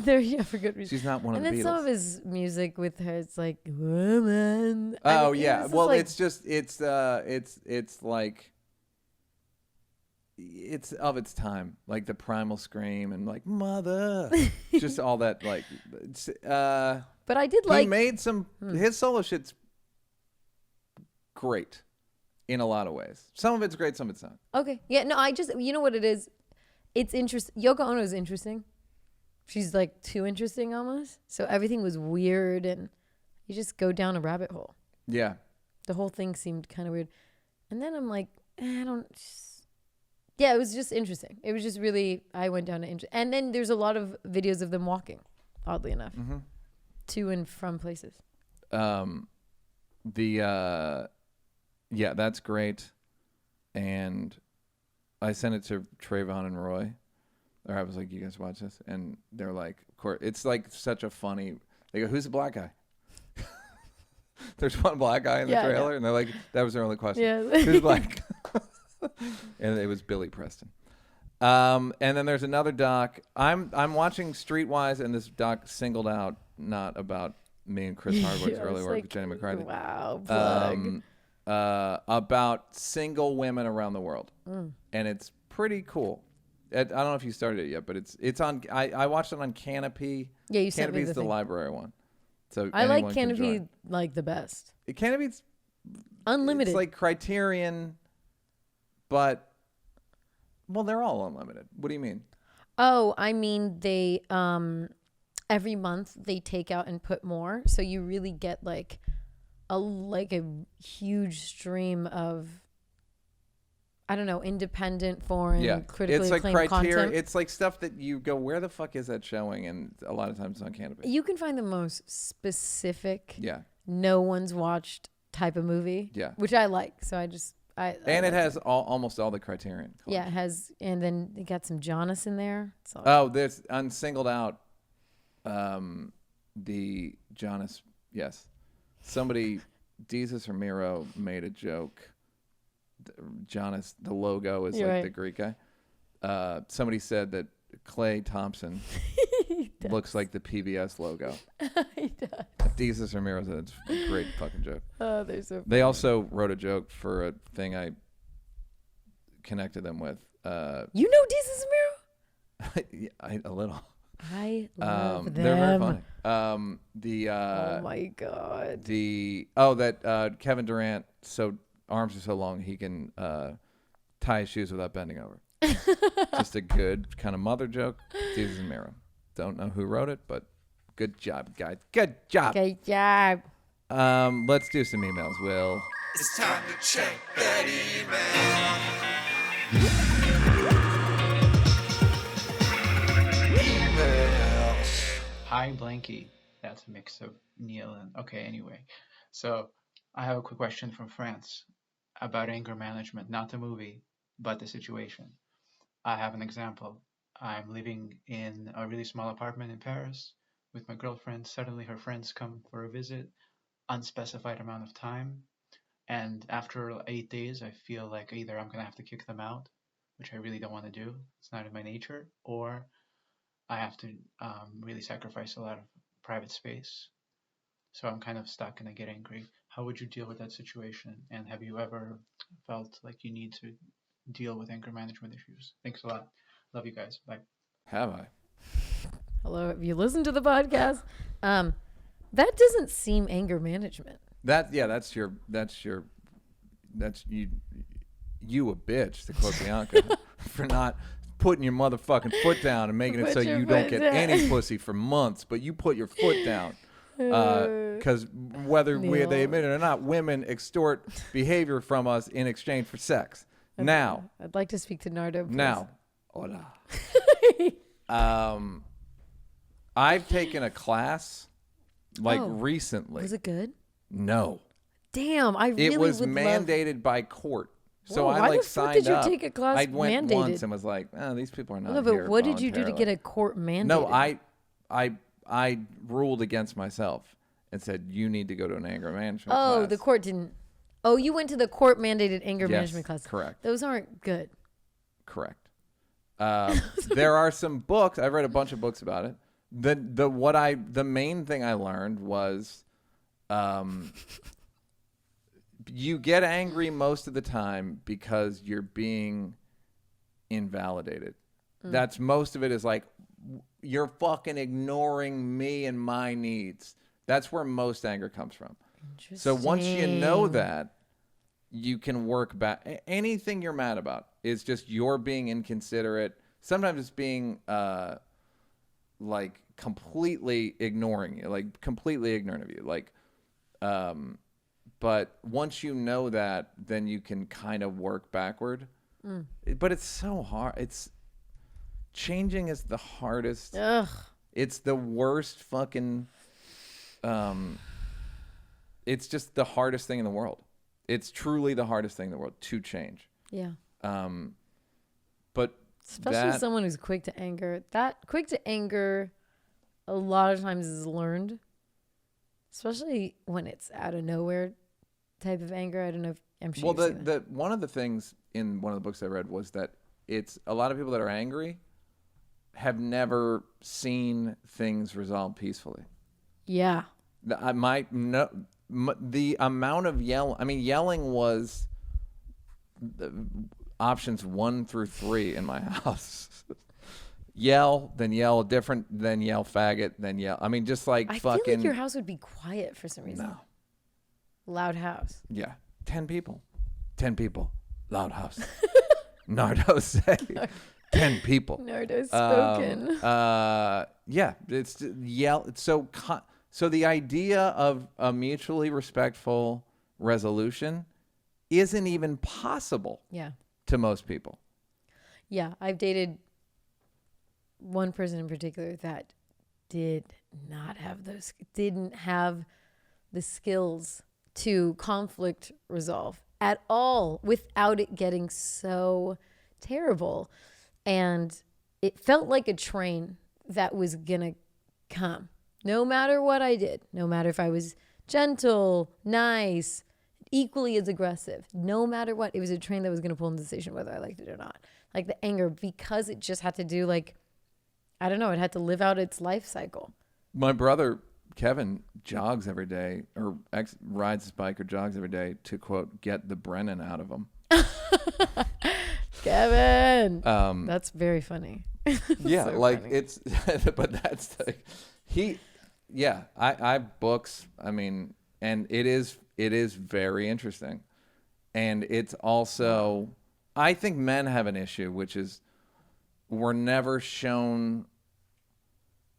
Yeah, for good reason. She's not one of the Beatles. And then some of his music with her, it's like woman. Oh yeah. Well, like, it's like. It's of its time, like the primal scream and like mother, just all that like. But I did like. He made some his solo shit's great, in a lot of ways. Some of it's great, some of it's not. Okay, yeah, no, I just you know what it is, it's interesting. Yoko Ono is interesting. She's like too interesting almost. So everything was weird, and you just go down a rabbit hole. Yeah. The whole thing seemed kind of weird, and then I'm like, I don't. Yeah, it was just interesting. It was just really, I went down to and then there's a lot of videos of them walking, oddly enough, to and from places. Yeah, that's great. And I sent it to Trayvon and Roy, or I was like, you guys watch this? And they're like, of course, it's like such a funny, they go, who's the black guy? There's one black guy in the trailer, and they're like, that was their only question. Yeah. Who's black? And it was Billy Preston. And then there's another doc. I'm watching Streetwise, and this doc singled out, not about me and Chris Hardwick's early work with Jenny McCarthy. Wow, plug. About single women around the world, and it's pretty cool. I don't know if you started it yet, but it's on. I watched it on Canopy. Yeah, you sent me Canopy's the library one. So I like Canopy like the best. Canopy's unlimited. It's like Criterion, but well, they're all unlimited. What do you mean? Oh, I mean they every month they take out and put more, so you really get like a huge stream of, I don't know, independent, foreign, critically acclaimed content. It's like stuff that you go, where the fuck is that showing? And a lot of times it's on Canopy. You can find the most specific, no one's watched type of movie, which I like. So and it has almost all the Criterion. Yeah, it has, and then they got some Jonas in there. There's unsingled out the Jonas. Yes, somebody, Jesus or Miro made a joke. Jonas, the logo is like the Greek guy. Somebody said that Clay Thompson looks like the PBS logo. He does. Jesus Ramirez said it's a great fucking joke. Oh, they're so funny. They also wrote a joke for a thing I connected them with. You know Jesus Ramirez? A little. I love them. They're very funny. Oh my god. That Kevin Durant arms are so long he can tie his shoes without bending over. Just a good kind of mother joke. Jesus and Miro. Don't know who wrote it, but good job, guys. Good job. Good job. Let's do some emails, Will. It's time to check that email. Emails. Hi, Blanky. That's a mix of Neal and... Okay, anyway. So, I have a quick question from France about anger management. Not the movie, but the situation. I have an example. I'm living in a really small apartment in Paris with my girlfriend. Suddenly her friends come for a visit, unspecified amount of time. And after 8 days, I feel like either I'm going to have to kick them out, which I really don't want to do. It's not in my nature. Or I have to really sacrifice a lot of private space. So I'm kind of stuck and I get angry. How would you deal with that situation? And have you ever felt like you need to deal with anger management issues? Thanks a lot. Love you guys. Bye. Have I? Hello. Have you listened to the podcast? That doesn't seem anger management. That's you a bitch, to quote Bianca, for not putting your motherfucking foot down and making it so you don't get any pussy for months, but you put your foot down. Because whether they admit it or not, women extort behavior from us in exchange for sex. Okay. Now, I'd like to speak to Nardo, please. Now, Hola. I've taken a class recently. Was it good? No. Damn, I really It was would mandated by court. So Whoa, I why the fuck signed did you up. take a class I went mandated? once and was like, oh, these people are not No, here but what did you do to voluntarily. get a court mandated? No, I ruled against myself and said you need to go to an anger management class. Oh, the court didn't. Oh, you went to the court mandated anger management class. Correct. Those aren't good. Correct. There are some books. I've read a bunch of books about it. The main thing I learned was, you get angry most of the time because you're being invalidated. That's most of it is like, you're fucking ignoring me and my needs. That's where most anger comes from. So once you know that, you can work back. Anything you're mad about is just you're being inconsiderate. Sometimes it's being like completely ignoring you, like completely ignorant of you. Like, but once you know that, then you can kind of work backward. But it's so hard. Changing is the hardest. Ugh. It's the worst fucking. It's just the hardest thing in the world. It's truly the hardest thing in the world to change. Yeah. But especially someone who's quick to anger. That quick to anger, a lot of times is learned, especially when it's out of nowhere type of anger. I don't know if I'm sure. Well, one of the things in one of the books I read was that it's a lot of people that are angry have never seen things resolved peacefully. Yeah. The amount of yelling was options 1 through 3 in my house. Yell, then yell different, then yell faggot, then yell. I mean, just like I fucking. feel like your house would be quiet for some reason. No. Loud house. Yeah. 10 people. 10 people. Loud house. Nardo say 10 people. Nardo spoken. Yeah. It's yell. It's so the idea of a mutually respectful resolution isn't even possible. Yeah. To most people. Yeah. I've dated one person in particular that didn't have the skills to conflict resolve at all without it getting so terrible. And it felt like a train that was going to come. No matter what I did, no matter if I was gentle, nice, equally as aggressive, no matter what, it was a train that was going to pull in the station whether I liked it or not. Like the anger, because it just had to do it had to live out its life cycle. My brother, Kevin, jogs every day or rides his bike or jogs every day to, quote, get the Brennan out of him. Kevin! That's very funny. Yeah, so like funny. it's, but that's I have books. I mean, and it is very interesting. And it's also, I think men have an issue, which is we're never shown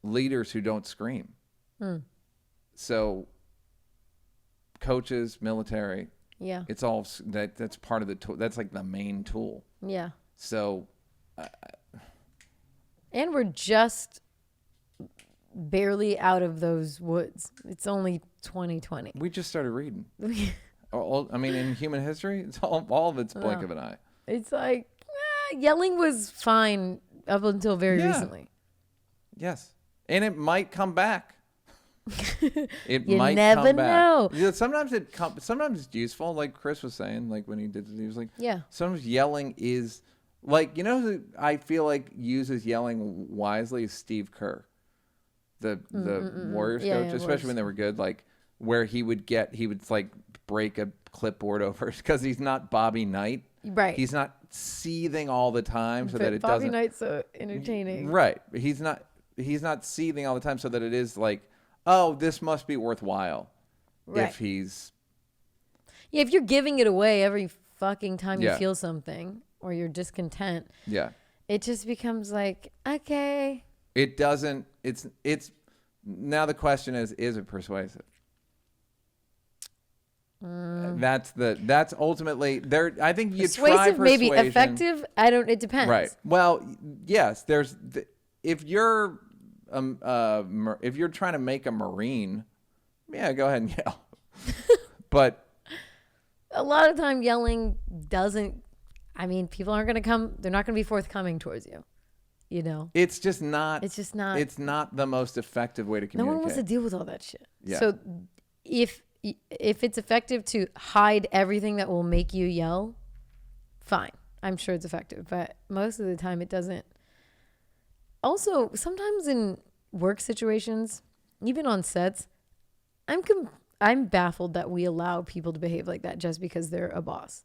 leaders who don't scream. So coaches, military, yeah, it's all that's part of the tool. That's like the main tool. Yeah. So, and we're just barely out of those woods. It's only 2020. We just started reading. In human history, it's all of it's blink of an eye. It's like yelling was fine up until very recently. Yes, and it might come back. You might never come back. Know. Yeah, sometimes it's useful. Like Chris was saying, like when he was like, yeah. Sometimes yelling is like, who I feel like uses yelling wisely is Steve Kerr, the Warriors coach, especially when they were good. Like where he would like break a clipboard over because he's not Bobby Knight. Right. He's not seething all the time so that it Bobby doesn't. Bobby Knight's so entertaining. Right. He's not seething all the time so that it is like, oh, this must be worthwhile. Right. If he's. Yeah, if you're giving it away every fucking time you feel something or you're discontent. Yeah. It just becomes like, okay. It doesn't. It's now the question is it persuasive? That's ultimately there. I think you try Persuasive, persuasion. maybe effective. It depends. Right. Well, yes. If you're trying to make a Marine, yeah, go ahead and yell. But a lot of time yelling doesn't. I mean, people aren't going to come. They're not going to be forthcoming towards you. You know. It's just not. It's not the most effective way to communicate. No one wants to deal with all that shit. Yeah. So if it's effective to hide everything that will make you yell, fine. I'm sure it's effective, but most of the time it doesn't. Also, sometimes in work situations, even on sets, I'm baffled that we allow people to behave like that just because they're a boss.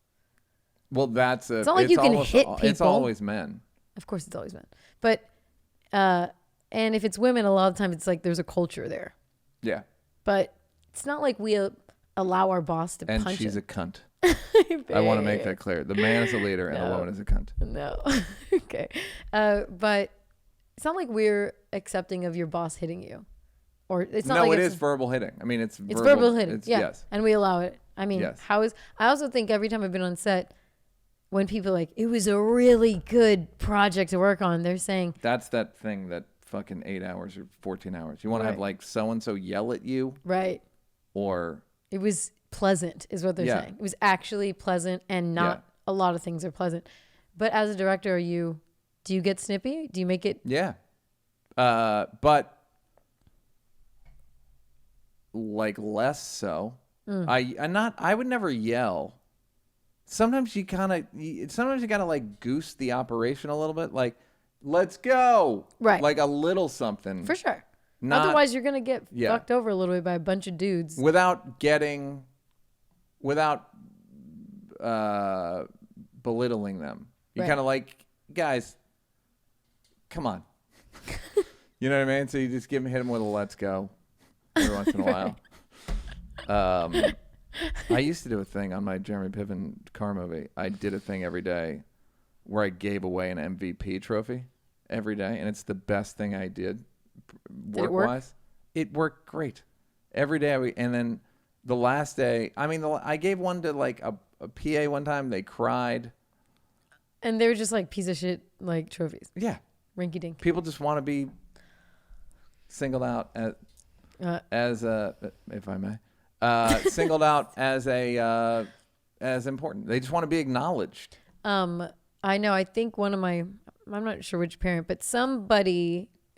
Well, it's not like you can hit people. It's always men. Of course, it's always men. But and if it's women, a lot of the time it's like there's a culture there. Yeah. But it's not like we allow our boss to punch And she's him. a cunt. I want to make that clear. The man is a leader and the woman is a cunt. No. Okay. But it's not like we're accepting of your boss hitting you. Or it's not like it is verbal hitting. I mean, it's verbal hitting. Yeah. Yes. And we allow it. I mean, yes. I also think every time I've been on set, when people are like, it was a really good project to work on, they're saying. That's that thing that fucking 8 hours or 14 hours. You want to have like so-and-so yell at you. Right. Or. It was pleasant is what they're saying. It was actually pleasant and not a lot of things are pleasant. But as a director, do you get snippy? Do you make it? Yeah. But like less so. I would never yell. Sometimes you gotta like goose the operation a little bit. Like, let's go. Right. Like a little something. For sure. Otherwise, you're going to get fucked over a little bit by a bunch of dudes. Without belittling them. You're kind of like, guys, come on. You know what I mean? So you just hit them with a let's go every once in a while. I used to do a thing on my Jeremy Piven car movie. I did a thing every day where I gave away an MVP trophy every day, and it's the best thing I did work-wise. It worked great. Every day, and then the last day, I gave one to like a PA one time. They cried. And they were just like piece of shit, like trophies. Yeah. Rinky dink. People just want to be singled out as if I may, singled out as important. They just want to be acknowledged. I know. I think I'm not sure which parent, but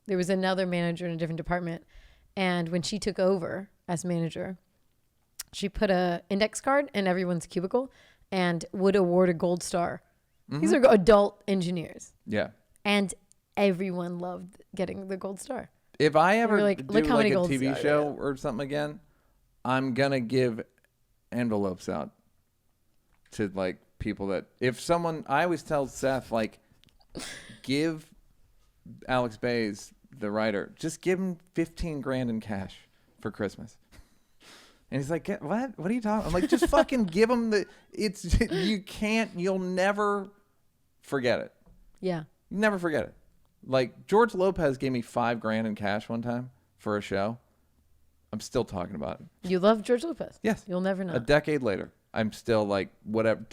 there was another manager in a different department. And when she took over as manager, she put a index card in everyone's cubicle and would award a gold star. Mm-hmm. These are adult engineers. Yeah. And everyone loved getting the gold star. If I ever do like a TV show or something again, I'm going to give envelopes out to like people that I always tell Seth, like, give Alex Bays, the writer, just give him $15,000 in cash for Christmas. And he's like, what? What are you talking? I'm like, just fucking give him you'll never forget it. Yeah. You never forget it. Like George Lopez gave me $5,000 in cash one time for a show. I'm still talking about it. You love George Lopez? Yes. You'll never know. A decade later, I'm still like, whatever,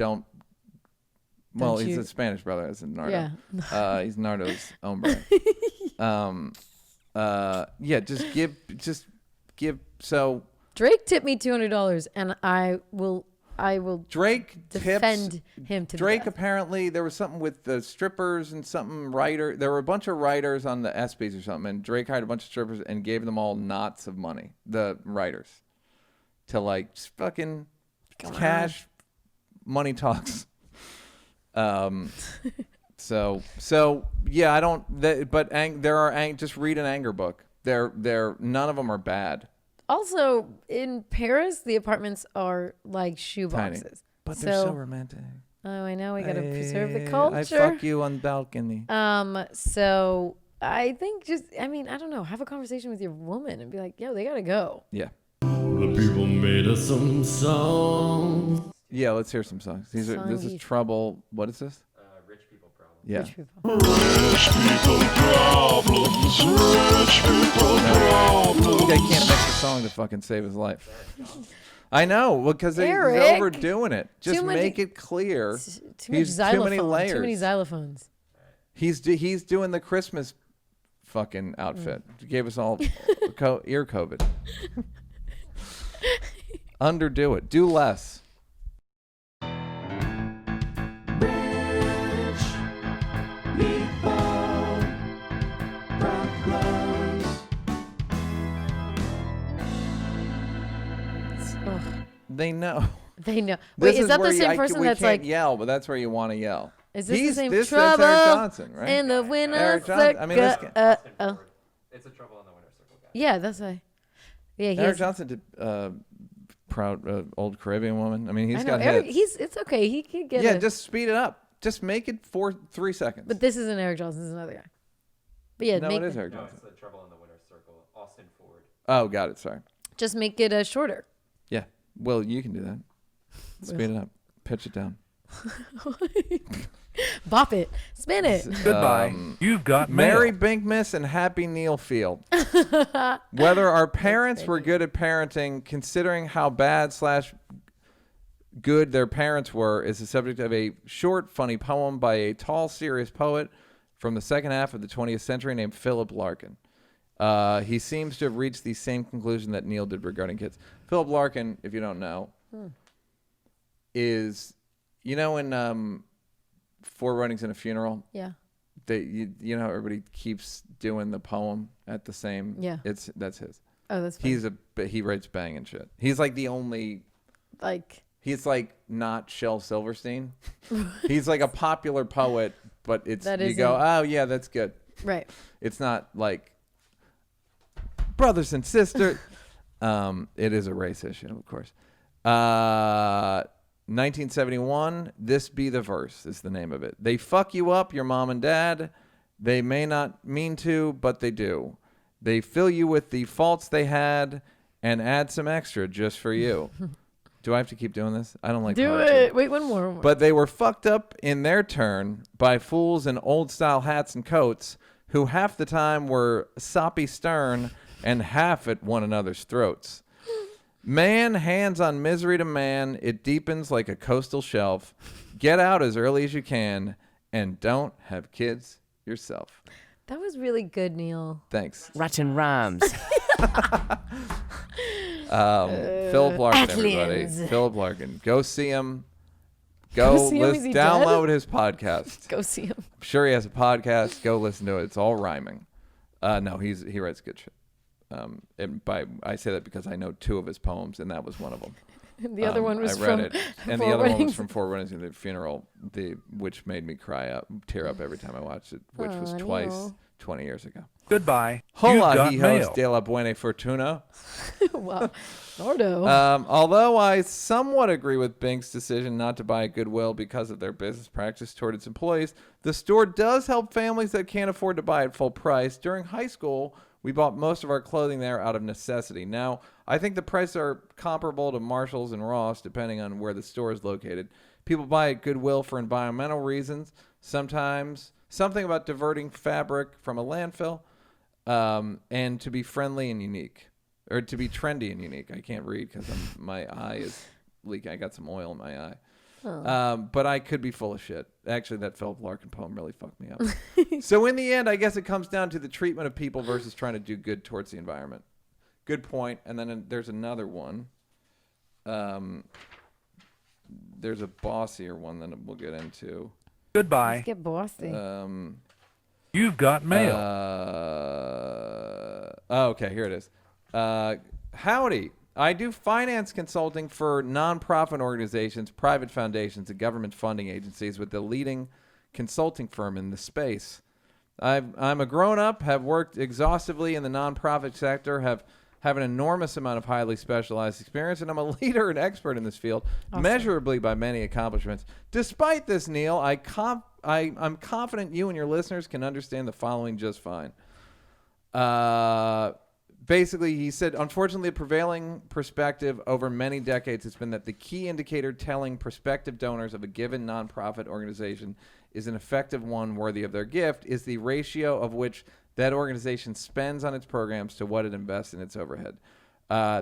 he's a Spanish brother, as in Nardo. Yeah. He's Nardo's hombre. Just give. So Drake tipped me $200, and I will Drake defend him to Drake the death. Apparently there was something with the strippers and something writer. There were a bunch of writers on the ESPYs or something, and Drake hired a bunch of strippers and gave them all knots of money, the writers, to like just fucking cash. Money talks. So yeah, I don't. There are just read an anger book. None of them are bad. Also, in Paris, the apartments are like shoe boxes. Tiny. But they're so romantic. Oh, I know. We got to preserve the culture. I fuck you on balcony. So I think I don't know. Have a conversation with your woman and be like, yo, they got to go. Yeah. The people made us some songs. Yeah, let's hear some songs. This is Trouble. What is this? Rich People Problem. Yeah. Rich people. Rich people problems. Rich people problems. They can't make a song to fucking save his life. I know, because they're Eric. overdoing it. Just make it clear. Too many Too many layers. Too many xylophones. He's doing the Christmas fucking outfit. He gave us all ear COVID. Underdo it. Do less. They know. They know. Wait, is that the same person that's like yell? But that's where you want to yell. Is this the same That's trouble Eric Johnson, right? in the winner's Eric Johnson. I mean, this guy. It's a trouble in the winner's circle guy. Yeah, that's why. Yeah, Eric Johnson did proud old Caribbean woman. I mean, he's got Eric, hits. it's okay. He could get. Yeah, just speed it up. Just make it 3 seconds. But this isn't Eric Johnson. This is another guy. But yeah, no, it is Eric No, Johnson. it's the trouble in the winner's circle. Austin Ford. Oh, got it. Sorry. just make it shorter. Yeah. Well, you can do that. Speed it up. Pitch it down. Bop it. Spin it. Goodbye. You've got Merry mail. Binkmas and Happy HowNealFeel. Whether our parents were good at parenting, considering how bad/good their parents were, is the subject of a short, funny poem by a tall, serious poet from the second half of the 20th century named Philip Larkin. He seems to have reached the same conclusion that Neal did regarding kids. Philip Larkin, if you don't know, is, you know, in Four Weddings and a Funeral, Yeah. you know how everybody keeps doing the poem at the same. Yeah. That's his. Oh, that's fine. He writes banging shit. He's like the only. Like. He's like not Shel Silverstein. He's like a popular poet, but it's That you go, isn't- oh yeah, that's good. Right. It's not like brothers and sisters. It is a race issue, of course. 1971, This Be the Verse is the name of it. They fuck you up, your mom and dad. They may not mean to, but they do. They fill you with the faults they had and add some extra just for you. Do I have to keep doing this? I don't like Do poetry. it. Wait, one more. But they were fucked up in their turn by fools in old-style hats and coats who half the time were soppy stern and half at one another's throats. Man, hands on misery to man, it deepens like a coastal shelf. Get out as early as you can and don't have kids yourself. That was really good, Neal. Thanks. Rotten rhymes. Philip Larkin, everybody. Athens. Philip Larkin. Go see him. Go see him. Is he dead? download his podcast. Go see him. I'm sure he has a podcast. Go listen to it. It's all rhyming. No, he writes good shit. I say that because I know 2 of his poems, and that was one of them. The other one was I read from it, and Four the other one was Weddings. from Four Weddings and the Funeral, which made me tear up every time I watched it, which was Aw, twice Neal. 20 years ago. Goodbye. You've Hola, got hijos mail. de la buena fortuna. Wow. Nardo. Although I somewhat agree with Bink's decision not to buy Goodwill because of their business practice toward its employees, the store does help families that can't afford to buy at full price. During high school, we bought most of our clothing there out of necessity. Now, I think the prices are comparable to Marshall's and Ross, depending on where the store is located. People buy at Goodwill for environmental reasons. Sometimes something about diverting fabric from a landfill, and to be friendly and unique. Or to be trendy and unique. I can't read because my eye is leaking. I got some oil in my eye. But I could be full of shit. Actually, that Philip Larkin poem really fucked me up. So in the end, I guess it comes down to the treatment of people versus trying to do good towards the environment. Good point. And then there's another one. There's a bossier one that we'll get into. Goodbye. Let's get bossy. You've got mail. Okay, here it is. Howdy. I do finance consulting for nonprofit organizations, private foundations, and government funding agencies with the leading consulting firm in the space. I'm a grown-up, have worked exhaustively in the nonprofit sector, have an enormous amount of highly specialized experience, and I'm a leader and expert in this field, measurably by many accomplishments. Despite this, Neal, I'm confident you and your listeners can understand the following just fine. Basically, he said, unfortunately, the prevailing perspective over many decades has been that the key indicator telling prospective donors of a given nonprofit organization is an effective one worthy of their gift is the ratio of which that organization spends on its programs to what it invests in its overhead.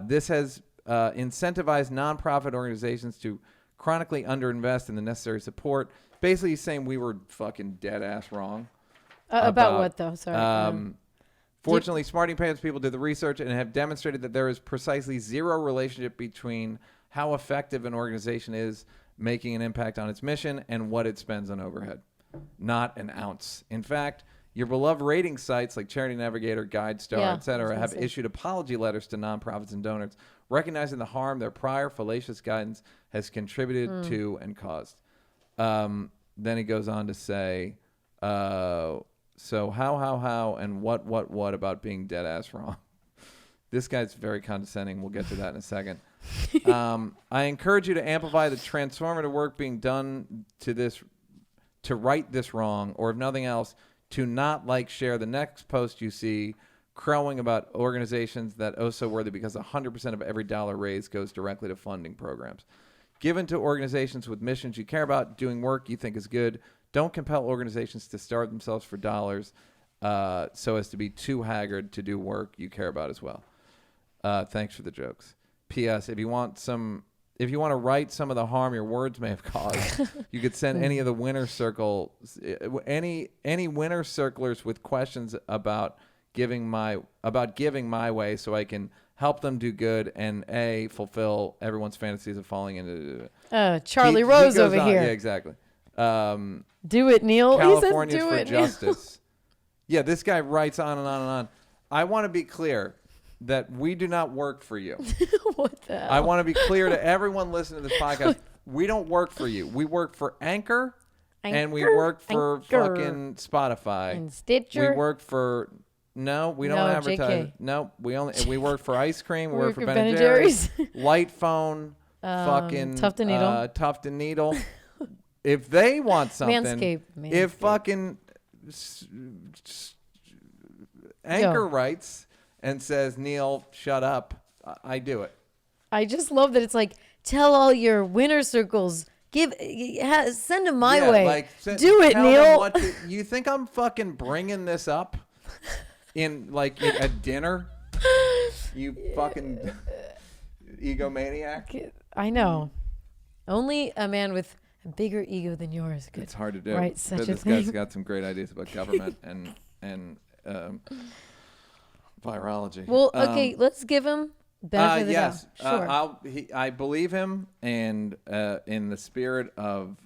This has incentivized nonprofit organizations to chronically underinvest in the necessary support. Basically, he's saying we were fucking dead ass wrong. About what though? Sorry. Fortunately, Smarting Pants people did the research and have demonstrated that there is precisely zero relationship between how effective an organization is making an impact on its mission and what it spends on overhead. Not an ounce. In fact, your beloved rating sites like Charity Navigator, GuideStar, etc., have issued apology letters to nonprofits and donors, recognizing the harm their prior fallacious guidance has contributed to and caused. Then he goes on to say, so how, and what about being dead ass wrong? This guy's very condescending. We'll get to that in a second. I encourage you to amplify the transformative work being done to right this wrong, or if nothing else, to not share the next post you see crowing about organizations that oh so worthy because 100% of every dollar raised goes directly to funding programs. Given to organizations with missions you care about, doing work you think is good. Don't compel organizations to starve themselves for dollars so as to be too haggard to do work you care about as well. Thanks for the jokes. P.S. If you want to right some of the harm your words may have caused, you could send any of the winner any winner circlers with questions about giving my way so I can help them do good and fulfill everyone's fantasies of falling into Charlie Rose over on, here. Yeah, exactly. Do it, Neal. Californians He says, do for it, Justice. Yeah, this guy writes on and on and on. I want to be clear that we do not work for you. What the hell? I want to be clear to everyone listening to this podcast. We don't work for you. We work for Anchor and we work for fucking Spotify. And Stitcher. We work for... No, we don't advertise. JK. No, we work for ice cream. We work for Ben and Jerry's. Light Phone. Fucking Tuft and Needle. If they want something, Manscaped. if fucking Anchor writes and says, Neal, shut up, I do it. I just love that it's like, tell all your winner circles, send them my way. Do it, Neal. You think I'm fucking bringing this up in at dinner? You fucking egomaniac. I know. Only a man with a bigger ego than yours could. It's hard to do. Right, such this guy's got some great ideas about government and virology. Well, okay, let's give him benefit of the doubt. Yes, I believe him, and in the spirit of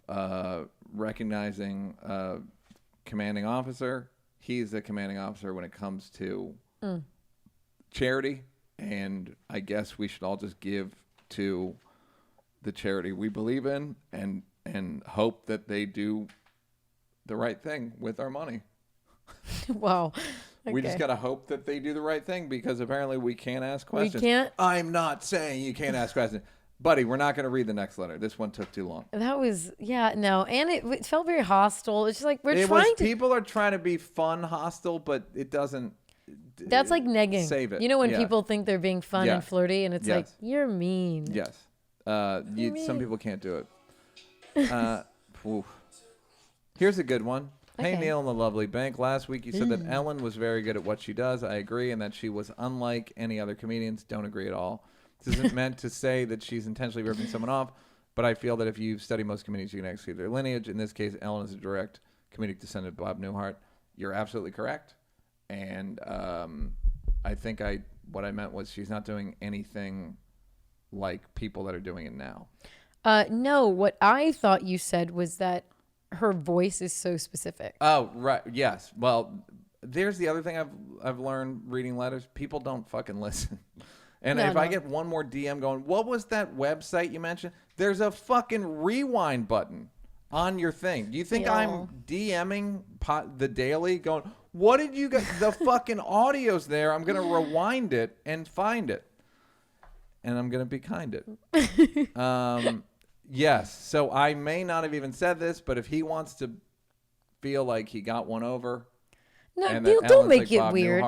recognizing commanding officer, he's the commanding officer when it comes to charity, and I guess we should all just give to the charity we believe in, and hope that they do the right thing with our money. Wow. Okay. We just got to hope that they do the right thing because apparently we can't ask questions. We can't? I'm not saying you can't ask questions. Buddy, we're not going to read the next letter. This one took too long. That was, no. And it felt very hostile. It's just like people are trying to be fun hostile, but it doesn't. That's like negging. Save it. You know when people think they're being fun and flirty and it's like, you're mean. Yes. Some people can't do it. Here's a good one. Okay. Hey, Neal and the Lovely Bank. Last week you said that Ellen was very good at what she does. I agree, and that she was unlike any other comedians. Don't agree at all. This isn't meant to say that she's intentionally ripping someone off, but I feel that if you study most comedians, you can actually see their lineage. In this case, Ellen is a direct comedic descendant of Bob Newhart. You're absolutely correct. And I think what I meant was she's not doing anything like people that are doing it now. No, what I thought you said was that her voice is so specific. Oh, right. Yes. Well, there's the other thing I've learned reading letters. People don't fucking listen. And if I get one more DM going, what was that website you mentioned? There's a fucking rewind button on your thing. Do you think I'm DMing the Daily going, what did you get? The fucking audio's there. I'm going to rewind it and find it. And I'm going to be kind it. Yes. So I may not have even said this, but if he wants to feel like he got one over. No, don't make it weird.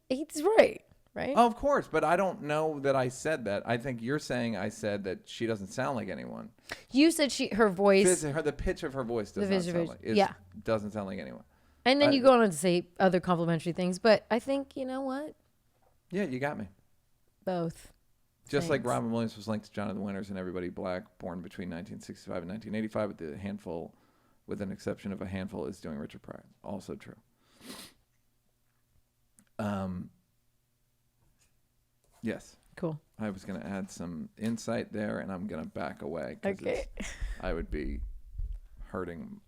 He's right. right? Oh, of course, but I don't know that I said that. I think you're saying I said that she doesn't sound like anyone. You said her voice. The pitch of her voice does not sound like doesn't sound like anyone. And then you go on to say other complimentary things, but I think, you know what? Yeah, you got me. Both. Just like Robin Williams was linked to John of the Winters and Everybody Black, born between 1965 and 1985, with an exception of a handful, is doing Richard Pryor. Also true. Yes. Cool. I was going to add some insight there, and I'm going to back away. Okay. I would be hurting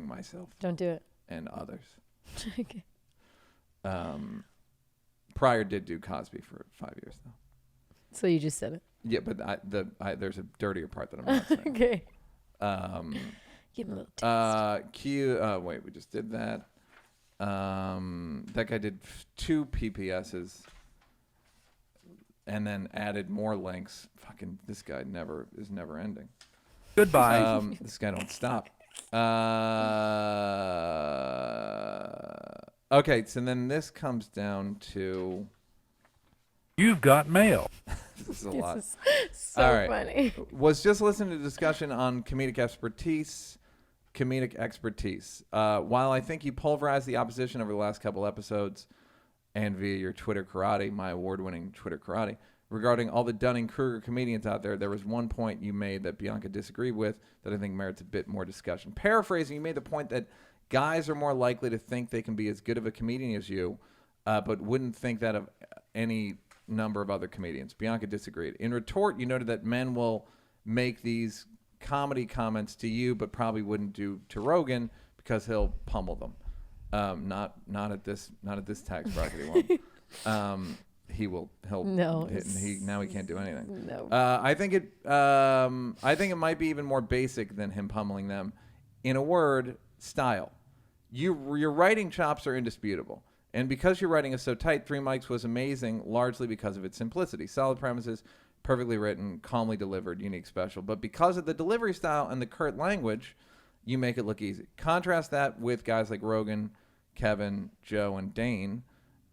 myself. Don't do it. And others. Okay. Pryor did do Cosby for 5 years, though. So you just said it. Yeah, but there's a dirtier part that I'm not saying. Okay. Give him a little taste. Wait, we just did that. That guy did 2 PPSs and then added more links. Fucking, this guy is never ending. Goodbye. This guy don't stop. Okay, so then this comes down to... You've got mail. This is a lot. This is so funny. Was just listening to discussion on comedic expertise. While I think you pulverized the opposition over the last couple episodes and via your Twitter karate, my award-winning Twitter karate, regarding all the Dunning-Kruger comedians out there, there was one point you made that Bianca disagreed with that I think merits a bit more discussion. Paraphrasing, you made the point that guys are more likely to think they can be as good of a comedian as you, but wouldn't think that of any number of other comedians. Bianca disagreed. In retort, you noted that men will make these comedy comments to you, but probably wouldn't do to Rogan because he'll pummel them. Not at this tax bracket. He won't. He'll no. Now he can't do anything. No. I think it might be even more basic than him pummeling them. In a word, style. Your writing chops are indisputable. And because your writing is so tight, 3 Mics was amazing, largely because of its simplicity. Solid premises, perfectly written, calmly delivered, unique, special. But because of the delivery style and the curt language, you make it look easy. Contrast that with guys like Rogan, Kevin, Joe, and Dane.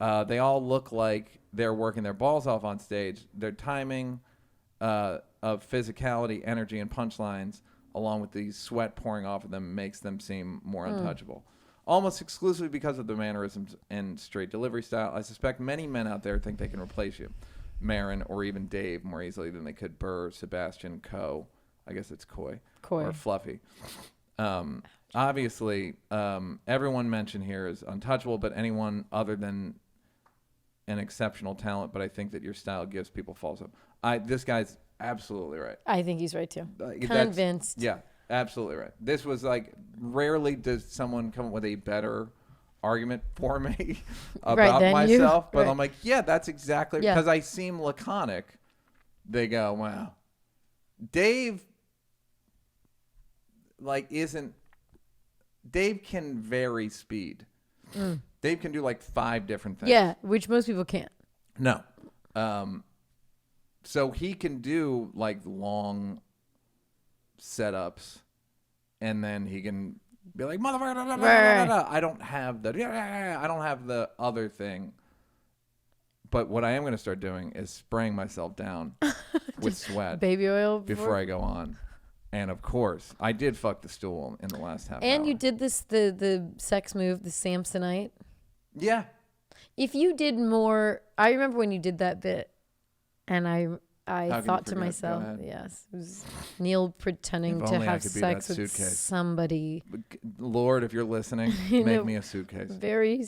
They all look like they're working their balls off on stage. Their timing of physicality, energy, and punchlines, along with the sweat pouring off of them, makes them seem more untouchable. Almost exclusively because of the mannerisms and straight delivery style, I suspect many men out there think they can replace you, Marin, or even Dave, more easily than they could Burr, Sebastian, Coe. I guess it's Coy. Or Fluffy. Obviously, everyone mentioned here is untouchable, but anyone other than an exceptional talent. But I think that your style gives people false hope. This guy's absolutely right. I think he's right too. Convinced. Yeah. Absolutely right. This was like, rarely does someone come up with a better argument for me about myself. But I'm like, yeah, that's exactly, because I seem laconic. They go, wow. Dave, Dave can vary speed. Dave can do like 5 different things. Yeah, which most people can't. No. So he can do like long setups, and then he can be like, motherfucker, I don't have the other thing. But what I am going to start doing is spraying myself down with sweat, baby oil before I go on. And of course, I did fuck the stool in the last half hour. And you did this the sex move, the Samsonite. Yeah. If you did more, I remember when you did that bit, and I thought to myself, yes, it was Neal pretending to have sex with somebody. Lord, if you're listening, make me a suitcase. Very,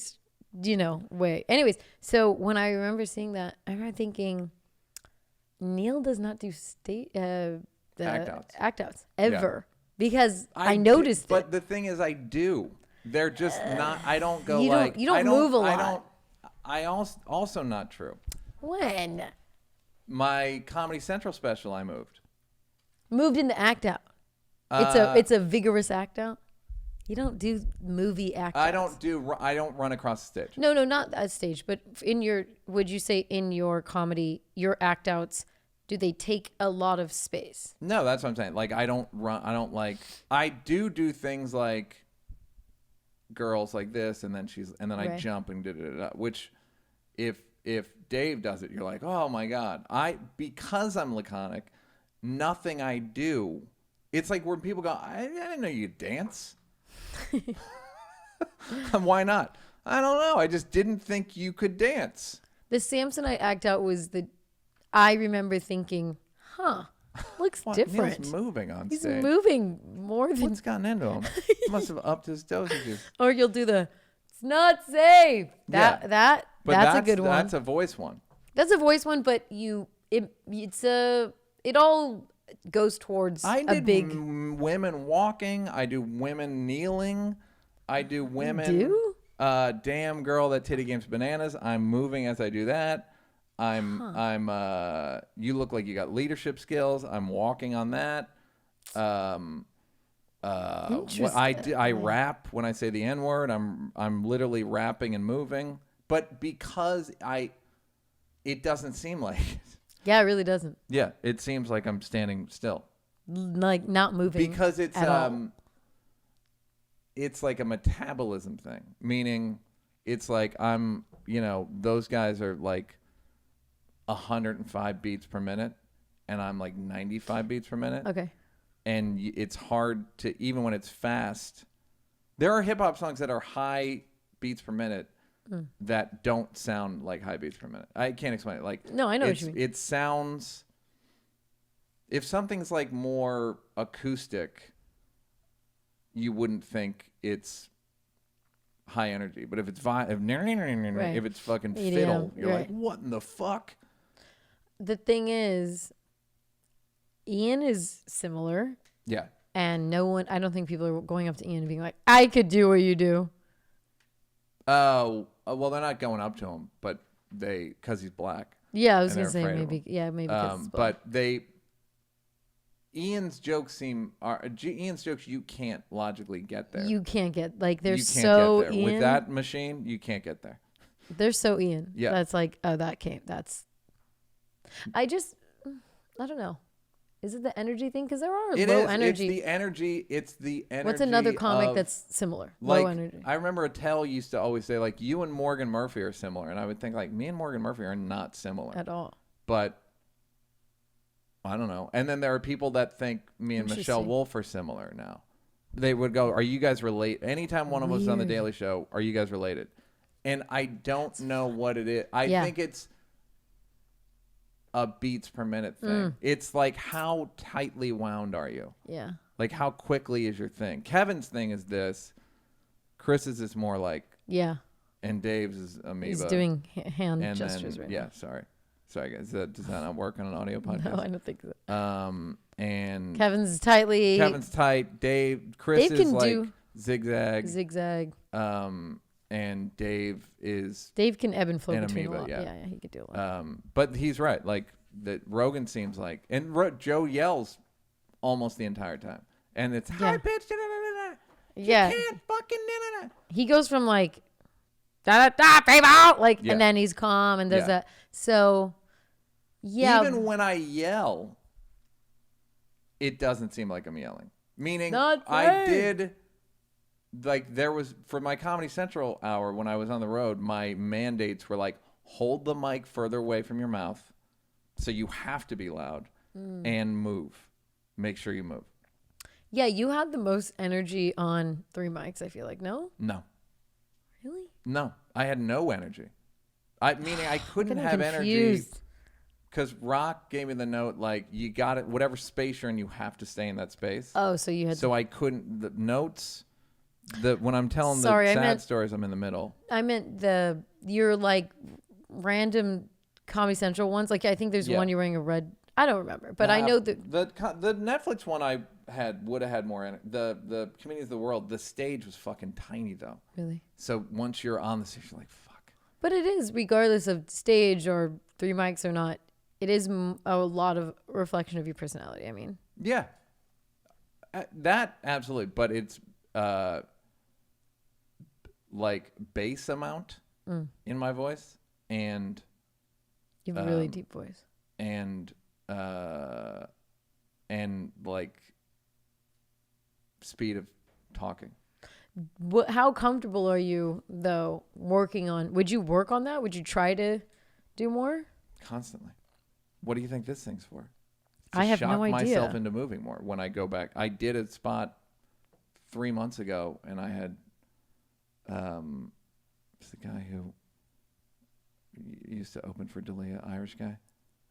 way. Anyways, so when I remember seeing that, I remember thinking, Neal does not do act outs ever, because I noticed it. But the thing is, I do. They're just not. I don't go you don't move a lot. I also not true. When? My Comedy Central special, I moved into act out. It's a vigorous act out. You don't do movie act outs. I don't run across the stage. No, not that stage. But would you say in your comedy, your act outs, do they take a lot of space? No, that's what I'm saying. Like, I don't run. I do things like girls like this, and then I jump and which, if if Dave does it, you're like, oh my God. Because I'm laconic, nothing I do. It's like when people go, I didn't know you dance. Why not? I don't know. I just didn't think you could dance. The Samsonite act out was I remember thinking, looks different. Neal's moving on He's stage. moving more than. What's gotten into him? Must have upped his dosages. Or you'll do it's not safe. That's a good one. That's a voice one. That's a voice one, but it all goes towards I a did big. Women walking. I do women kneeling. I do women. You do? Damn girl, that titty game's bananas. I'm moving as I do that. You look like you got leadership skills. I'm walking on that. I rap when I say the N word. I'm literally rapping and moving. But because it doesn't seem like it. Yeah, it really doesn't. Yeah, it seems like I'm standing still. Like not moving. Because it's at all. It's like a metabolism thing. Meaning it's like those guys are like 105 beats per minute and I'm like 95 beats per minute. Okay. And it's hard to, even when it's fast, there are hip hop songs that are high beats per minute that don't sound like high beats per minute. I can't explain it. Like, no, I know what you mean. It sounds, if something's like more acoustic, you wouldn't think it's high energy. But if it's if it's fucking fiddle, you're like, what in the fuck? The thing is, Ian is similar. Yeah. And I don't think people are going up to Ian and being like, I could do what you do. Oh, well, they're not going up to him, but because he's black. Yeah, I was going to say maybe. Yeah, maybe. But Ian's jokes you can't logically get there. You can't get, like, they're so so get there. Ian. With that machine, you can't get there. They're so Ian. Yeah. That's like, I don't know. Is it the energy thing? Because there are low energy. It's the energy. What's another comic that's similar? Like, low energy. I remember Attell used to always say, like, you and Morgan Murphy are similar. And I would think, like, me and Morgan Murphy are not similar. At all. But I don't know. And then there are people that think me and Michelle Wolf are similar now. They would go, are you guys related? Anytime one of us is on The Daily Show, are you guys related? And I don't know what it is. I think it's a beats per minute thing. It's like, how tightly wound are you? Yeah. Like, how quickly is your thing? Kevin's thing is this. Chris's is more like. Yeah. And Dave's is amoeba. He's doing hand gestures right now. Yeah, sorry, guys. Does that not work on an audio podcast? No, I don't think so. And Kevin's tight. Chris is like do zigzag. And Dave can ebb and flow between amoeba, a lot. Yeah, he could do a lot. But he's right. Like, that Rogan seems like, and Joe yells almost the entire time, and it's high pitched. Yeah, you can't fucking. He goes from like da da da like, and then he's calm and does that. So, yeah. Even when I yell, it doesn't seem like I'm yelling. Meaning, I did. Like, there was, for my Comedy Central hour when I was on the road, my mandates were like, hold the mic further away from your mouth, so you have to be loud, and move. Make sure you move. Yeah, you had the most energy on 3 mics, I feel like. No? No. Really? No. I had no energy. Meaning I couldn't have energy because Rock gave me the note, like, you got it, whatever space you're in, you have to stay in that space. Oh, so you had. So I couldn't, the notes. When I'm telling the sad stories, I'm in the middle. I meant your like random Comedy Central ones. Like, I think there's one you're wearing a red. I don't remember, but I know that the Netflix one I would have had more. The Comedians of the World, the stage was fucking tiny though. Really? So once you're on the stage, you're like, fuck. But it is, regardless of stage or 3 mics or not, it is a lot of reflection of your personality. I mean. Yeah. That absolutely, but it's. Like bass amount in my voice, and you have a really deep voice, and like speed of talking. How comfortable are you though working on? Would you work on that? Would you try to do more? Constantly. What do you think this thing's for? I have no idea. Shock myself into moving more when I go back. I did a spot 3 months ago, and I had it's the guy who used to open for D'Elia, Irish guy.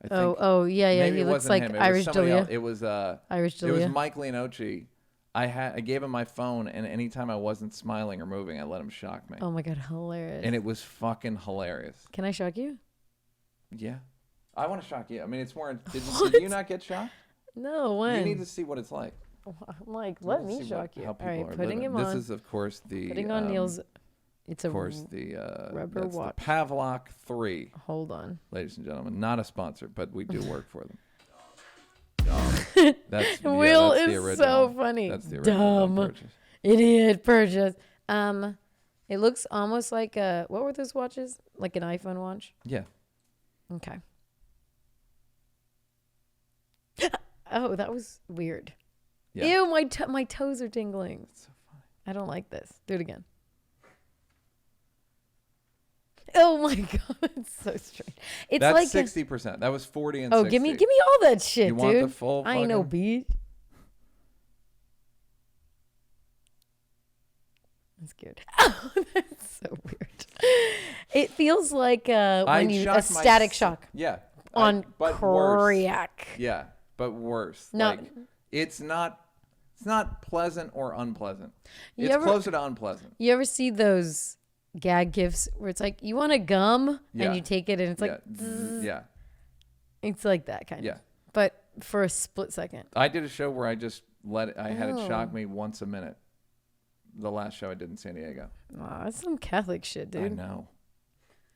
I think. Yeah. He looks like Irish D'Elia. It was Irish D'Elia. It was Mike Leonocci. I gave him my phone, and anytime I wasn't smiling or moving, I let him shock me. Oh my god, hilarious! And it was fucking hilarious. Can I shock you? Yeah, I want to shock you. I mean, it's more. Did you not get shocked? No, when? You need to see what it's like. I'm like, let me shock you. All right, putting him This on. is, of course, the Putting on Neal's. It's a rubber watch. The Pavlok 3. Hold on, ladies and gentlemen. Not a sponsor, but we do work for them. That's Will that's the is original. so funny. That's the original purchase. Idiot purchase. It looks almost like what were those watches? Like an iPhone watch? Yeah. Okay. Oh, that was weird. Yeah. Ew, my toes are tingling. That's so funny. I don't like this. Do it again. Oh my god, it's so strange. It's That's like 60%. That was 40 and 60. give me all that shit, You dude. want the full I ain't no fucking- beat. That's good. Oh, that's so weird. It feels like when you a static shock Yeah. on but worse. crack. Yeah, but worse. No. Like, it's not pleasant or unpleasant. You It's ever- closer to unpleasant. You ever see those gag gifs where it's like you want a gum Yeah. and you take it and it's like yeah. it's like that kind Yeah. of. But for a split second. I did a show where I just I had it shock Oh. me once a minute. The last show I did in San Diego. Aw, that's some Catholic shit, dude. I know.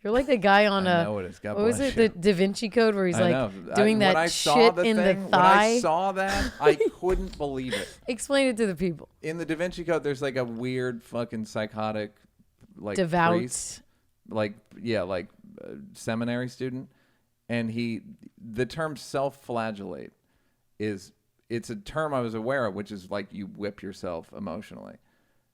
You're like the guy on I know it is. God what was bless it, you. the Da Vinci Code, where he's I like know. doing When that I saw shit the in thing, the when I thigh. saw that, I couldn't believe it. Explain it to the people. In the Da Vinci Code, there's like a weird fucking psychotic, like Devout. priest, like seminary student, and the term self-flagellate it's a term I was aware of, which is like you whip yourself emotionally.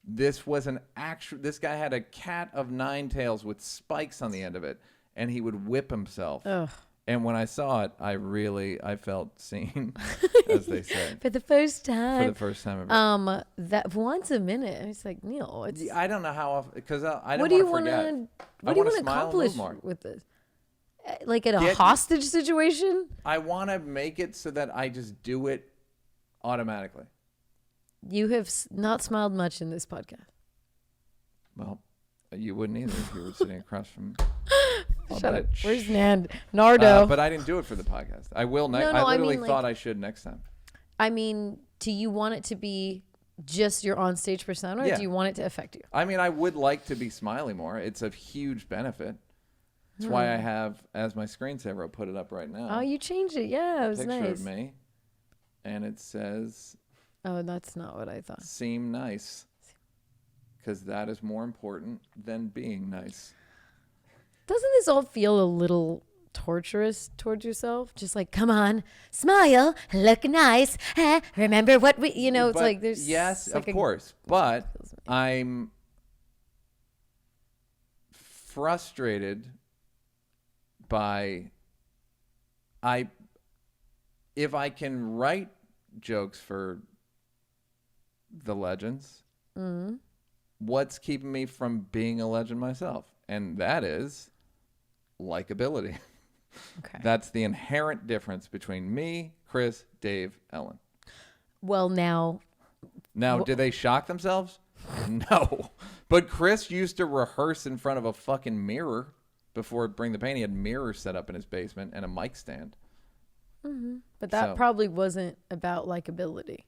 This guy had a cat of 9 tails with spikes on the end of it, and he would whip himself. Ugh. And when I saw it, I felt seen, as they say. For the first time. For the first time ever. That once a minute. And it's like, Neal, it's I don't know how often, because I what don't do you want to forget. What do you want to smile and accomplish move more. with this? Like in a hostage situation? I want to make it so that I just do it automatically. You have not smiled much in this podcast. Well, you wouldn't either if you were sitting across from. Shut up. Where's Nardo? But I didn't do it for the podcast. I will next. No, I literally I mean, thought I should next time. I mean, do you want it to be just your onstage persona, or Yeah. do you want it to affect you? I mean, I would like to be smiling more. It's a huge benefit. That's why I have, as my screensaver, I'll put it up right now. Oh, you changed it. Yeah, it was Picture nice. of me, and it says, Oh, that's not what I thought. "Seem nice," because that is more important than being nice. Doesn't this all feel a little torturous towards yourself? Just like, come on, smile, look nice. Remember what we, it's But like there's yes, like of course, but I'm frustrated by if I can write jokes for the legends, what's keeping me from being a legend myself? And that is likability. Okay. That's the inherent difference between me, Chris, Dave, Ellen. Well, now, Did they shock themselves? No. But Chris used to rehearse in front of a fucking mirror before Bring the Pain. He had mirrors set up in his basement and a mic stand. but that So- probably wasn't about likability.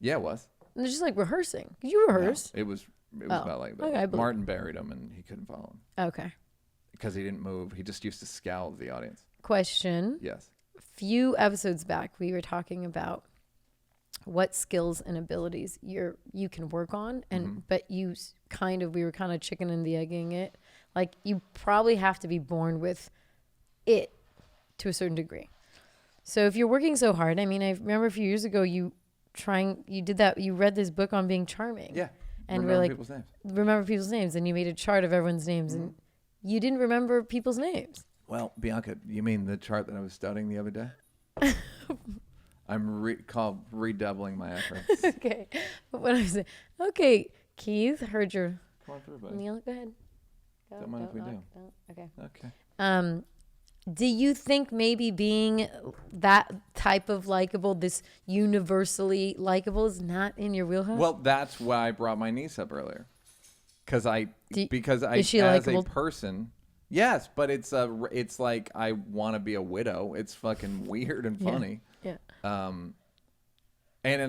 Yeah, it was. It's just like rehearsing. You rehearse. No, it was Oh, about like okay, I believe Martin buried him and he couldn't follow him Okay. because he didn't move. He just used to scowl at the audience. Question. Yes. Few episodes back, we were talking about what skills and abilities you can work on, and but we were kind of chicken and the egging it. Like you probably have to be born with it to a certain degree. So if you're working so hard, I mean, I remember a few years ago you read this book on being charming. Yeah. And Remember we're like, people's names. remember people's names, and you made a chart of everyone's names, and you didn't remember people's names. Well, Bianca, you mean the chart that I was studying the other day? I'm redoubling my efforts. Okay. But what I said, okay, Keith, heard your... Come on through, buddy. Neal, go ahead. Don't mind if we do. Okay. Okay. Do you think maybe being that type of likable, this universally likable, is not in your wheelhouse? Well, that's why I brought my niece up earlier. Because is she as likable? a person, yes, but it's like I want to be a widow. It's fucking weird and funny. Yeah. And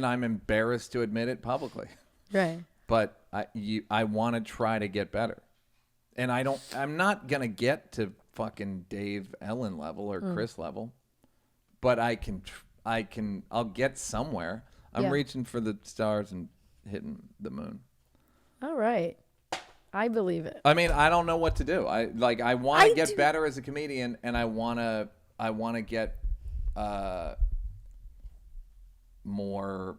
I'm embarrassed to admit it publicly. Right. But I want to try to get better. And I'm not going to get to fucking Dave Ellen level or Chris level, but I'll get somewhere. I'm reaching for the stars and hitting the moon. All right. I believe it. I mean, I don't know what to do. I want to get better as a comedian, and I want to get more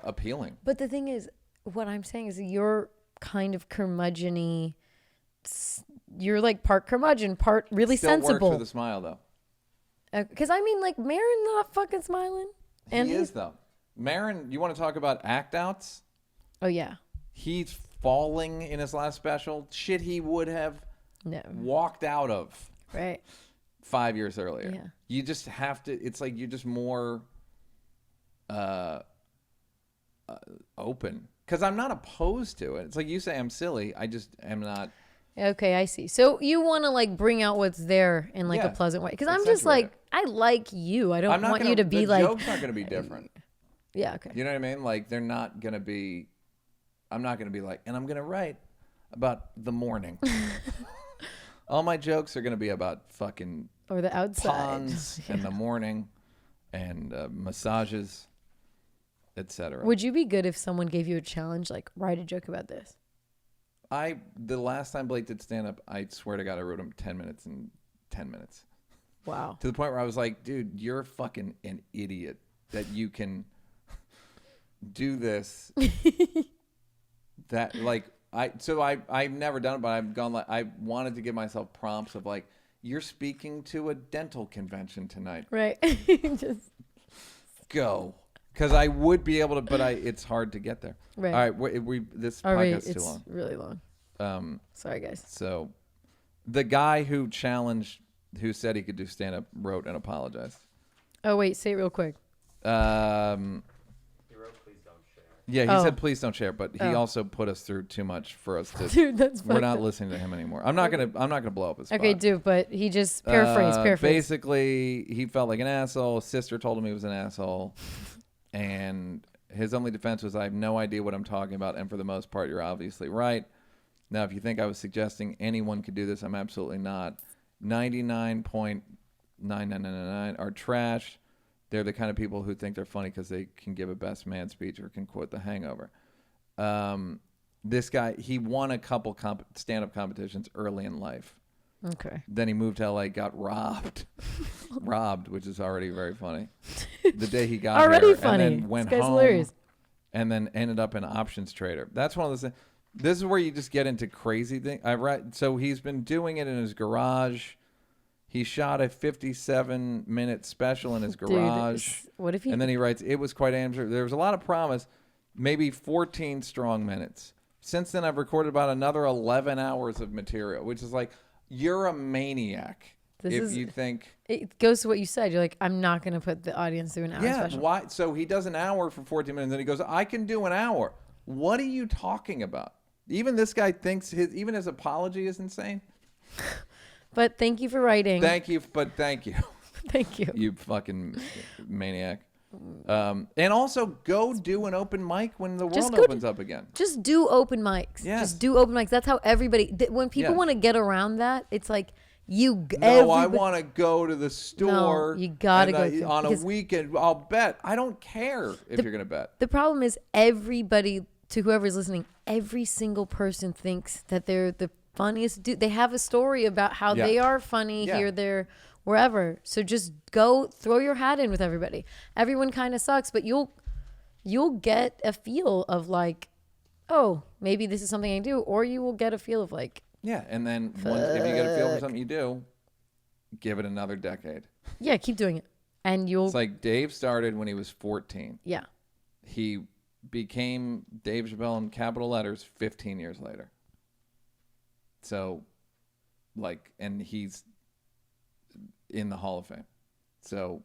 appealing. But the thing is, what I'm saying is you're kind of curmudgeon-y. You're like part curmudgeon, part really Still sensible. Works with a smile, though. Because I mean, like, Marin not fucking smiling. And he is, though. Marin, you want to talk about act outs? Oh, yeah. He's falling in his last special. Shit he would have walked out of right 5 years earlier. Yeah. You just have to, it's like you're just more open. Because I'm not opposed to it. It's like you say I'm silly. I just am not. Okay, I see. So you want to like bring out what's there in like a pleasant way. Because I'm just like, I like you. I don't want you to be like. The joke's not going to be different. Yeah, okay. You know what I mean? Like they're not going to be, I'm not going to be like, and I'm going to write about the morning. All my jokes are going to be about fucking. Or the outside. Ponds and the morning and massages, etc. Would you be good if someone gave you a challenge, like write a joke about this? The last time Blake did stand up, I swear to God, I wrote him 10 minutes in 10 minutes. Wow. To the point where I was like, dude, you're fucking an idiot that you can do this. That like I've never done it, but I've gone like I wanted to give myself prompts of like, you're speaking to a dental convention tonight. Right. Just go. Because I would be able to, but it's hard to get there. Right. All right, this podcast is too long. It's really long. Sorry, guys. So, the guy who said he could do stand-up, wrote and apologized. Oh wait, say it real quick. He wrote, "Please don't share." Yeah, he said, "Please don't share," but he also put us through too much for us to. Dude, that's we're not listening to him anymore. I'm not gonna blow up his spot. Okay, do, but he just paraphrase. Basically, he felt like an asshole. His sister told him he was an asshole. And his only defense was, I have no idea what I'm talking about. And for the most part, you're obviously right. Now, if you think I was suggesting anyone could do this, I'm absolutely not. 99.9999 are trash. They're the kind of people who think they're funny because they can give a best man speech or can quote The Hangover. This guy, he won a couple stand-up competitions early in life. Okay. Then he moved to LA, got robbed. Which is already very funny. The day he got already here, funny. And then went this guy's home, hilarious. And then ended up an options trader. That's one of those things. This is where you just get into crazy things. So he's been doing it in his garage. He shot a 57-minute special in his garage. Dude, what if he? And then he writes, it was quite amateur. There was a lot of promise, maybe 14 strong minutes. Since then, I've recorded about another 11 hours of material, which is like, you're a maniac. You think it goes to what you said. You're like, I'm not going to put the audience through an hour special. Why? So he does an hour for 14 minutes, and then he goes, I can do an hour. What are you talking about? Even this guy thinks even his apology is insane. But thank you for writing. Thank you, but thank you. Thank you. You fucking maniac. And also go do an open mic when the world opens up again. Just do open mics. Yes. Just do open mics. That's how everybody. When people want to get around that, it's like you. No, I want to go to the store. No, you gotta go on a weekend. I'll bet. I don't care if you're gonna bet. The problem is everybody, to whoever's listening, every single person thinks that they're the funniest dude. They have a story about how they are funny here, there, wherever. So just go throw your hat in with everybody. Everyone kind of sucks, but you'll get a feel of like, oh, maybe this is something I do, or you will get a feel of like, yeah. And then if you get a feel for something you do, give it another decade. Yeah, keep doing it. And you'll... It's like Dave started when he was 14. Yeah. He became Dave Chappelle in capital letters 15 years later. So, like, and he's in the Hall of Fame. So,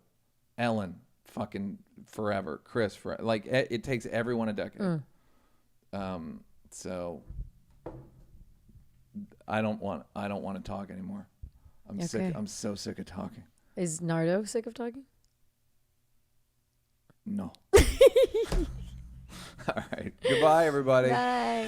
Ellen, fucking forever. Chris, forever. Like, it takes everyone a decade. So, I don't want to talk anymore. I'm sick. I'm so sick of talking. Is Nardo sick of talking? No. All right. Goodbye, everybody. Bye.